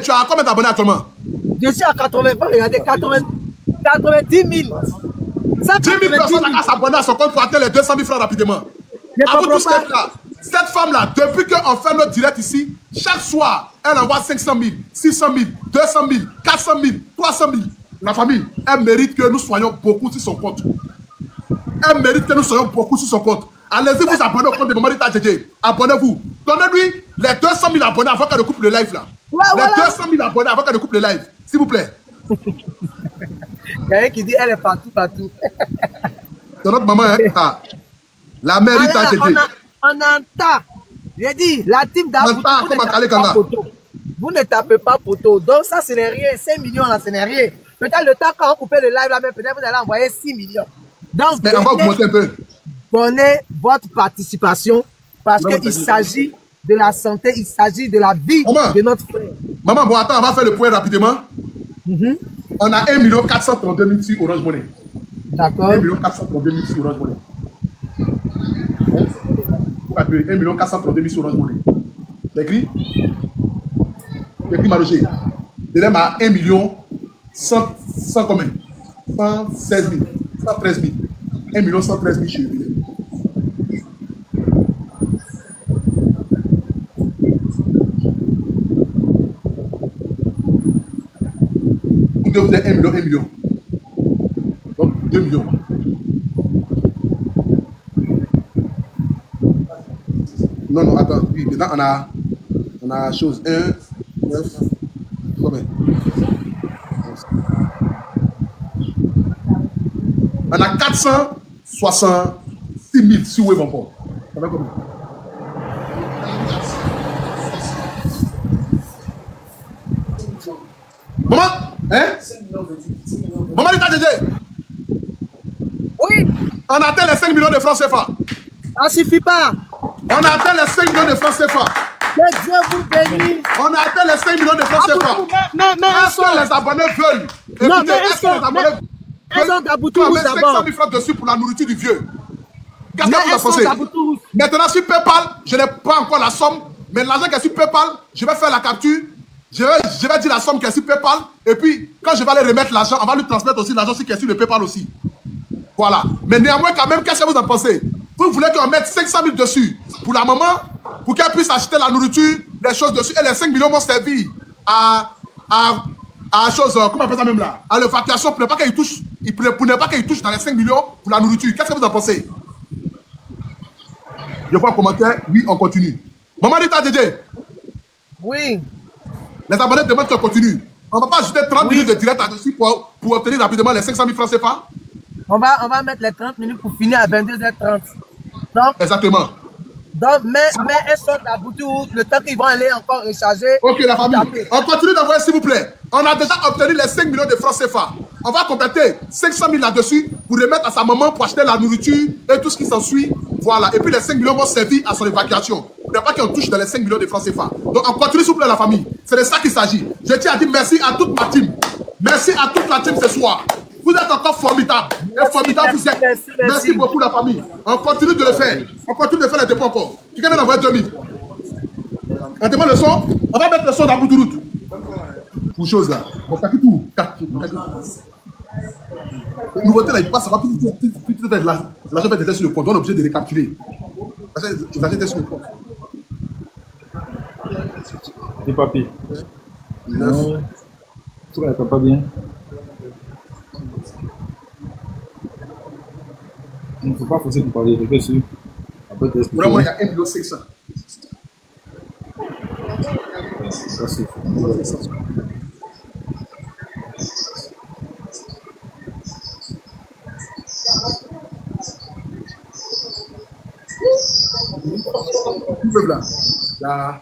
tu as combien d'abonnés actuellement? Je suis à 80, regardez, 90 000. 10 000 personnes à s'abonner à son compte pour atteindre les 200 000 francs rapidement. À vous tous là, cette femme-là, depuis qu'on fait notre direct ici, chaque soir, elle envoie 500 000, 600 000, 200 000, 400 000, 300 000. La famille, elle mérite que nous soyons beaucoup sur son compte. Elle mérite que nous soyons beaucoup sur son compte. Allez-y vous abonner au compte de Maman Rita DJ. Abonnez-vous. Donnez-lui les 200 000 abonnés avant qu'elle coupe le live là. Les 200 000 abonnés avant qu'elle coupe le live. S'il vous plaît. Il y a un qui dit elle est partout, partout. C'est notre maman, hein? Ah. La mère Rita DJ. On entend. J'ai dit, la team d'Apoutou, vous ne tapez pas poteau. Donc ça, ce n'est rien. 5 millions là, ce n'est rien. Peut-être le temps quand on coupe le live là, mais peut-être vous allez envoyer 6 millions. Donc, mais on va augmenter un peu. Donnez votre participation parce qu'il s'agit de la santé, il s'agit de la vie de notre frère. Maman, bon, attends, on va faire le point rapidement. On a 1 432 000 sur Orange Money. D'accord. 1 432 000 sur Orange Money. 1 432 000 sur Orange Money. C'est écrit? C'est écrit, Maroger. Délai à 1 100 combien? 116 000. 113 000. 1 113 000 chez lui. Vous êtes 1 million. Donc 2 millions. Non, attends. Oui, maintenant on a chose 1, 9, combien? On a 466 000 sur Wave encore. Ça va combien? Maman? Hein? Maman Rita DJ? Oui. On a atteint les 5 millions de francs CFA. Ça ne suffit pas. On a atteint les 5 millions de francs CFA. Que Dieu vous bénisse. On a atteint les 5 millions de francs CFA. Est-ce que les abonnés veulent? Écoutez, est-ce que les abonnés veulent? On met 500 000 francs dessus pour la nourriture du vieux. Qu'est-ce que vous en pensez? Maintenant, sur PayPal, je n'ai pas encore la somme, mais l'argent qui est sur PayPal, je vais faire la capture. Je vais dire la somme qui est sur PayPal. Et puis, quand je vais aller remettre l'argent, on va lui transmettre aussi l'argent qui est sur le PayPal aussi. Voilà. Mais néanmoins, quand même, qu'est-ce que vous en pensez? Vous voulez qu'on mette 500 000 dessus pour la maman, pour qu'elle puisse acheter la nourriture, les choses dessus. Et les 5 millions vont servir à chose, comment on appelle ça même là? À l'évacuation pour ne pas qu'il touche, pour ne pas qu'il touche dans les 5 millions pour la nourriture. Qu'est-ce que vous en pensez? Je vois un commentaire. Oui, on continue. Maman Rita Dédé. Oui. Les abonnés demandent qu'on continue. On ne va pas ajouter 30 minutes de direct là-dessus pour obtenir rapidement les 500 000 francs CFA. On va mettre les 30 minutes pour finir à 22h30. Donc, exactement. Donc, mais elles sont à bout le temps qu'ils vont aller encore recharger. Ok, la famille. On continue d'envoyer, s'il vous plaît. On a déjà obtenu les 5 millions de francs CFA. On va compléter 500 000 là-dessus pour remettre à sa maman pour acheter la nourriture et tout ce qui s'ensuit. Voilà. Et puis les 5 millions vont servir à son évacuation. Il n'y a pas qu'on touche dans les 5 millions de francs CFA. Donc, on continue, s'il vous plaît, la famille. C'est de ça qu'il s'agit. Je tiens à dire merci à toute ma team. Merci à toute la team ce soir. Vous êtes encore formidables. Et formidable, vous êtes. Merci beaucoup, la famille. On continue de le faire. On continue de faire les dépôts encore. Quelqu'un vient d'envoyer 2000. On demande le son. On va mettre le son dans la bout de route. Pour chose là. On fait tout. Nouveauté là, il passe. L'argent va être sur le compte. On est obligé de récapituler. L'argent est sur le compte. Les papiers. Non. Ça ne va pas bien. Il ne faut pas forcer pour parler, je vais sûr. Vraiment, il y a 1 500 000. Ça, c'est fou. Là. Là.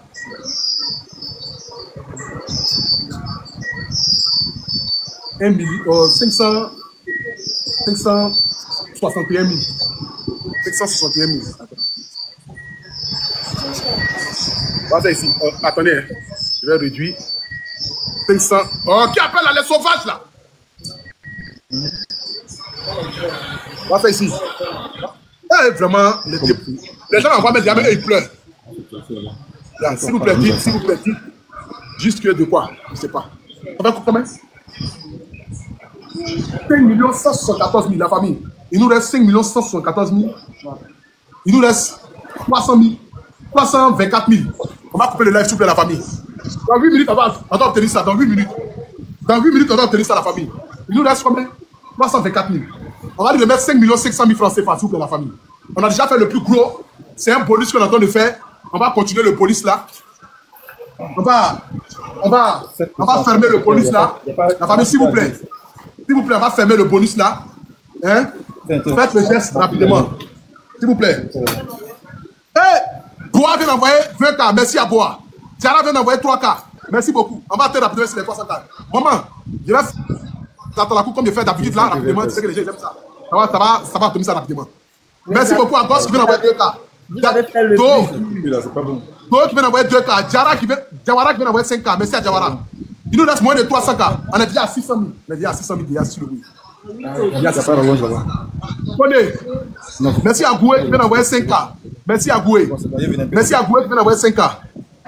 $1 million, 561 000. 561 000. Voilà ici. Attendez, je vais réduire. 500. Oh, qui appelle là, les sauvages là? Voilà ici. Eh, vraiment, les gens envoient mettre jamais et ils pleurent. Là, s'il vous plaît, dites, juste que de quoi? Je ne sais pas. On va combien? 5 174 000, la famille. Il nous reste 5 174 000. Il nous reste 300 000. 324 000. On va couper le live, s'il vous plaît, la famille. Dans 8 minutes, on va obtenir ça. Dans 8 minutes. Dans 8 minutes, on va obtenir ça, la famille. Il nous reste combien? 324 000. On va lui remettre 5 500 000 francs CFA, s'il vous plaît, la famille. On a déjà fait le plus gros. C'est un bonus qu'on est en train de faire. On va continuer le bonus là. On va fermer le bonus là. La famille, s'il vous plaît. S'il vous plaît, on va fermer le bonus là. Hein? Faites le geste rapidement. S'il vous plaît. Hey! Bois vient d'envoyer 20K. Merci à Bois. Diara vient d'envoyer 3K. Merci beaucoup. On va te rapidement sur les 300K. Maman, je laisse. J'attends la coupe comme je fais d'habitude là, rapidement. Tu sais que les gens aiment ça. Ça va obtenir ça rapidement. Merci beaucoup à Goss qui vient d'envoyer 2K. Vous avez fait le Do qui vient d'envoyer 2K. Jawara qui vient d'envoyer 5K. Merci à Jawara. Il nous reste moins de 300K. On est déjà à 600 000. On est déjà à 600 000 déjà sur le bout. Merci à Goué qui vient d'envoyer 5K. Merci à Goué. Merci à Goué qui vient d'envoyer 5K.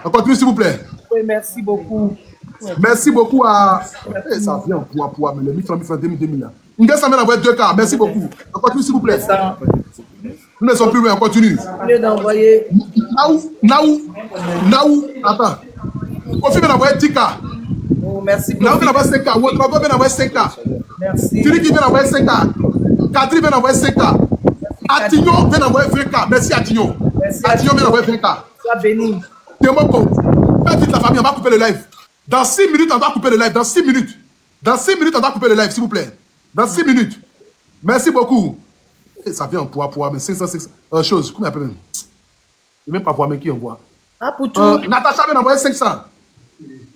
On continue s'il vous plaît. Oui, merci beaucoup. Merci beaucoup à. Ça vient pour mais les 1000 francs, 2000 là. Nous vient d'envoyer 2K. Merci beaucoup. On continue s'il vous plaît. Nous ne sommes plus loin, on continue. Naou, attends. Kofi vient d'envoyer 10K. Oh, merci beaucoup. Naou vient d'envoyer 5K. Ouattara vient d'envoyer 5K. Merci. Tiri vient d'envoyer 5K. Kadri vient d'envoyer 5K. Atignon vient d'envoyer 20K. Merci Atignon. Atignon vient d'envoyer 20K. Sois béni. Demoko. Faites vite la famille, on va couper le live. Dans 6 minutes, on va couper le live. Dans 6 minutes. Dans 6 minutes, on va couper le live, s'il vous plaît. Dans 6 minutes. Merci beaucoup. Ça vient en poids, mais 500. Chose, comment il appelle? Je ne sais même pas voir, mais qui envoie. Ah, pour tout. Natacha vient d'envoyer 500.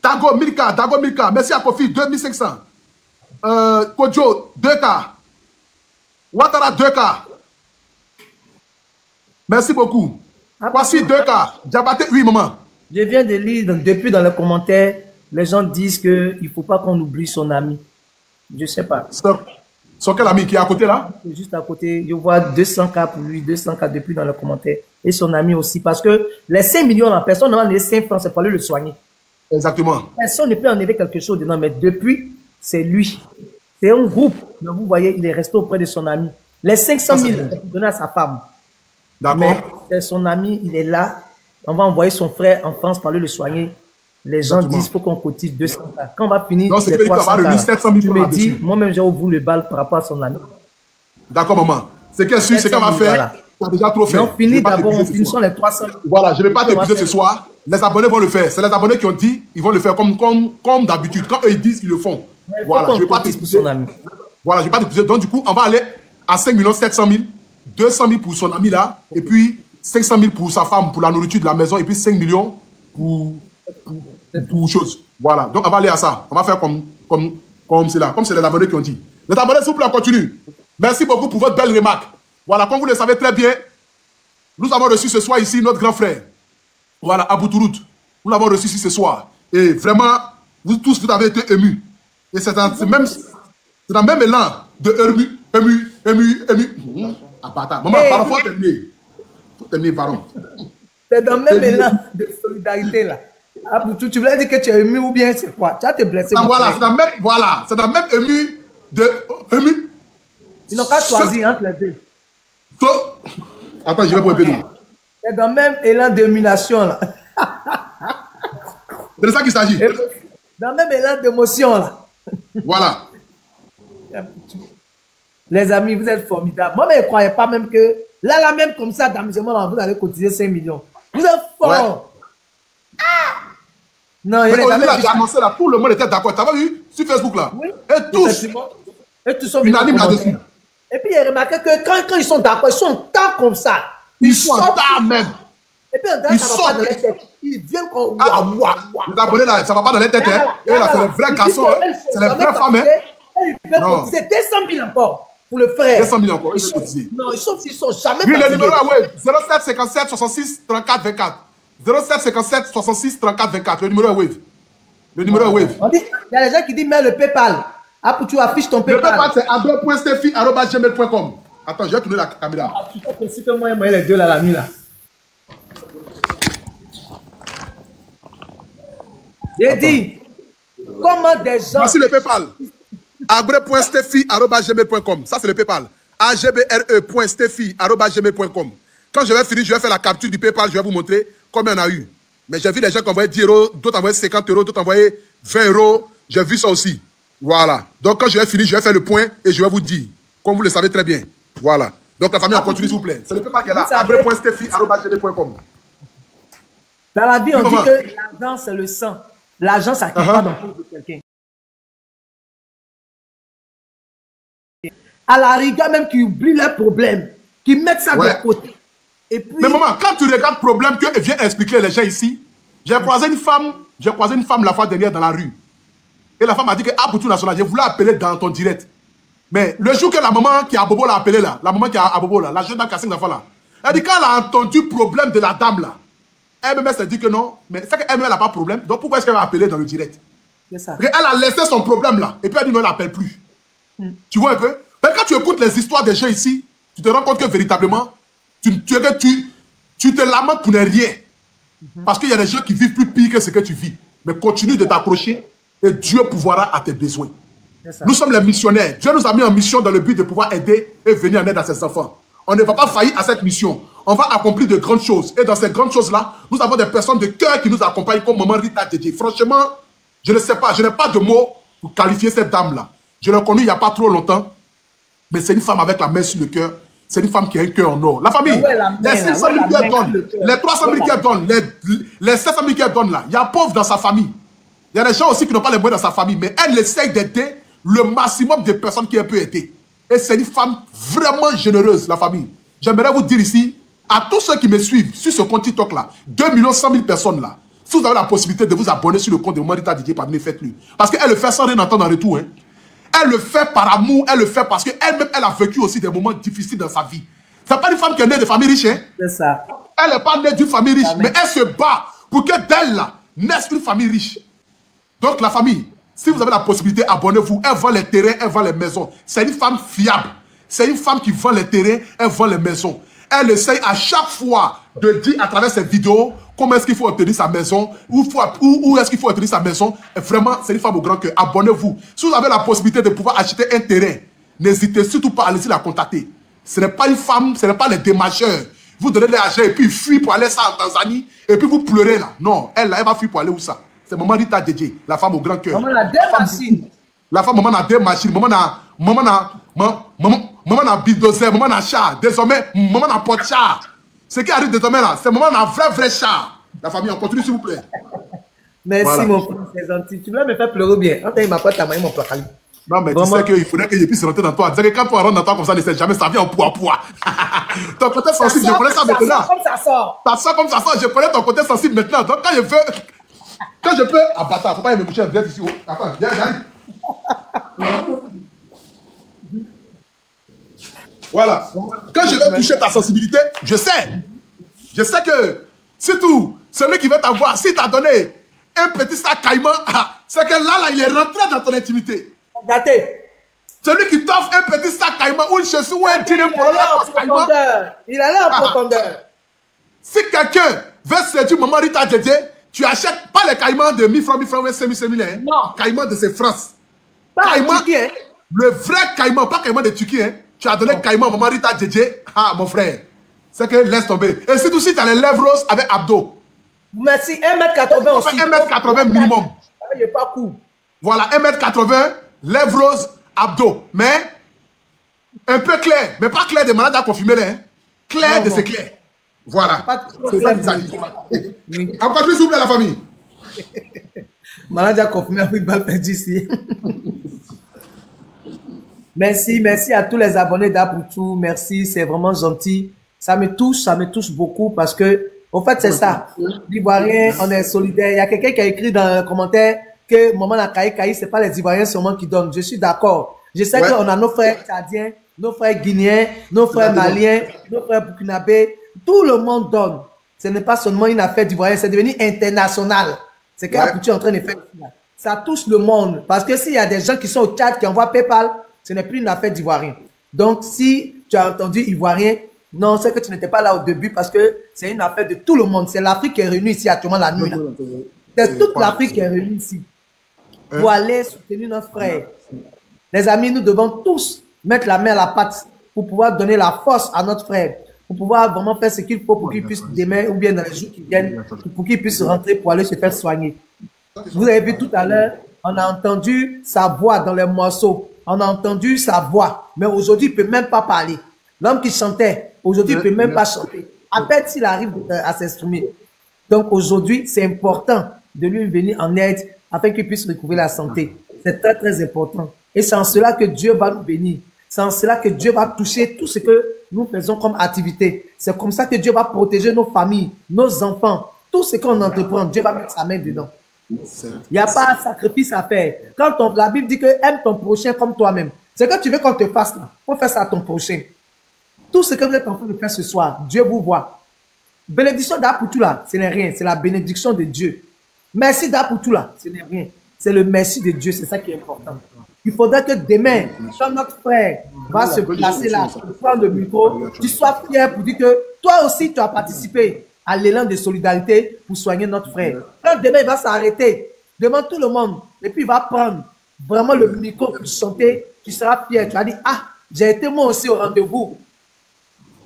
Dago 1000K. Merci à Kofi, 2500. Kodjo, 2K. Ouattara, 2K. Merci beaucoup. Voici 2K. Diabaté, oui, maman. Je viens de lire depuis dans les commentaires, les gens disent qu'il ne faut pas qu'on oublie son ami. Je ne sais pas. Son quel ami qui est à côté là? Juste à côté, je vois 200K pour lui, 200K depuis dans les commentaires. Et son ami aussi. Parce que les 5 millions, personne n'a enlevé 5 francs, c'est pour lui le soigner. Exactement. Personne ne peut enlever quelque chose dedans, mais depuis, c'est lui. C'est un groupe. Mais vous voyez, il est resté auprès de son ami. Les 500 000, il donne à sa femme. D'accord. Mais c'est son ami, il est là. On va envoyer son frère en France pour aller le soigner. Les gens disent qu'il faut qu'on cotise 200K. Quand on va finir, c'est 300K. Tu me dis, moi-même, j'ai ouvert le bal par rapport à son ami. D'accord, maman. C'est qu'elle suit, c'est qu'elle va faire. Tu as déjà trop fait. On finit d'abord, on finit sur les 300. Voilà, je ne vais pas t'épuiser ce soir. Les abonnés vont le faire. C'est les abonnés qui ont dit, ils vont le faire comme d'habitude. Quand eux ils disent, ils le font. Voilà, je ne vais pas t'épuiser. Voilà, je ne vais pas t'épuiser. Donc, du coup, on va aller à 5 700 000, 200 000 pour son ami là, et puis 500 000 pour sa femme, pour la nourriture de la maison, et puis 5 millions pour chose. Voilà, donc on va aller à ça. On va faire comme c'est là, comme c'est les abonnés qui ont dit. Les abonnés, s'il vous plaît, on continue. Merci beaucoup pour votre belle remarque. Voilà, comme vous le savez très bien, nous avons reçu ce soir ici notre grand frère. Voilà, Abou Touroud. Nous l'avons reçu ici ce soir. Et vraiment, vous tous, vous avez été émus. Et c'est dans le même élan de ému. Ah, bâtard. Maman, pardon, faut terminer. Faut terminer, pardon. C'est dans le même élan de solidarité là. Abou, tu voulais dire que tu es ému ou bien c'est quoi? Tu as te blessé. Ah, voilà, c'est dans le même ému de ému. Ils n'ont qu'à choisir entre les deux. Attends, je vais pour épée. C'est dans le même élan d'émulation là. C'est de ça qu'il s'agit. Dans le même élan d'émotion là. Voilà. Les amis, vous êtes formidables. Moi, je ne croyais pas même que là, même comme ça, d'amusement, vous allez cotiser 5 millions. Vous êtes fort. Ouais. Ah! Non, il a annoncé là, tout le monde était d'accord. Tu as vu sur Facebook là? Oui. Et tous sont unanimes là-dessus. Et puis, il a remarqué que quand ils sont d'accord, ils sont tard comme ça. Ils sont tard même. Et puis, ils sortent. Ils viennent comme... Les abonnés là, ça ne va pas dans les têtes. Et là, c'est les vrais garçons. C'est les vraies femmes. C'est 200 000 encore pour le frère. 200 000 encore. Non, ils sont jamais... Oui, le numéro à web, 07 57 66 34 24. 07 57 66 34 24. Le numéro à web. Le numéro à web. Il y a des gens qui disent, mais le PayPal. Ah, pour tu affiches ton PayPal. Le PayPal, c'est ado.stefi@gmail.com. Attends, je vais tourner la caméra. Ah, tu peux principer moi les deux là, la nuit là. J'ai dit, comment des gens... Voici le PayPal. abre.stefi@gmail.com. Ça, c'est le PayPal. agbre.stefi@gmail.com. Quand je vais finir, je vais faire la capture du PayPal. Je vais vous montrer combien on a eu. Mais j'ai vu des gens qui envoyaient 10 €, d'autres envoyaient 50 €, d'autres envoyaient 20 €. J'ai vu ça aussi. Voilà. Donc, quand je vais finir, je vais faire le point et je vais vous dire, comme vous le savez très bien. Voilà. Donc, la famille, on continue, s'il vous plaît. C'est le PayPal qui est là. abre.stefi@gmail.com. Dans la vie, on dit que l'argent, c'est le sang. L'argent, ça ne quitte pas dans le compte de quelqu'un. À la rigueur, même qui oublient leurs problèmes, qui mettent ça de côté. Et puis... Mais maman, quand tu regardes le problème que vient expliquer les gens ici, j'ai croisé une femme la fois dernière dans la rue. Et la femme a dit que Aboutou National, je voulais appeler dans ton direct. Mais le jour que la maman qui a Bobo l'a appelé là, la maman qui a Bobo là, la jeune dame qui a 5 enfants là, elle dit quand elle a entendu le problème de la dame là, elle-même s'est dit que non, mais c'est qu'elle-même n'a pas de problème, donc pourquoi est-ce qu'elle va appeler dans le direct? C'est ça. Elle a laissé son problème là, et puis elle dit non, elle n'appelle plus. Tu vois un peu? Mais quand tu écoutes les histoires des gens ici, tu te rends compte que véritablement, tu te lamentes pour ne rien. Parce qu'il y a des gens qui vivent plus pire que ce que tu vis. Mais continue de t'accrocher et Dieu pourvoira à tes besoins. Nous sommes les missionnaires. Dieu nous a mis en mission dans le but de pouvoir aider et venir en aide à ses enfants. On ne va pas faillir à cette mission. On va accomplir de grandes choses. Et dans ces grandes choses-là, nous avons des personnes de cœur qui nous accompagnent comme Maman Rita Dédé. Franchement, je ne sais pas, je n'ai pas de mots pour qualifier cette dame-là. Je l'ai connue il n'y a pas trop longtemps. Mais c'est une femme avec la main sur le cœur. C'est une femme qui a un cœur en or. La famille, les 500 000 qu'elle donne, les 300 000 qu'elle donne, les 700 000 qu'elle donne là, il y a pauvre dans sa famille. Il y a des gens aussi qui n'ont pas les moyens dans sa famille, mais elle essaye d'aider le maximum de personnes qu'elle peut aider. Et c'est une femme vraiment généreuse, la famille. J'aimerais vous dire ici, à tous ceux qui me suivent sur ce compte TikTok là, 2 100 000 personnes là, si vous avez la possibilité de vous abonner sur le compte de Maman Rita Dédé, faites-le. Parce qu'elle le fait sans rien entendre en retour. Hein. Elle le fait par amour, elle le fait parce qu'elle-même, elle a vécu aussi des moments difficiles dans sa vie. Ce n'est pas une femme qui est née de famille riche. Hein? C'est ça. Elle n'est pas née d'une famille riche, mais elle se bat pour que d'elle là naisse une famille riche. Donc la famille, si vous avez la possibilité, abonnez-vous. Elle vend les terrains, elle vend les maisons. C'est une femme fiable. C'est une femme qui vend les terrains, elle vend les maisons. Elle essaye à chaque fois de dire à travers ses vidéos comment est-ce qu'il faut obtenir sa maison, où est-ce qu'il faut obtenir sa maison. Et vraiment, c'est une femme au grand cœur. Abonnez-vous. Si vous avez la possibilité de pouvoir acheter un terrain, n'hésitez surtout pas à aller la contacter. Ce n'est pas une femme, ce n'est pas les démarcheurs. Vous donnez l'argent et puis fuir pour aller ça en Tanzanie et puis vous pleurez là. Non, elle va fuir pour aller où ça? C'est Maman Rita Dédé, la femme au grand cœur. Maman a deux machines. La femme, maman a deux machines. Maman maman n'a bulldozer, maman n'a char. Désormais, maman n'a pas de char. Ce qui arrive désormais là, c'est maman n'a vrai char. La famille, on continue s'il vous plaît. Merci voilà. Mon frère, c'est gentil. Tu voulais me faire pleurer bien. Quand il m'a pas ta main, mon placali. Non, mais tu sais qu'il faudrait que je puisse rentrer dans toi. C'est que quand tu rentres dans toi comme ça, ne sait jamais, ça vient en poids. Ton côté sensible, je connais ça maintenant. Ça sort comme ça sort. Ça sort comme ça sort. Je connais ton côté sensible maintenant. Donc quand je peux. Ah, bâtard, faut pas me coucher. Viens ici. Attends, viens, j'arrive. Voilà. Quand je vais toucher ta sensibilité, je sais que, surtout, celui qui veut t'avoir, s'il t'a donné un petit sac caïman, c'est que là, il est rentré dans ton intimité. Daté. Celui qui t'offre un petit sac caïman ou une chaussure ou un tiré pour caïman. Il a l'air en profondeur. Si quelqu'un veut séduire maman Rita Djedje, tu achètes pas les caïmans de 1000 francs, 5000, hein. Non. Caïman de ces France. Caïman, le vrai caïman, pas caïman de Turquie, hein. Tu as donné caïman maman Rita Djedje. Ah, mon frère. C'est que laisse tomber. Et surtout si tu as les lèvres roses avec abdos. Merci, 1m80 aussi. 1m80 minimum. Il n'est pas cool. Voilà, 1m80, lèvres roses, abdos. Mais un peu clair. Mais pas clair des malades à confirmer, hein. Clair non, de ces clairs. Voilà. C'est ça que ça dit. Encore plus souple à la famille. Malade à confirmer, oui, mal perdu ici. Merci à tous les abonnés d'Apoutou. Merci, c'est vraiment gentil. Ça me touche beaucoup parce que, en fait, c'est ça. L'Ivoirien, on est solidaire. Il y a quelqu'un qui a écrit dans le commentaire que Maman Nakaï, c'est pas les Ivoiriens seulement qui donnent. Je suis d'accord. Je sais qu'on a nos frères tchadiens, nos frères guinéens, nos frères maliens, nos frères burkinabés. Tout le monde donne. Ce n'est pas seulement une affaire d'Ivoirien, c'est devenu international. C'est qu'Apoutou est en train de faire. Ça touche le monde. Parce que s'il y a des gens qui sont au Tchad, qui envoient PayPal, ce n'est plus une affaire d'Ivoirien. Donc, si tu as entendu Ivoirien, non, c'est que tu n'étais pas là au début parce que c'est une affaire de tout le monde. C'est l'Afrique qui est réunie ici actuellement la nuit. C'est toute l'Afrique qui est réunie ici. Pour aller soutenir nos frères. Les amis, nous devons tous mettre la main à la pâte pour pouvoir donner la force à notre frère. Pour pouvoir vraiment faire ce qu'il faut pour qu'il puisse demain ou bien dans les jours qui viennent, pour qu'il puisse rentrer pour aller se faire soigner. Vous avez vu tout à l'heure, on a entendu sa voix dans les morceaux. On a entendu sa voix. Mais aujourd'hui, il ne peut même pas parler. L'homme qui chantait, aujourd'hui, il ne peut même pas chanter. À peine s'il arrive à s'exprimer. Donc aujourd'hui, c'est important de lui venir en aide afin qu'il puisse recouvrer la santé. C'est très, très important. Et c'est en cela que Dieu va nous bénir. C'est en cela que Dieu va toucher tout ce que nous faisons comme activité. C'est comme ça que Dieu va protéger nos familles, nos enfants. Tout ce qu'on entreprend, Dieu va mettre sa main dedans. Il n'y a pas de sacrifice à faire. Quand la Bible dit que aime ton prochain comme toi-même, c'est que tu veux qu'on te fasse là. On fait ça à ton prochain. Tout ce que vous êtes en train de faire ce soir, Dieu vous voit. Bénédiction d'Apoutou là, ce n'est rien. C'est la bénédiction de Dieu. Merci d'Apoutou là, ce n'est rien. C'est le merci de Dieu, c'est ça qui est important. Il faudrait que demain, quand notre frère va se placer là, prendre le micro, tu sois fier pour dire que toi aussi tu as participé à l'élan de solidarité pour soigner notre frère. Quand demain il va s'arrêter devant tout le monde et puis il va prendre vraiment le micro pour chanter, tu seras fier. Tu vas dire, ah, j'ai été moi aussi au rendez-vous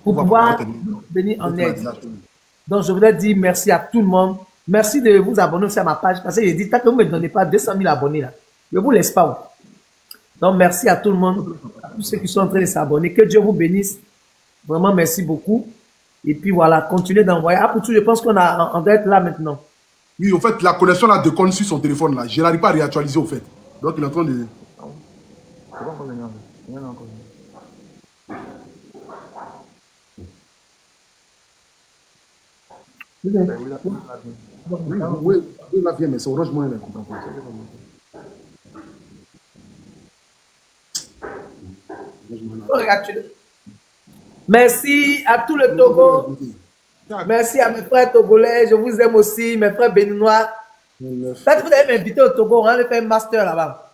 pour pouvoir venir en aide. Donc je voudrais dire merci à tout le monde. Merci de vous abonner aussi à ma page parce que j'ai dit, tant que vous ne me donnez pas 200 000 abonnés là, je ne vous laisse pas. Donc merci à tout le monde, à tous ceux qui sont en train de s'abonner. Que Dieu vous bénisse. Vraiment merci beaucoup. Et puis voilà, continuez d'envoyer. Apoutou, je pense qu'on doit être là maintenant. Oui, en fait, la connexion là déconne sur son téléphone là. Je n'arrive pas à réactualiser au fait. Donc il est en train de... Oui, là vient, mais c'est Orange Money. Merci à tout le Togo. Merci à mes frères togolais. Je vous aime aussi, mes frères béninois. Peut-être que vous allez m'inviter au Togo. On va aller faire un master là-bas.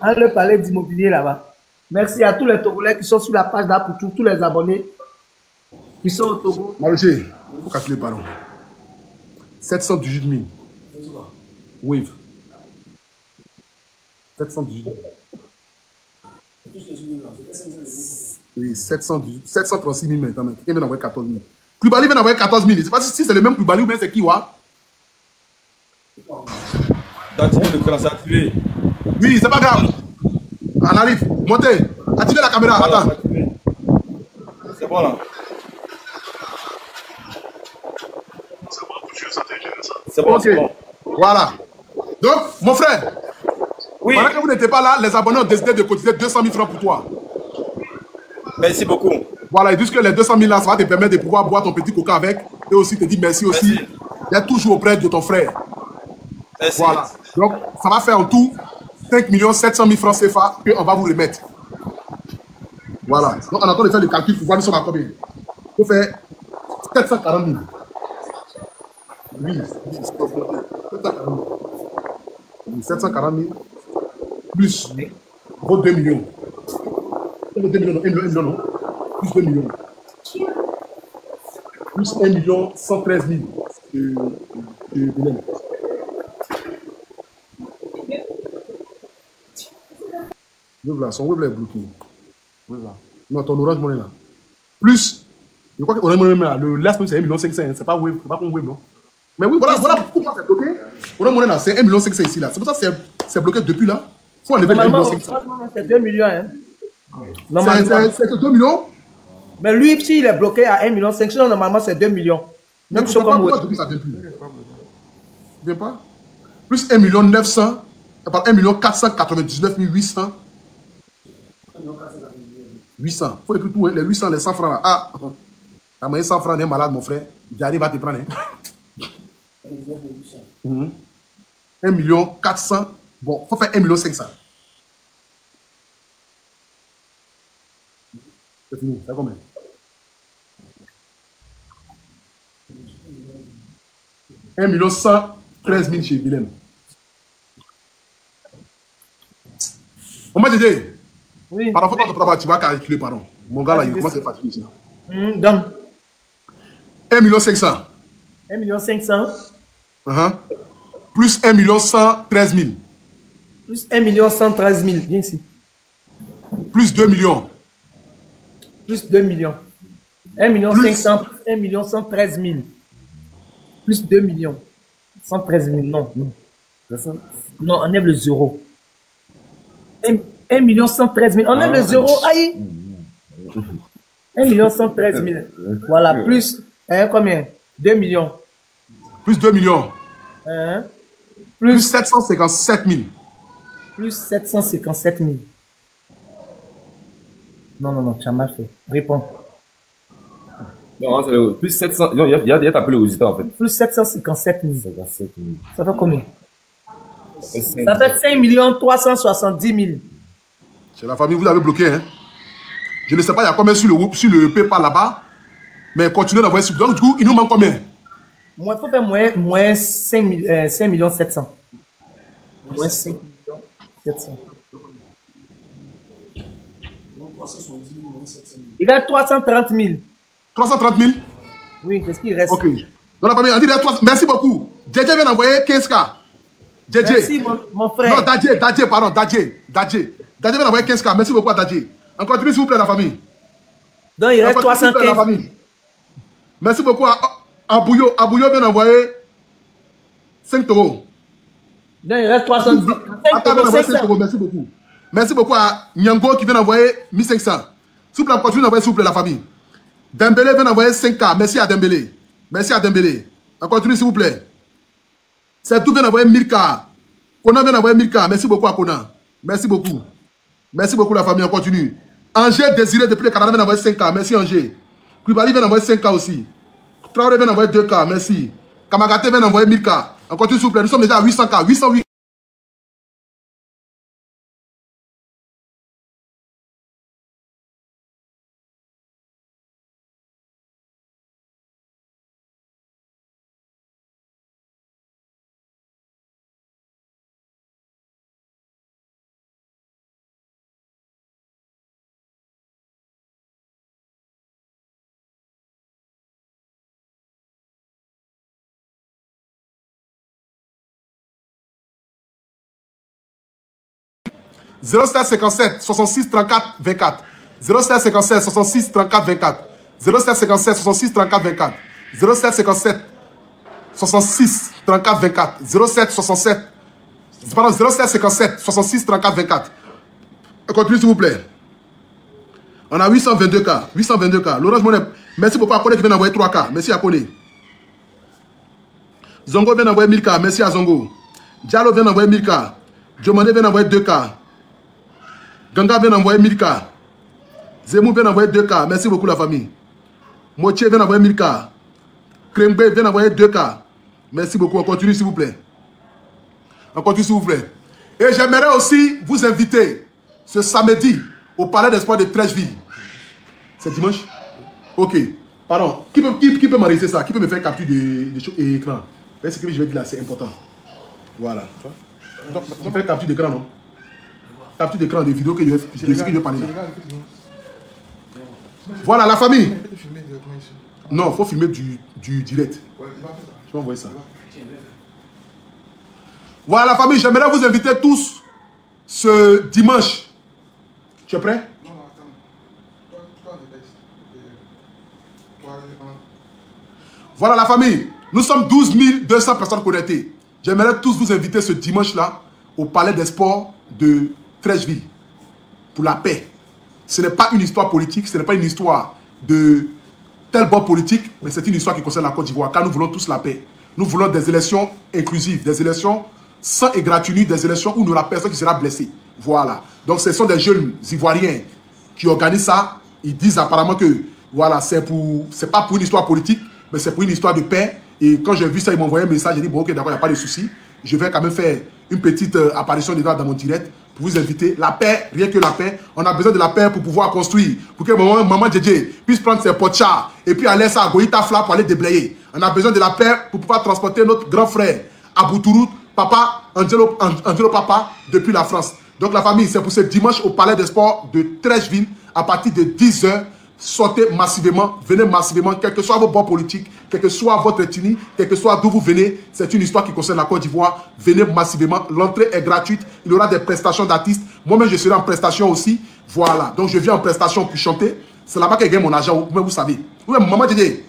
On va aller parler d'immobilier là-bas. Merci à tous les Togolais qui sont sur la page d'Apoutou, tous les abonnés qui sont au Togo. Maroché, il faut casser les parents. 718 000. Wave. 718 000. Oui, 736 000 maintenant. Il vient d'envoyer 14 000. Koulibaly vient d'envoyer 14 000. Je ne sais pas si c'est le même Koulibaly ou bien c'est qui, wa? D'activer le clan, c'est activé. Oui, c'est pas grave. On arrive. Montez. Activez la caméra. Voilà, Attends. C'est bon là. C'est bon, Ok. c'est bon. Voilà. Donc, mon frère, Oui, pendant que vous n'étiez pas là, les abonnés ont décidé de cotiser 200 000 francs pour toi. merci beaucoup. Voilà, ils disent que les 200 000 là, ça va te permettre de pouvoir boire ton petit coca avec et aussi te dire merci aussi. Merci. D'être toujours auprès de ton frère. Merci. Voilà. Donc, ça va faire en tout 5 700 000 francs CFA qu'on va vous remettre. Voilà. Donc, on attend de faire le calcul pour voir nous sommes à combien. Il faut faire 740 000. Oui, 740 000 plus vos 2 millions. 2 millions, non, 1 million, non. Plus 2 millions. Plus 1 million 113 000 de Belém. Là, son web là est bloqué. Non, ton Orange Money là. Plus, je crois que Orange Money là, le last c'est 1 500 000, c'est pas web, c'est pas comme web, non? Mais oui, voilà pourquoi c'est bloqué. Orange Money là, c'est 1 500 000 ici là. C'est pour ça que c'est bloqué depuis là. Il faut enlever les 1 500 000. C'est 2 millions, hein. C'est que 2 millions. Mais lui, s'il est bloqué à 1 500 000, normalement c'est 2 millions. Mais Même chose comme pourquoi depuis ça vient plus? Vient pas? Plus 1 900 000, 1 499 800. 800. Il faut écrire tout, hein, les 800, les 100 francs là. Ah, la moyenne 100 francs, on est malade, mon frère. J'arrive à te prendre. Hein. 1 400 000. Bon, il faut faire 1 500 000. C'est fini, c'est combien? $1 113 000 chez Willem. On m'a dit, oui. par rapport à ton travail, tu vas calculer, pardon. Mon gars là, il commence à fatiguer ici. Donc, 1 500 000. 1 500 000. Plus 1 113 000. Plus 1 113 000. Viens ici. Plus 2 millions. Plus 2 millions. 1 500 000, 1 113 000. Plus 2 millions. 113 000, non, non. Non, enlève le zéro. 1 113 000. Enlève le zéro. Aïe. 1 113 000. Voilà, plus, combien? 2 millions. Plus 2 millions. Plus 757 000. Plus 757 000. Non, non, non, tu as mal fait. Réponds. Non, plus 700. Non, il y a tapé le résultat en fait. Plus 757 000. 57 000. Ça fait combien? Ça fait 5 370 000. C'est la famille, vous l'avez bloqué. Hein? Je ne sais pas, il y a combien sur le PayPal là-bas. Mais continuez d'envoyer sur. Donc, du coup, il nous manque combien? Moi, il faut faire moins 5 700. Moins 5 700. Il reste 330 000. 330 000? Oui, qu'est-ce qu'il reste? Ok. Dans la famille, on dit merci beaucoup. DJ vient d'envoyer 15K. DJ. Merci, mon frère. Non, Dadje, pardon, Dadje vient d'envoyer 15K. Merci beaucoup à Dadje. On continue, s'il vous plaît, la famille. Donc, il reste 315 000. Merci beaucoup à Bouyo. Abouyo vient d'envoyer 5 euros. Donc, il reste 310 000. Merci beaucoup. Merci beaucoup à Nyango qui vient d'envoyer 1500. S'il vous plaît, continuez d'envoyer, s'il vous plaît, la famille. Dembélé vient d'envoyer 5K. Merci à Dembélé. Merci à Dembélé. On continue, s'il vous plaît. C'est tout vient d'envoyer 1000K. Kona vient d'envoyer 1000K. Merci beaucoup à Kona. Merci beaucoup. Merci beaucoup, la famille. On continue. Angers Désiré depuis le Canada vient d'envoyer 5K. Merci, Angers. Koulibaly vient d'envoyer 5K aussi. Traoré vient d'envoyer 2K. Merci. Kamagaté vient d'envoyer 1000K. On continue, s'il vous plaît. Nous sommes déjà à 800K. 808. « 0757 66 34 24 0757 66 34 24 0757 66 34 24 0757 66 34 24 0767 pardon 0757 66 34 24 Continue s'il vous plaît. On a 822K. 822K. L'Orange Money. Merci beaucoup à Kone qui vient d'envoyer 3K. Merci à Kone. Zongo vient d'envoyer 1000K. Merci à Zongo. Diallo vient d'envoyer 1000K. Jomane vient d'envoyer 2K. Ganga vient d'envoyer 1000K. Zemou vient d'envoyer 2K. Merci beaucoup la famille. Motier vient d'envoyer 1000K. Krembe vient d'envoyer 2K. Merci beaucoup. On continue s'il vous plaît. On continue s'il vous plaît. Et j'aimerais aussi vous inviter ce samedi au Palais d'Espoir de Trècheville. C'est dimanche? Ok. Pardon. Qui peut m'arrêter ça? Qui peut me faire capture d'écran? Ce que je vais dire là, c'est important. Voilà. Donc, on fait capture d'écran, non? Capture d'écran des vidéos que je vais parler. Voilà la famille. Non, il faut filmer du direct. Je vais envoyer ça. Voilà la famille, j'aimerais vous inviter tous ce dimanche. Tu es prêt? Voilà la famille, nous sommes 12 200 personnes connectées. J'aimerais tous vous inviter ce dimanche-là au Palais des Sports de Trècheville pour la paix. Ce n'est pas une histoire politique, ce n'est pas une histoire de tel bord politique, mais c'est une histoire qui concerne la Côte d'Ivoire, car nous voulons tous la paix. Nous voulons des élections inclusives, des élections sans égratignure, des élections où nous la personne qui sera blessée. Voilà. Donc ce sont des jeunes Ivoiriens qui organisent ça. Ils disent apparemment que voilà, c'est pas pour une histoire politique, mais c'est pour une histoire de paix. Et quand j'ai vu ça, ils m'ont envoyé un message. J'ai dit bon ok, d'accord, il n'y a pas de souci. Je vais quand même faire une petite apparition dedans dans mon direct pour vous inviter. La paix, rien que la paix. On a besoin de la paix pour pouvoir construire. Pour que maman Djedje puisse prendre ses pots-chars et puis aller à Goïta Fla pour aller déblayer. On a besoin de la paix pour pouvoir transporter notre grand frère à Boutourout, papa, Angelo Papa, depuis la France. Donc la famille, c'est pour ce dimanche au Palais des Sports de Trècheville à partir de 10h. Sortez massivement, venez massivement, quel que soit vos bords politiques, quel que soit votre ethnie, quel que soit d'où vous venez. C'est une histoire qui concerne la Côte d'Ivoire. Venez massivement, l'entrée est gratuite. Il y aura des prestations d'artistes. Moi-même, je serai en prestation aussi. Voilà, donc je viens en prestation pour chanter. C'est là-bas que je gagne mon argent, vous savez. Oui, maman Djedje.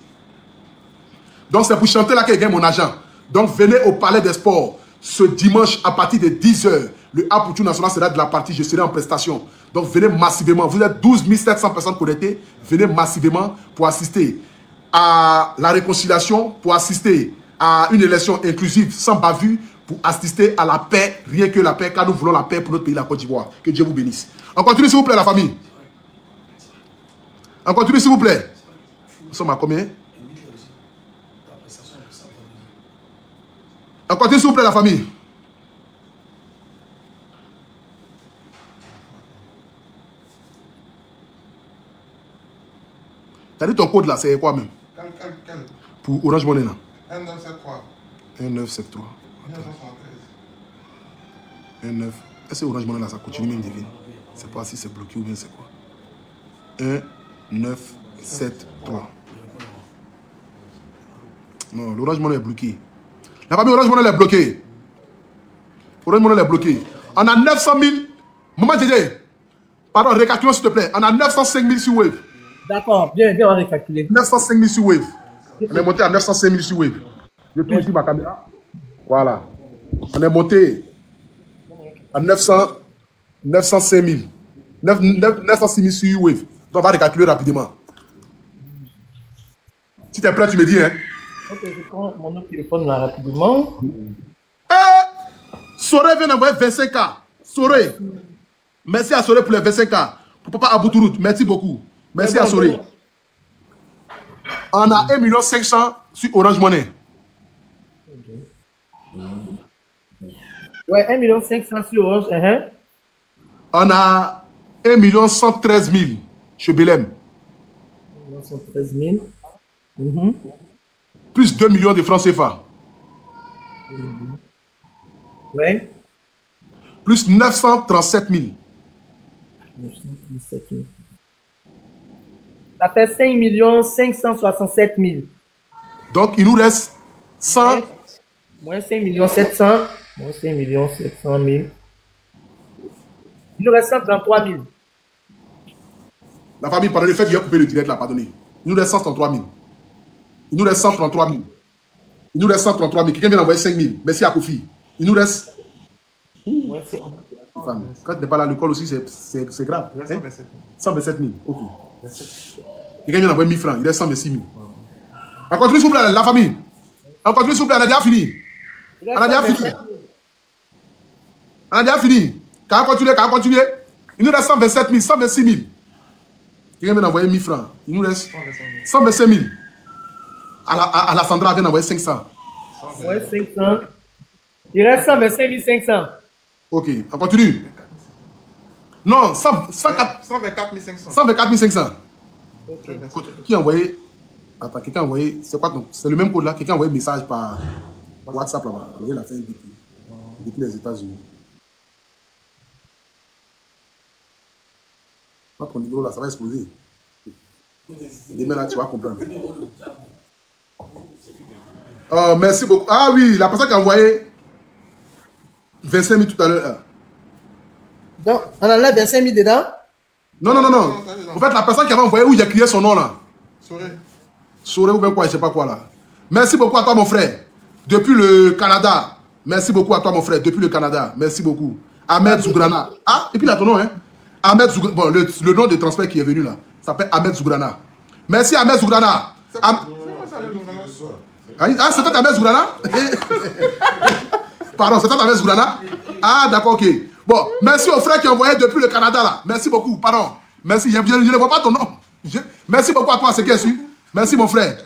Donc c'est pour chanter là que je gagne mon argent. Donc venez au Palais des Sports ce dimanche à partir de 10h. Le Apoutou National sera de la partie, je serai en prestation. Donc venez massivement. Vous êtes 12 700 personnes connectées. Venez massivement pour assister à la réconciliation, pour assister à une élection inclusive sans bavure, pour assister à la paix, rien que la paix, car nous voulons la paix pour notre pays, la Côte d'Ivoire. Que Dieu vous bénisse. On continue s'il vous plaît la famille. On continue s'il vous plaît. Nous sommes à combien? On continue s'il vous plaît la famille. T'as dit ton code là, c'est quoi même? Quel? Pour Orange Money là. 1973. 1973. 19. Est-ce que Orange Money là ça continue même divine? C'est pas si c'est bloqué ou bien c'est quoi? 1973. Non, l'Orange Money est bloqué. La famille Orange Money est bloquée. Orange Money est bloqué. On a 900 000. Maman Djedje. Pardon, récalculons s'il te plaît. On a 905 000 sur Wave. D'accord, bien, on va récalculer. 905 000 sur Wave. On est monté à 905 000 sur Wave. Je touche ici ma caméra. Voilà. On est monté à 905 000. 906 000 sur Wave. Donc on va récalculer rapidement. Si tu es prêt, tu me dis. Hein. Ok, je prends mon autre téléphone là rapidement. Soré vient d'envoyer 25K. Soré. Merci à Soré pour les 25K. Pour papa Abouturout, merci beaucoup. Merci à Soré. On a 1 500 000 sur Orange Money. Ouais, 1 500 000 sur Orange. On a 1 113 000 chez Belém. 113 000. Plus 2 millions de francs CFA. Ouais. Plus 937 000. 937 000. Ça fait 5 567 000. Donc, il nous reste 100. Moins 5 700 000. Moins 5 700 000. Il nous reste 133 000. La famille, pendant le fait qu'il a coupé le direct là, pardonnez. Il nous reste 133 000. Il nous reste 133 000. Il nous reste 133 000. Quelqu'un vient d'envoyer 5 000. Merci à Kofi. Il nous reste. Quand tu n'es pas là, l'école aussi, c'est grave. 127 000. Ok. Quelqu'un vient d'envoyer 1000 francs. Il reste 126 000. On continue, s'il vous plaît, la famille. On continue, s'il vous plaît, on a déjà fini. On a déjà fini. On a déjà fini. Quand on continue, il nous reste 127 000, 126 000. Quelqu'un vient d'envoyer 1000 francs. Il nous reste 125 000. À la Sandra vient d'envoyer 500. Ouais, 500. Il reste 125 500. Ok, on continue. Non, 124 500. 124 500. Okay. Qui a envoyé? Attends, quelqu'un a envoyé. C'est quoi? C'est le même code là. Quelqu'un a envoyé un message par WhatsApp là-bas. Il a fait un depuis les États-Unis. Ton numéro là, ça va exploser. Demain là, tu vas comprendre. Merci beaucoup. Ah oui, la personne qui a envoyé 25 000 tout à l'heure. Donc, on en a 25 000 dedans? Non. En fait, la personne qui avait envoyé où j'ai crié son nom là. Soré ou bien quoi, je sais pas quoi là. Merci beaucoup à toi, mon frère. Depuis le Canada. Merci beaucoup à toi, mon frère. Depuis le Canada. Merci beaucoup. Ahmed Zougrana. Ah, et puis là, ton nom, hein. Ahmed Zougrana. Bon, le nom de transfert qui est venu là, s'appelle Ahmed Zougrana. Merci, Ahmed Zougrana. Ah, c'était Ahmed Zougrana? Pardon, c'était Ahmed Zougrana? Ah, d'accord, ok. Bon, merci aux frères qui ont envoyé depuis le Canada là. Merci beaucoup, pardon. Merci, je ne vois pas ton nom. Merci beaucoup à toi, c'est qui est su. Merci mon frère.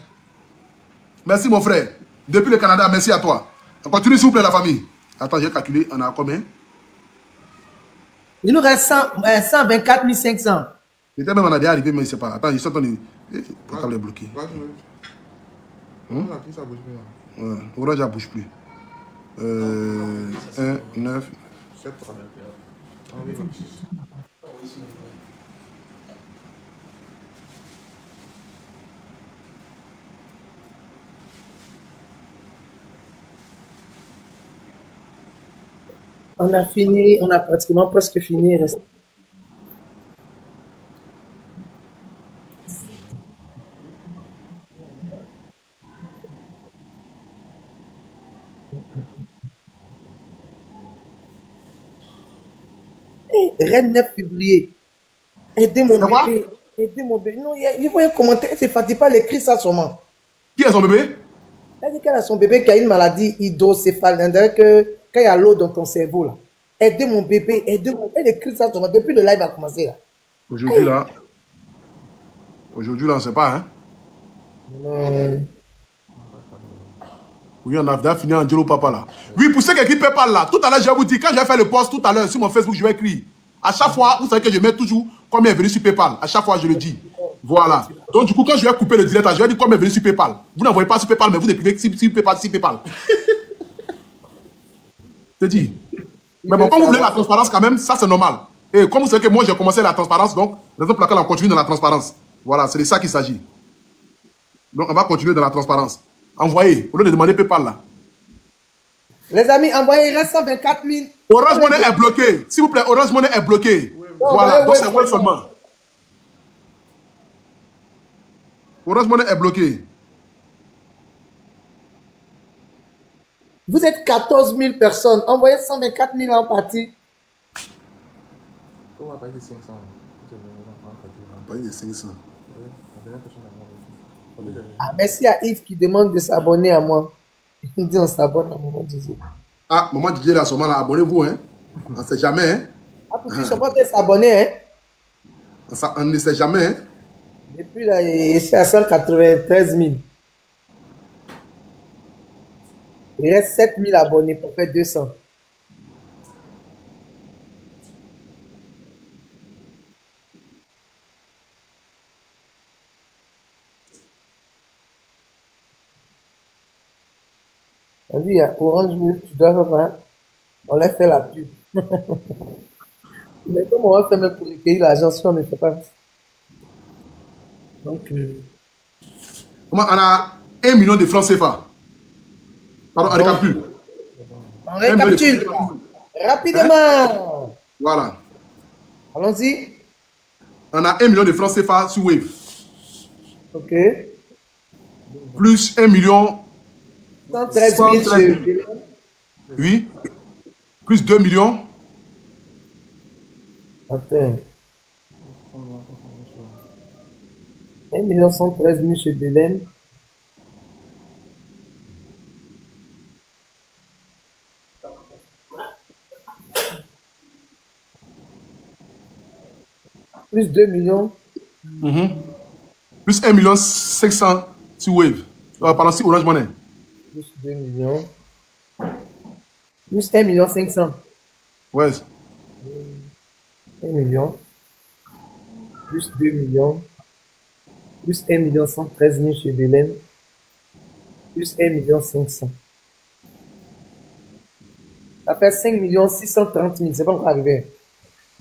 Merci mon frère. Depuis le Canada, merci à toi. On continue s'il vous plaît la famille. Attends, j'ai calculé, on a combien? Il nous reste 124 500. Peut-être même on a déjà arrivé, mais je ne sais pas. Attends, je suis en train de... Le câble est bloqué. Orange ne bouge plus. 1, 9... On a fini, on a pratiquement presque fini. Reine 9 février. Aidez mon bébé. Aidez mon bébé. Non, il faut un commentaire. Elle ne se fatigue pas, elle écrit ça seulement. Qui a son bébé? Elle dit qu'elle a son bébé qui a une maladie hydrocéphale. Que quand il y a l'eau dans ton cerveau là. Aidez mon bébé, aidez mon... Elle écrit ça seulement. Depuis le live a commencé là. Aujourd'hui là. Aujourd'hui là, on ne sait pas, hein? Oui, on a déjà fini en Angelo Papa là. Oui, pour ceux qui écrivent PayPal là, tout à l'heure, je vais vous dire, quand j'ai fait le post tout à l'heure sur mon Facebook, je vais écrire. À chaque fois, vous savez que je mets toujours combien est venu sur PayPal. À chaque fois, je le dis. Voilà. Donc, du coup, quand je vais couper le direct, je vais dire combien est venu sur PayPal. Vous n'envoyez pas sur PayPal, mais vous écrivez sur PayPal, sur PayPal. C'est dit. Mais bon, quand vous voulez la transparence quand même, ça c'est normal. Et comme vous savez que moi j'ai commencé la transparence, donc, raison pour laquelle on continue dans la transparence. Voilà, c'est de ça qu'il s'agit. Donc, on va continuer dans la transparence. Envoyez, au lieu de demander PayPal là. Les amis, envoyez, il reste 124 000. Orange Money est bloqué. S'il vous plaît, Orange Money est bloqué. Voilà, donc c'est moi seulement. Orange Money est bloqué. Vous êtes 14 000 personnes. Envoyez 124 000 en partie. On va payer 500. On va payer 500. Ah, merci à Yves qui demande de s'abonner à moi. Il dit on s'abonne à Maman Didier. Ah, Maman Didier là, sûrement là, abonnez-vous, hein. On ne sait jamais, hein. Ah, pour qu'ils ne soient pas s'abonner, hein. On ne sait jamais, hein. Depuis là, je suis à 193 000. Il reste 7 000 abonnés pour faire 200. On dit, Orange, tu dois faire, on leur fait la pub. Mais comment on va faire même pour recueillir l'argent si on ne fait pas? Donc, on a 1 million de francs CFA. Pardon, on récapitule. On récapitule. Rapidement. Hein? Voilà. Allons-y. On a 1 million de francs CFA sur Wave. Ok. Plus 1 million. 113 000. Oui. Plus 2 millions. Attends. 1 113 000 chez Belém. Plus 2 millions. Plus 1 500 000 sur Wave. Pardon, sur Orange Money. Plus 2 millions. Plus 1 500 000. Ouais. 1 million. Plus 2 millions. Plus 1 113 000 chez Belém. Plus 1 500 000. Ça fait 5 630 000. C'est pas encore arrivé.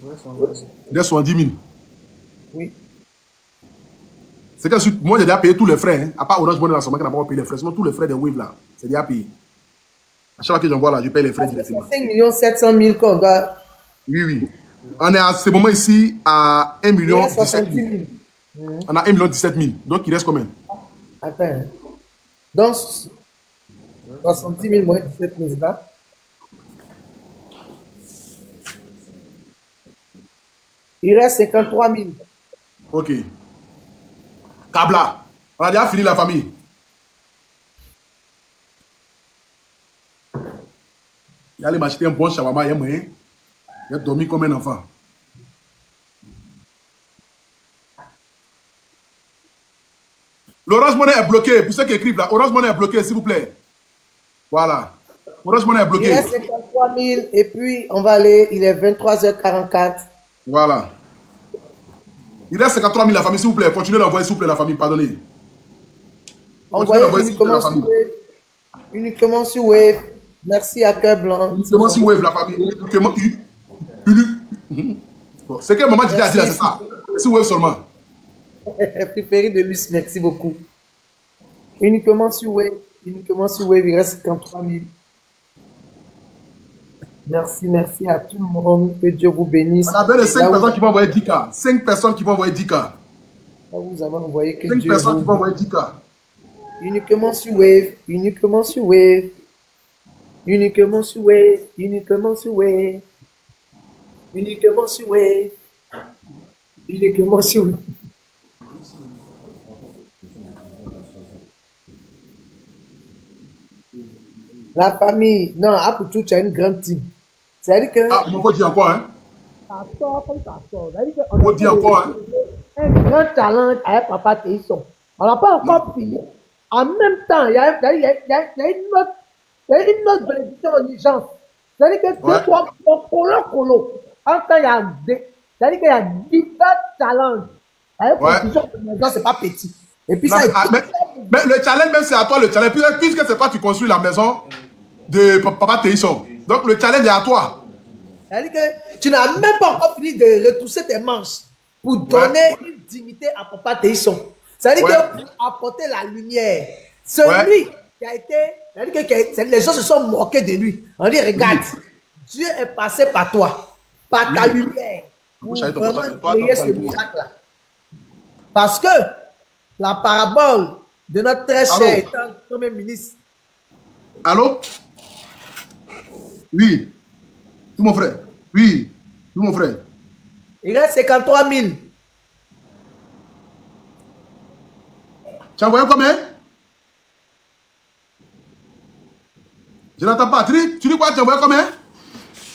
Il est 70 000. Oui. C'est que moi, j'ai déjà payé tous les frais. Hein. À part Orange Money, là, c'est moi qui n'ai pas payé les frais. Sinon, tous les frais des Wave, là, c'est déjà payé. À chaque fois que j'envoie, là, je paye les frais directement. 5 700 000 qu'on doit. Oui, oui. On est à ce moment ici à 1 17 000. On a 1 17 000. Donc, il reste combien? Attends. Donc, 70 000 moins 17 000 là. Il reste 53 000. Ok. Kabla. On a déjà fini la famille. Il allait m'acheter un bon shawarma, il y a moyen. Il a dormi comme un enfant. L'Orange Money est bloqué. Pour ceux qui écrivent là, Orange Money est bloqué, s'il vous plaît. Voilà. Orange Money est bloqué. Il reste 53 000 et puis on va aller, il est 23h44. Voilà. Il reste 53 000 la famille, s'il vous plaît. Continuez d'envoyer, s'il vous plaît, la famille. Pardonnez. Envoyez uniquement sur Wave. Merci à Cœur Blanc. Uniquement sur Wave, la famille. Uniquement. C'est que maman dit à dire, c'est ça. C'est Wave seulement. Préféré de Luce, merci beaucoup. Uniquement sur Wave. Uniquement sur Wave, il reste 53 000. Merci, merci à tout le monde. Que Dieu vous bénisse. On a bien les 5 personnes qui vont envoyer 10K. 5 personnes qui vont envoyer 10K. Là, vous avez envoyé que 5 Dieu personnes vous... qui vont envoyer 10K. Uniquement sur Wave. Uniquement sur Wave. Uniquement sur Wave. Uniquement sur Wave. Uniquement sur Wave. Uniquement sur Wave. La famille, non, après tout, tu as une grande team. C'est-à-dire que. Ah, on va dire encore, hein? Ça sort comme ça sort. C'est-à-dire que. On va dire encore, hein? Un grand challenge avec Papa Téisson. On n'a pas encore fini. En même temps, il y a une autre bénédiction en urgence. C'est-à-dire que deux, trois, colo. En temps, il y a c'est-à-dire qu'il y a divers challenges. Avec bénédiction de maison, c'est pas petit. Et puis non, ça. Mais le challenge, même c'est à toi le challenge. Puisque c'est toi qui construis la maison de Papa Téisson. Donc le challenge est à toi. C'est-à-dire que tu n'as même pas encore fini de retrousser tes manches pour donner une dignité à Papa Téisson. C'est-à-dire que pour apporter la lumière, celui qui a été, c'est-à-dire que les gens se sont moqués de lui. On dit, regarde, Dieu est passé par toi, par ta lumière, pour vraiment créer ce miracle-là. Parce que la parabole de notre très cher Premier ministre. Allô? Oui. Tout mon frère. Oui. Tout mon frère. Il reste 53 000. Tu as envoyé combien? Je n'entends pas. Tu dis quoi? Tu as envoyé combien?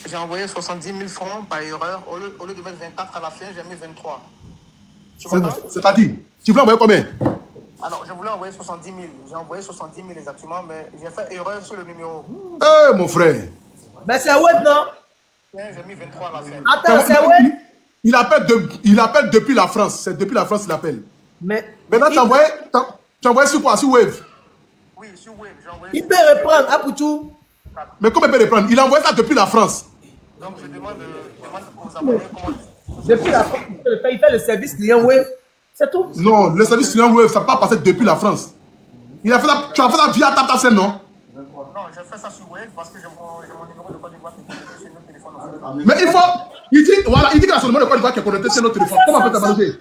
J'ai envoyé 70 000 francs par erreur. Au lieu de mettre 24 à la fin, j'ai mis 23. C'est-à-dire, tu voulais envoyer combien? Alors, je voulais envoyer 70 000. J'ai envoyé 70 000 exactement, mais j'ai fait erreur sur le numéro. Eh, mon frère. Mais c'est web, non? J'ai mis 23 à la fin. Attends, c'est web? Il appelle depuis la France. C'est depuis la France qu'il appelle. Mais maintenant, tu as envoyé sur quoi? Sur Wave? Oui, sur Wave. Il peut reprendre, Apoutou. Mais comment il peut reprendre? Il a envoyé ça depuis la France. Donc, je demande aux abonnés comment... Depuis la France, il fait le service client Wave. C'est tout. Non, le service client Wave, ça n'a pas passé depuis la France. Il a fait ça, tu as fait ça via TapTapSend, non? Non, j'ai fait ça sur Wave parce que j'ai mon numéro de Côte d'Ivoire qui est connecté sur notre téléphone. Mais il faut... Il dit qu'il a son numéro de Côte d'Ivoire qui est connecté sur notre téléphone. Comment on peut t'avancer?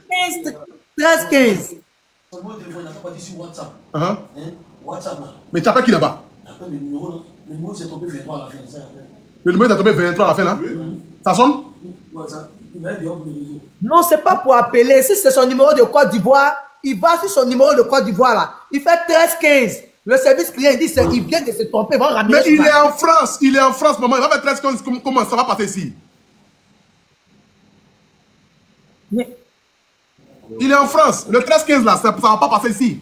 13 15. Son numéro de téléphone, il n'a pas dit sur WhatsApp. WhatsApp, là. Mais tu appelles qui là-bas? Le numéro s'est tombé 23 à la fin. Le numéro est tombé 23 à la fin, là? Ça sonne? Ouais, ça. Non, c'est pas pour appeler. Si c'est son numéro de Côte d'Ivoire, il va sur son numéro de Côte d'Ivoire là. Il fait 13-15. Le service client il dit il vient de se tromper. Mais il est en France. Il est en France, maman. Il va faire 13-15. Comment ça va passer ici? Mais... Il est en France. Le 13-15 là, ça ne va pas passer ici.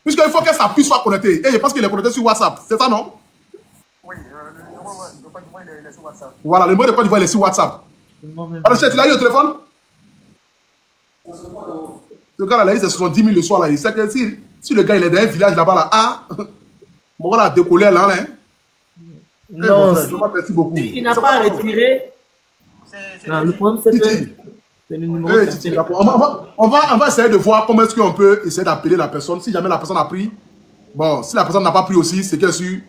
Puisqu'il faut que sa puce soit connectée. Et je pense qu'il est connecté sur WhatsApp. C'est ça, non? Oui, le numéro de Côte d'Ivoire, il est sur WhatsApp. Voilà, le numéro de Côte d'Ivoire, il est sur WhatsApp. Alors, tu l'as eu au téléphone? Le gars là, il est 70 000 le soir là. Il sait que si le gars il est dans un village là-bas là, ah, mon gars là décollé là, hein. Non, merci beaucoup. Il n'a pas retiré. Non, le problème c'est que c'est le numéro. On va essayer de voir comment est-ce qu'on peut essayer d'appeler la personne. Si jamais la personne a pris, bon, si la personne n'a pas pris aussi, c'est qu'elle sur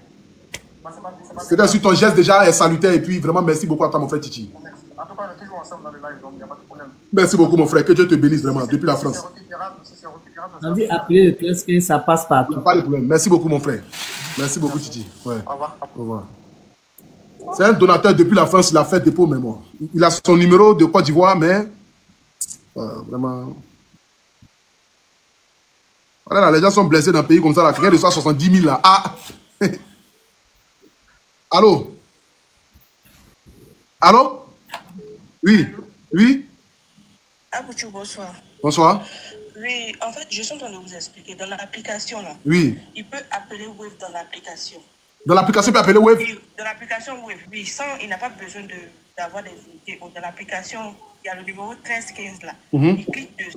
ton geste déjà est salutaire. Et puis vraiment merci beaucoup à toi mon frère Titi. En tout cas, on est toujours ensemble dans le live, donc il n'y a pas de problème. Merci beaucoup mon frère, que Dieu te bénisse vraiment depuis la France. On dit appeler le 13-15, ça passe partout. Pas de problème. Merci beaucoup mon frère. Merci beaucoup Titi. Ouais. Au revoir. Au revoir. C'est un donateur depuis la France, il a fait dépôt mémoire. Il a son numéro de Côte d'Ivoire, mais vraiment. Voilà, les gens sont blessés dans un pays comme ça, là. Quelqu'un reçoit 70 000 là. Ah. Allô? Allô? Oui. Oui? Abouchou, bonsoir. Bonsoir. Oui, en fait, je suis en train de vous expliquer. Dans l'application, là, oui. Il peut appeler Wave dans l'application. Dans l'application, il peut appeler Wave? Dans l'application Wave, oui. Il n'a pas besoin d'avoir des unités. Dans l'application, il y a le numéro 1315 là. Il clique dessus.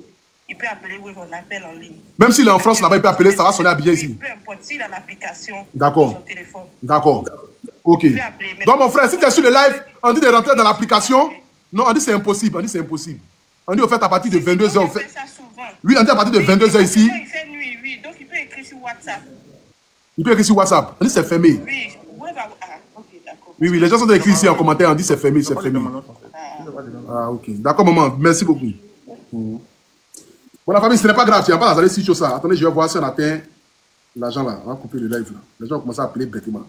Il peut appeler Wave, on appelle en ligne. Même s'il est en France, là-bas, il peut appeler, ça va sonner à billet ici. Peu importe, s'il a l'application sur son téléphone. D'accord. Ok. Donc, mon frère, si tu es sur le live, on dit de rentrer dans l'application. Non, on dit c'est impossible. On dit c'est impossible. On dit au fait à partir de 22h. On fait ça souvent. Oui, on dit à partir de 22h ici. Il fait nuit, oui. Donc, il peut écrire sur WhatsApp. Il peut écrire sur WhatsApp. On dit c'est fermé. Oui, ok, d'accord. Oui, les gens sont écrits ici en commentaire. On dit c'est fermé, c'est fermé. Ah, ok. D'accord, maman. Merci beaucoup. Bon, la famille, ce n'est pas grave. Tu n'as pas la si chaud ça. Attendez, je vais voir si on atteint l'argent là. On va couper le live là. Les gens ont commencé à appeler bêtement.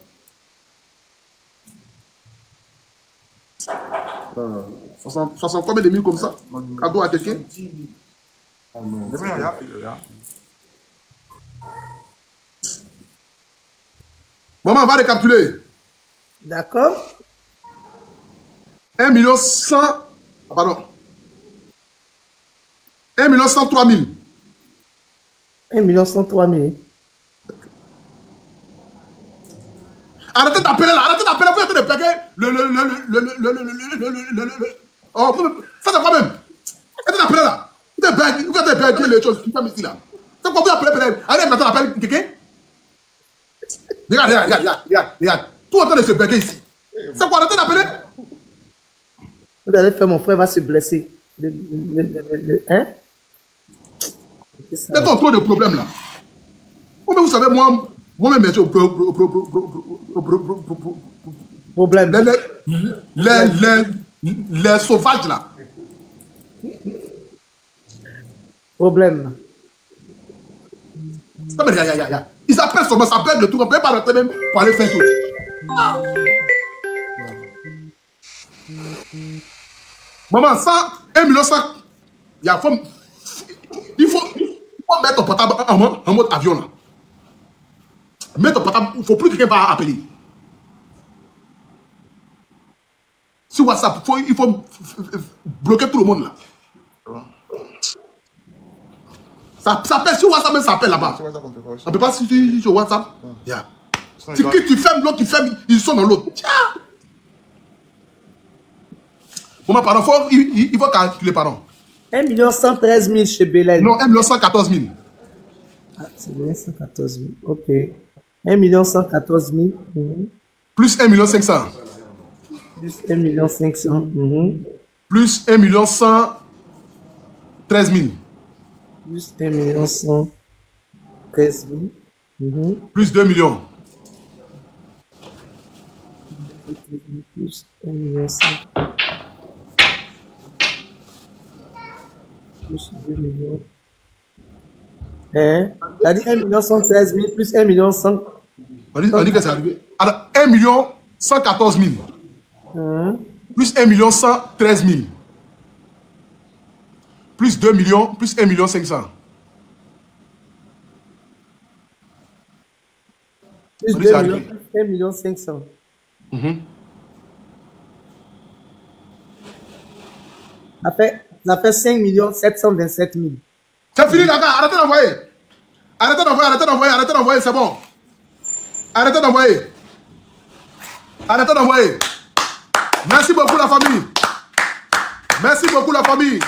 Combien de mille comme ça? Cadeau à quelqu'un? Maman, on va récapituler. D'accord. 1 100 000. Pardon. 1 103 000. 1 103 000. Arrêtez d'appeler là, arrêtez d'appeler, vous êtes de payer oh, ça c'est quoi même? Arrêtez d'appeler là. Vous êtes de payer les choses qui sont ici là. C'est quoi vous appelez? Allez, maintenant appelle quelqu'un. Regarde. Tout en train de se payer ici. C'est quoi, arrêtez d'appeler? Vous allez faire, mon frère va se blesser. Hein? C'est trop de problèmes là. Mais vous savez, moi-même, je suis au problème. Les sauvages là. Problème. Ils appellent seulement, ça appelle de tout. On ne peut pas rentrer même pour aller faire tout. Maman, ça, 1 million 100. Il faut mettre ton portable en mode avion là. Mettre ton portable, il ne faut plus que quelqu'un va appeler. Sur WhatsApp, il faut bloquer tout le monde là. Ça appelle sur WhatsApp, mais ça appelle là-bas. On ne peut pas sur WhatsApp. Yeah. Tu fermes l'autre, tu fermes, ils sont dans l'autre. Bon, pardon, il faut calculer, pardon. 1 113 000 chez Bélène. Non, 1 114 000. Ah, c'est bien 114 000. Ok. 1 114 000. Plus 1 500 000. Plus 1 500 000. Plus 1 113 000. Plus 1 113 000. Plus 2 millions. Plus 1 100 000. Plus 2 millions. Hein? T'as dit 1 113 000 plus 1 100 000. On dit que c'est arrivé. Alors, 1 114 000. plus 1 113 000. Plus 2 millions, plus 1 500 000. Plus 2 millions, 1 500 000. Ça fait 5 727 000. C'est fini, d'accord. Arrêtez d'envoyer. Arrêtez d'envoyer, arrêtez d'envoyer, arrêtez d'envoyer, c'est bon. Arrêtez d'envoyer. Arrêtez d'envoyer. Merci beaucoup la famille. Merci beaucoup la famille.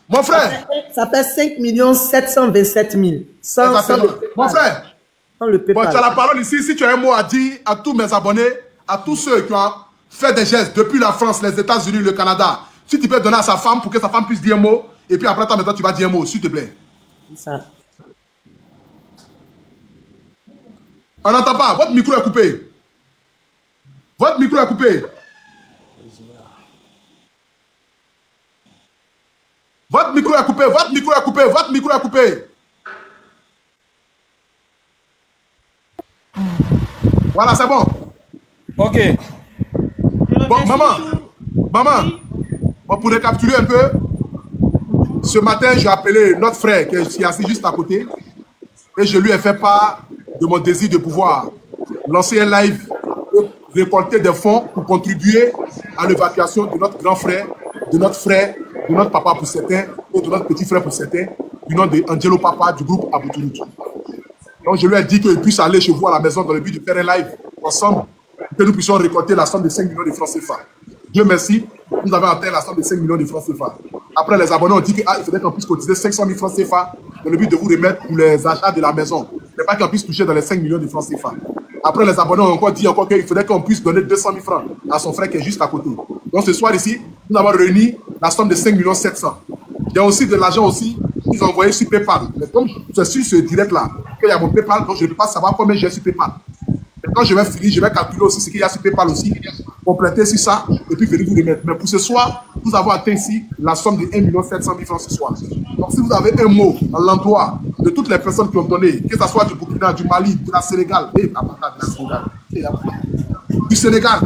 Mon frère. Ça fait 5 727 000. Mon frère. Le bon, tu as la parole ici. Si tu as un mot à dire à tous mes abonnés, à tous ceux qui ont fait des gestes depuis la France, les États-Unis, le Canada, si tu peux donner à sa femme pour que sa femme puisse dire un mot, et puis après toi, maintenant, tu vas dire un mot, s'il te plaît. Ça. On n'entend pas. Votre micro est coupé. Votre micro est coupé. Votre micro est coupé. Votre micro est coupé. Votre micro est coupé. Voilà, c'est bon. Ok. Bon, maman, bon, pour récapituler un peu, ce matin, j'ai appelé notre frère qui est assis juste à côté et je lui ai fait part de mon désir de pouvoir lancer un live et récolter des fonds pour contribuer à l'évacuation de notre grand frère, de notre frère, de notre papa pour certains et de notre petit frère pour certains, du nom de Angelo Papa du groupe Abouturutu. Donc je lui ai dit qu'il puisse aller chez vous à la maison dans le but de faire un live ensemble, que nous puissions récolter la somme de 5 millions de francs CFA. Dieu merci, nous avons atteint la somme de 5 millions de francs CFA. Après, les abonnés ont dit qu'il faudrait qu'on puisse cotiser 500 000 francs CFA dans le but de vous remettre pour les achats de la maison. Mais pas qu'on puisse toucher dans les 5 millions de francs CFA. Après, les abonnés ont encore dit qu'il faudrait qu'on puisse donner 200 000 francs à son frère qui est juste à côté. Donc ce soir ici, nous avons réuni la somme de 5 700 000. Il y a aussi de l'argent aussi qu'ils ont envoyé sur PayPal. Mais comme c'est sur ce direct-là qu'il y a mon PayPal, donc je ne peux pas savoir combien j'ai sur PayPal. Et quand je vais finir, je vais calculer aussi ce qu'il y a sur PayPal aussi, compléter sur ça, et puis venir vous remettre. Mais pour ce soir, nous avons atteint ici la somme de 1 700 000 francs ce soir. Donc si vous avez un mot à l'endroit de toutes les personnes qui ont donné, que ce soit du Burkina, du Mali, de la Sénégal, du Sénégal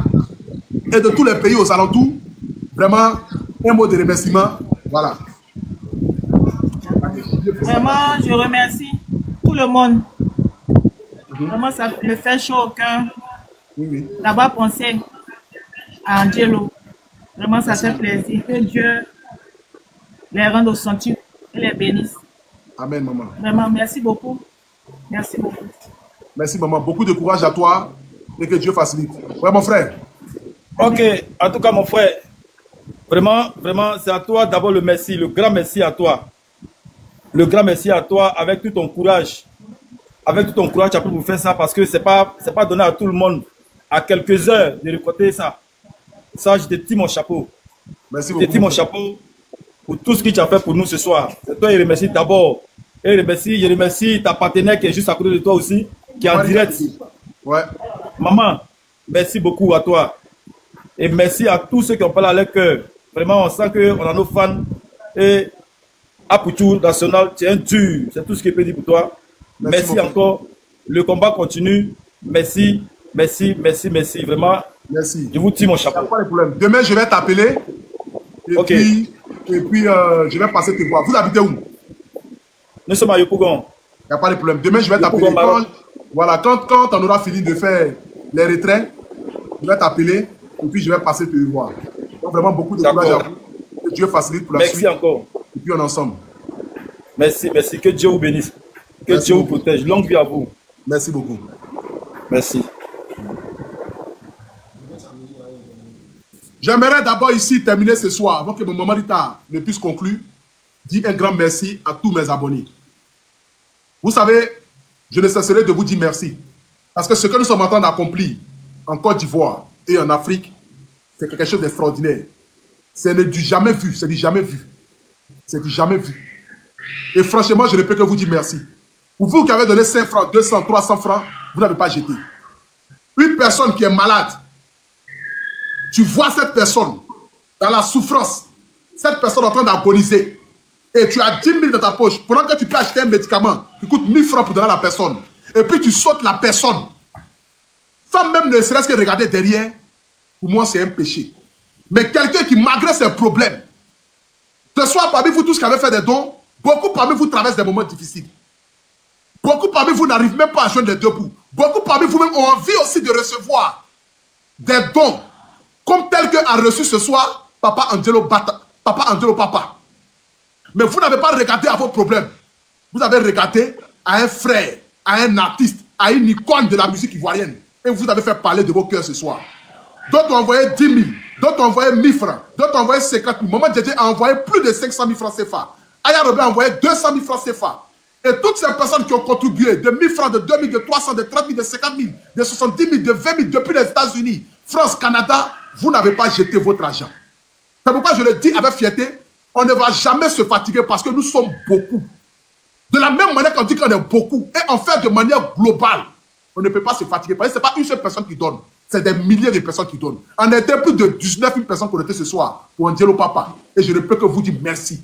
et de tous les pays aux alentours, vraiment un mot de remerciement. Voilà. Vraiment, je remercie tout le monde. Vraiment, ça me fait chaud au cœur d'avoir pensé à Angelo. Vraiment, ça fait plaisir. Que Dieu les rende au centuple et les bénisse. Amen, maman. Vraiment, merci beaucoup. Merci beaucoup. Merci, maman. Beaucoup de courage à toi et que Dieu facilite. Ouais, mon frère. Ok, en tout cas, mon frère, vraiment, c'est à toi d'abord le merci, le grand merci à toi. Le grand merci à toi avec tout ton courage. Avec tout ton courage, tu as pu vous faire ça parce que c'est pas donné à tout le monde à quelques heures de récolter ça. Ça, je te tire mon chapeau. Merci beaucoup. Je te tire mon chapeau pour tout ce que tu as fait pour nous ce soir. C'est toi, je remercie d'abord. Et je remercie ta partenaire qui est juste à côté de toi aussi, qui est en direct. Ouais. Maman, merci beaucoup à toi. Et merci à tous ceux qui ont parlé à leur cœur. Vraiment, on sent qu'on a nos fans. Et Aboutour National, tu es un dur. C'est tout ce que je peux dire pour toi. Merci encore. Le combat continue. Merci. Vraiment. Merci. Je vous tire mon chapeau. Pas de problème. Demain, je vais t'appeler. Et puis, je vais passer te voir. Vous habitez où? Nous sommes à Yopougon. Il n'y a pas de problème. Demain, je vais t'appeler. Voilà, quand on aura fini de faire les retraits, je vais t'appeler et puis je vais passer te voir. Donc, vraiment, beaucoup de courage à vous. Que Dieu facilite pour la suite. Merci encore. Et puis, on est ensemble. Merci. Que Dieu vous bénisse. Que Dieu vous protège. Longue vie à vous. Merci beaucoup. Merci. J'aimerais d'abord ici terminer ce soir, avant que mon maman Rita ne puisse conclure, dire un grand merci à tous mes abonnés. Vous savez, je ne cesserai de vous dire merci. Parce que ce que nous sommes en train d'accomplir en Côte d'Ivoire et en Afrique, c'est quelque chose d'extraordinaire. C'est du jamais vu, c'est du jamais vu. C'est du jamais vu. Et franchement, je ne peux que vous dire merci. Pour vous qui avez donné 5 francs, 200, 300 francs, vous n'avez pas jeté. Une personne qui est malade, tu vois cette personne dans la souffrance, cette personne en train d'agoniser, et tu as 10 000 dans ta poche, pendant que tu peux acheter un médicament qui coûte 1000 francs pour donner à la personne, et puis tu sautes la personne, sans même ne serait-ce que regarder derrière, pour moi, c'est un péché. Mais quelqu'un qui, malgré ses problèmes, ce soir, parmi vous tous qui avez fait des dons, beaucoup parmi vous traversent des moments difficiles. Beaucoup parmi vous n'arrivent même pas à joindre les deux bouts. Beaucoup parmi vous-même ont envie aussi de recevoir des dons, comme tel que a reçu ce soir Papa Angelo Papa. Mais vous n'avez pas regardé à vos problèmes. Vous avez regardé à un frère, à un artiste, à une icône de la musique ivoirienne. Et vous avez fait parler de vos cœurs ce soir. D'autres ont envoyé 10 000, d'autres ont envoyé 1000 francs, d'autres ont envoyé 50 000. Maman Djedje a envoyé plus de 500 000 francs CFA. Aya Robin a envoyé 200 000 francs CFA. Et toutes ces personnes qui ont contribué de 1000 francs, de 2000, de 300, de 30 000, de 50 000, de 70 000, de 20 000 depuis les États-Unis, France, Canada, vous n'avez pas jeté votre argent. C'est pourquoi je le dis avec fierté, on ne va jamais se fatiguer parce que nous sommes beaucoup. De la même manière qu'on dit qu'on est beaucoup, et on fait de manière globale, on ne peut pas se fatiguer. Parce que ce n'est pas une seule personne qui donne, c'est des milliers de personnes qui donnent. On était plus de 19 000 personnes connectées ce soir pour Angelo Papa. Et je ne peux que vous dire merci.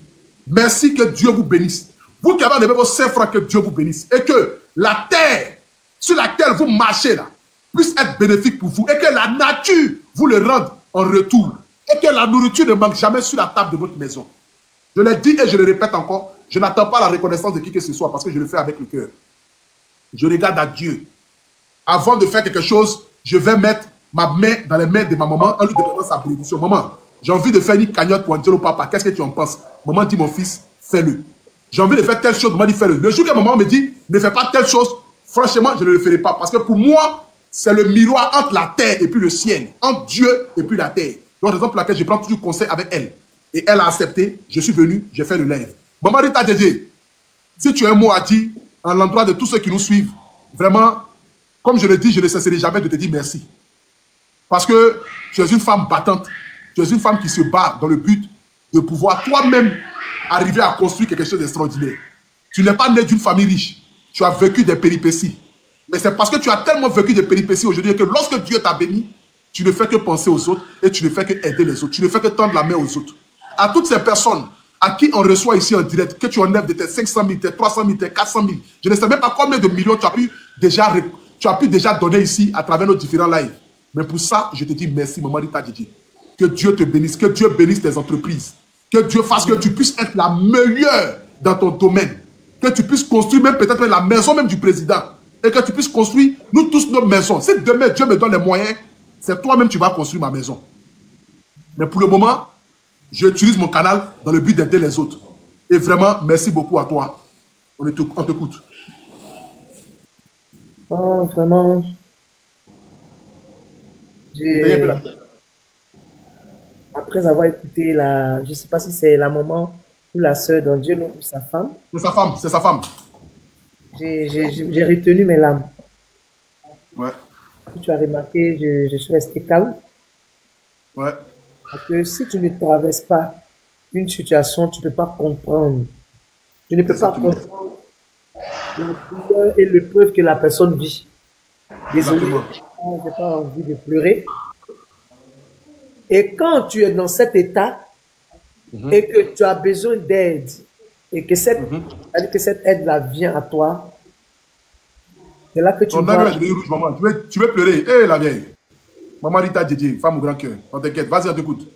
Merci, que Dieu vous bénisse. Vous qui avez enlevé vos 5 francs, que Dieu vous bénisse. Et que la terre sur laquelle vous marchez là puisse être bénéfique pour vous. Et que la nature vous le rende en retour. Et que la nourriture ne manque jamais sur la table de votre maison. Je l'ai dit et je le répète encore. Je n'attends pas la reconnaissance de qui que ce soit parce que je le fais avec le cœur. Je regarde à Dieu. Avant de faire quelque chose, je vais mettre ma main dans les mains de ma maman en lui demandant sa bénédiction. Maman, j'ai envie de faire une cagnotte pour Angelo Papa. Qu'est-ce que tu en penses? Maman dit, mon fils, fais-le. J'ai envie de faire telle chose. Maman dit, fais-le. Le jour que maman me dit, ne fais pas telle chose, franchement, je ne le ferai pas. Parce que pour moi, c'est le miroir entre la terre et puis le ciel. Entre Dieu et puis la terre. Donc, raison pour laquelle je prends toujours conseil avec elle. Et elle a accepté. Je suis venu, j'ai fait le live. Maman Rita Djedje, si tu as un mot à dire en l'endroit de tous ceux qui nous suivent, vraiment, comme je le dis, je ne cesserai jamais de te dire merci. Parce que tu es une femme battante, tu es une femme qui se bat dans le but de pouvoir toi-même arriver à construire quelque chose d'extraordinaire. Tu n'es pas né d'une famille riche, tu as vécu des péripéties. Mais c'est parce que tu as tellement vécu des péripéties aujourd'hui que lorsque Dieu t'a béni, tu ne fais que penser aux autres et tu ne fais que aider les autres. Tu ne fais que tendre la main aux autres. À toutes ces personnes à qui on reçoit ici en direct, que tu enlèves de tes 500 000, tes 300 000, tes 400 000, je ne sais même pas combien de millions tu as pu déjà donner ici à travers nos différents lives. Mais pour ça, je te dis merci, Maman Rita Djedje. Que Dieu te bénisse, que Dieu bénisse tes entreprises. Que Dieu fasse que tu puisses être la meilleure dans ton domaine. Que tu puisses construire même peut-être la maison même du président. Et que tu puisses construire, nous tous, nos maisons. Si demain Dieu me donne les moyens, c'est toi-même qui vas construire ma maison. Mais pour le moment, j'utilise mon canal dans le but d'aider les autres. Et vraiment, merci beaucoup à toi. On t'écoute. Oh, vraiment. Après avoir écouté je ne sais pas si c'est la maman ou la sœur d'Angelo ou sa femme. C'est sa femme. J'ai retenu mes larmes. Ouais. Tu as remarqué, je suis resté calme. Ouais. Parce que si tu ne traverses pas une situation, tu ne peux pas comprendre. Tu ne peux pas comprendre la douleur et l'épreuve que la personne vit. Désolé, je n'ai pas envie de pleurer. Et quand tu es dans cet état et que tu as besoin d'aide et que cette aide-là vient à toi, c'est là que tu tu veux pleurer. Hé, la vieille. Maman Rita Djedje, femme au grand cœur. On t'inquiète, vas-y, on t'écoute.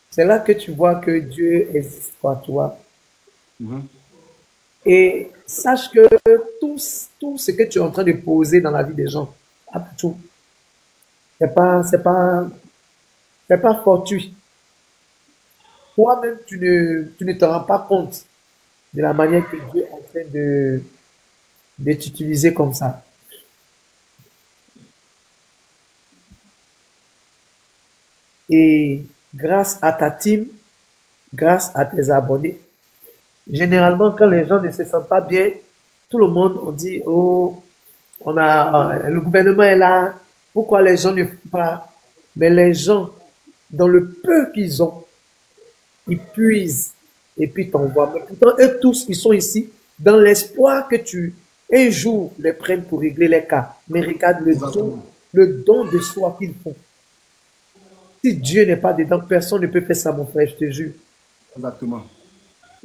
C'est là que tu vois que Dieu existe pour toi. Et sache que tout ce que tu es en train de poser dans la vie des gens, tout, c'est pas fortuit. Toi-même, tu ne te rends pas compte de la manière que Dieu est en train de t'utiliser comme ça. Et grâce à ta team, grâce à tes abonnés, généralement, quand les gens ne se sentent pas bien, tout le monde, on dit, oh, le gouvernement est là, pourquoi les gens ne font pas? Mais les gens, dans le peu qu'ils ont, ils puisent et puis t'envoient. Mais pourtant, eux tous, ils sont ici dans l'espoir que un jour, les prennes pour régler les cas. Mais regarde le don de soi qu'ils font. Si Dieu n'est pas dedans, personne ne peut faire ça, mon frère, je te jure. Exactement.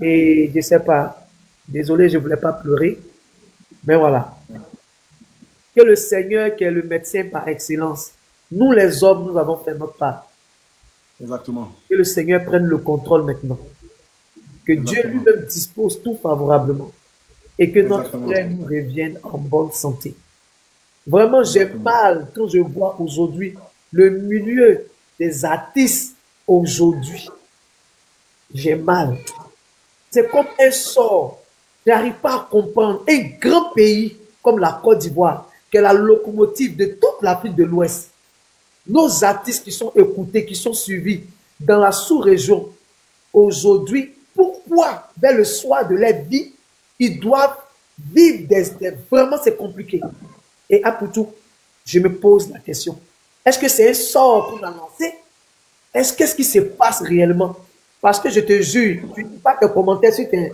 Et je ne sais pas, désolé, je ne voulais pas pleurer, mais voilà. Que le Seigneur, qui est le médecin par excellence, Nous, les hommes, nous avons fait notre part. Exactement. Que le Seigneur prenne le contrôle maintenant. Que Dieu lui-même dispose tout favorablement. Et que notre frère nous revienne en bonne santé. Vraiment, j'ai mal quand je vois aujourd'hui le milieu des artistes aujourd'hui. J'ai mal. C'est comme un sort. Je n'arrive pas à comprendre. Un grand pays comme la Côte d'Ivoire, qui est la locomotive de toute l'Afrique de l'Ouest. Nos artistes qui sont écoutés, qui sont suivis dans la sous-région, aujourd'hui, pourquoi, vers le soir de leur vie, ils doivent vivre vraiment, c'est compliqué. Et à tout, je me pose la question. Est-ce que c'est un sort qu'on a lancé? Qu'est-ce qui se passe réellement? Parce que je te jure, tu ne dis pas tes commentaires sur tes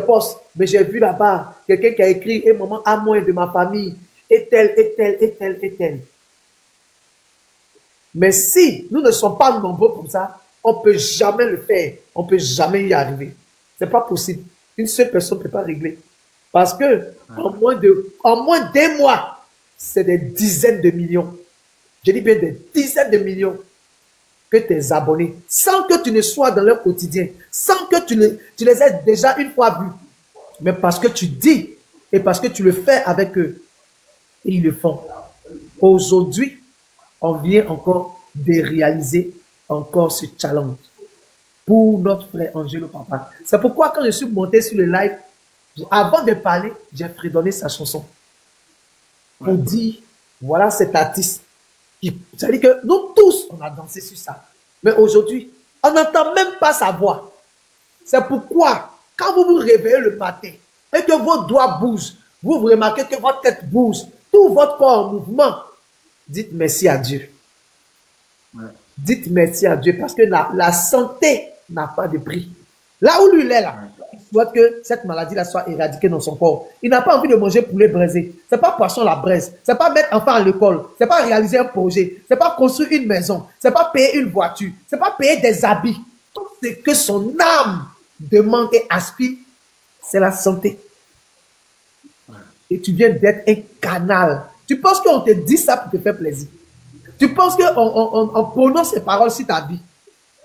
posts, mais j'ai vu là-bas quelqu'un qui a écrit « Un moment à moi de ma famille, et tel, et tel, et tel, et tel. » Mais si nous ne sommes pas nombreux comme ça, on ne peut jamais le faire. On ne peut jamais y arriver. Ce n'est pas possible. Une seule personne ne peut pas régler. Parce que en moins d'un mois, c'est des dizaines de millions. Je dis bien des dizaines de millions que tes abonnés, sans que tu ne sois dans leur quotidien, sans que tu les aies déjà une fois vus, mais parce que tu dis et parce que tu le fais avec eux, et ils le font. Aujourd'hui, on vient encore de réaliser encore ce challenge pour notre frère Angelo Papa. C'est pourquoi quand je suis monté sur le live, avant de parler, j'ai fredonné sa chanson pour dire, voilà cet artiste. C'est-à-dire que nous tous, on a dansé sur ça. Mais aujourd'hui, on n'entend même pas sa voix. C'est pourquoi, quand vous vous réveillez le matin et que vos doigts bougent, vous remarquez que votre tête bouge, tout votre corps en mouvement, dites merci à Dieu. Dites merci à Dieu parce que la santé n'a pas de prix. Là où lui il est là, il souhaite que cette maladie-là soit éradiquée dans son corps. Il n'a pas envie de manger poulet braisé. C'est pas poisson à la braise. C'est pas mettre enfant à l'école. C'est pas réaliser un projet. C'est pas construire une maison. C'est pas payer une voiture. C'est pas payer des habits. Tout ce que son âme demande et aspire, c'est la santé. Et tu viens d'être un canal. Tu penses qu'on te dit ça pour te faire plaisir. Tu penses qu'on prononce ces paroles sur ta vie.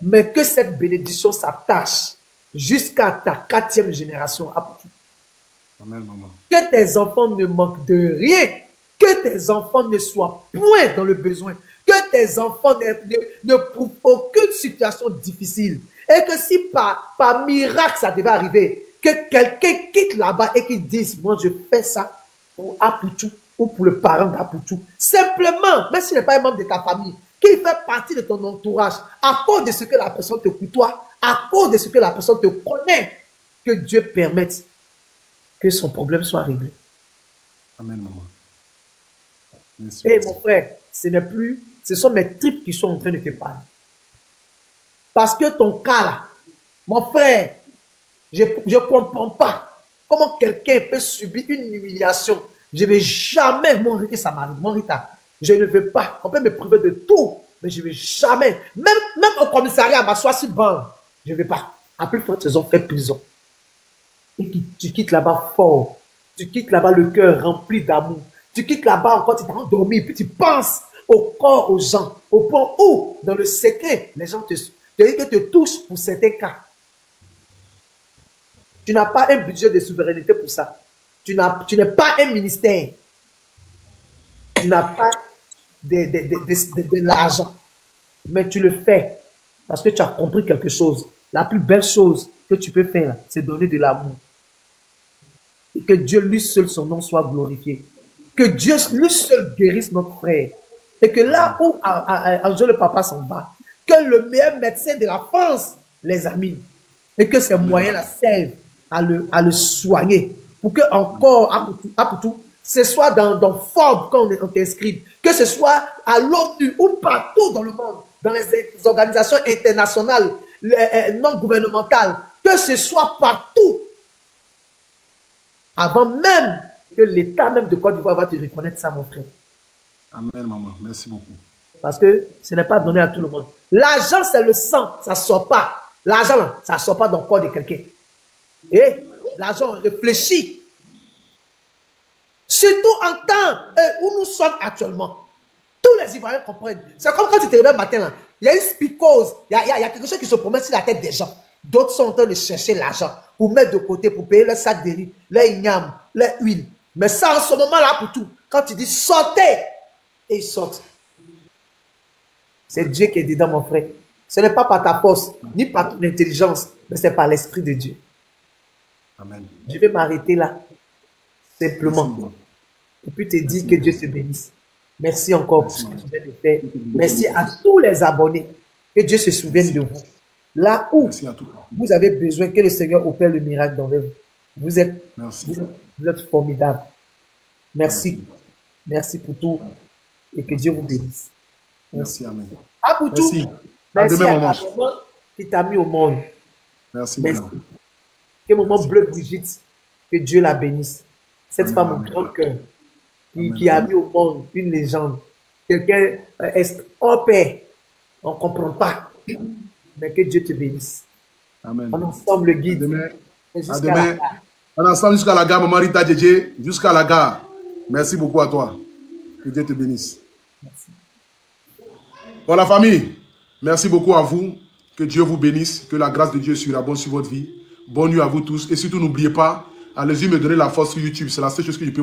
Mais que cette bénédiction s'attache jusqu'à ta 4e génération. Amen, maman. Que tes enfants ne manquent de rien. Que tes enfants ne soient point dans le besoin. Que tes enfants ne prouvent aucune situation difficile. Et que si par miracle ça devait arriver, que quelqu'un quitte là-bas et qu'il dise, moi je fais ça pour Aputu ou pour le parent d'Aputu. Simplement, même s'il n'est pas un membre de ta famille, qu'il fait partie de ton entourage, à cause de ce que la personne te côtoie, à cause de ce que la personne te connaît, que Dieu permette que son problème soit réglé. Amen, maman. Et mon frère, ce sont mes tripes qui sont en train de te parler. Parce que ton cas là, mon frère, je ne comprends pas comment quelqu'un peut subir une humiliation. Je ne vais jamais, mon Rita, ça m'arrive, mon Rita. Je ne veux pas. On peut me priver de tout, mais je ne vais jamais. Même au commissariat, m'asseoir sur le banc, je ne vais pas. Après, ils ont fait prison. Et tu quittes là-bas fort. Tu quittes là-bas le cœur rempli d'amour. Tu quittes là-bas encore, tu t'es endormi, puis tu penses au corps, aux gens, au point où, dans le secret, les gens te touchent pour certains cas. Tu n'as pas un budget de souveraineté pour ça. Tu n'es pas un ministère. Tu n'as pas de l'argent. Mais tu le fais parce que tu as compris quelque chose. La plus belle chose que tu peux faire, c'est donner de l'amour. Et que Dieu lui seul, son nom soit glorifié. Que Dieu lui seul guérisse notre frère. Et que là où Angelo Papa s'en va, que le meilleur médecin de la France les a mis. Et que ces moyens-là servent à le soigner. Pour que encore, à tout, ce soit dans Forbes quand on t'inscrit, que ce soit à l'ONU ou partout dans le monde, dans les organisations internationales, non gouvernementales, que ce soit partout. Avant même que l'État même de Côte d'Ivoire va te reconnaître ça, mon frère. Amen, maman. Merci beaucoup. Parce que ce n'est pas donné à tout le monde. L'argent, c'est le sang, ça ne sort pas. L'argent, ça ne sort pas dans le corps de quelqu'un. Et l'argent réfléchit. Surtout en temps où nous sommes actuellement. Tout tous les Ivoiriens comprennent. C'est comme quand tu te réveilles le matin, là. Il y a une spicose, il y a quelque chose qui se promène sur la tête des gens. D'autres sont en train de chercher l'argent pour mettre de côté, pour payer leur sac de riz, leur igname, leur huile. Mais ça, en ce moment-là, pour tout, quand tu dis sortez, et ils sortent. C'est Dieu qui est dedans, mon frère. Ce n'est pas par ta force, ni par ton intelligence, mais c'est par l'Esprit de Dieu. Amen. Je vais m'arrêter là, simplement. Et puis te dire que Dieu te bénisse. Merci encore pour ce que tu viens de faire. Merci à tous les abonnés. Que Dieu se souvienne de vous. Là où vous avez besoin que le Seigneur opère le miracle dans vous. Vous êtes formidables. Merci. Merci pour tout. Et que Dieu vous bénisse. Merci, Amen. À pour tout. Merci à la maman qui t'a mis au monde. Merci. Quel moment bleu, Brigitte. Que Dieu la bénisse. Cette femme au grand cœur qui a mis au monde une légende. Quelqu'un en paix. On ne comprend pas. Mais que Dieu te bénisse. Amen. On ensemble le guide. À demain. On ensemble jusqu'à la gare, Maman Rita Djedje. Jusqu'à la gare. Merci beaucoup à toi. Que Dieu te bénisse. Merci. Bon, la famille, merci beaucoup à vous. Que Dieu vous bénisse. Que la grâce de Dieu surabonde sur votre vie. Bonne nuit à vous tous. Et surtout, n'oubliez pas, allez-y me donner la force sur YouTube. C'est la seule chose que je peux vous dire.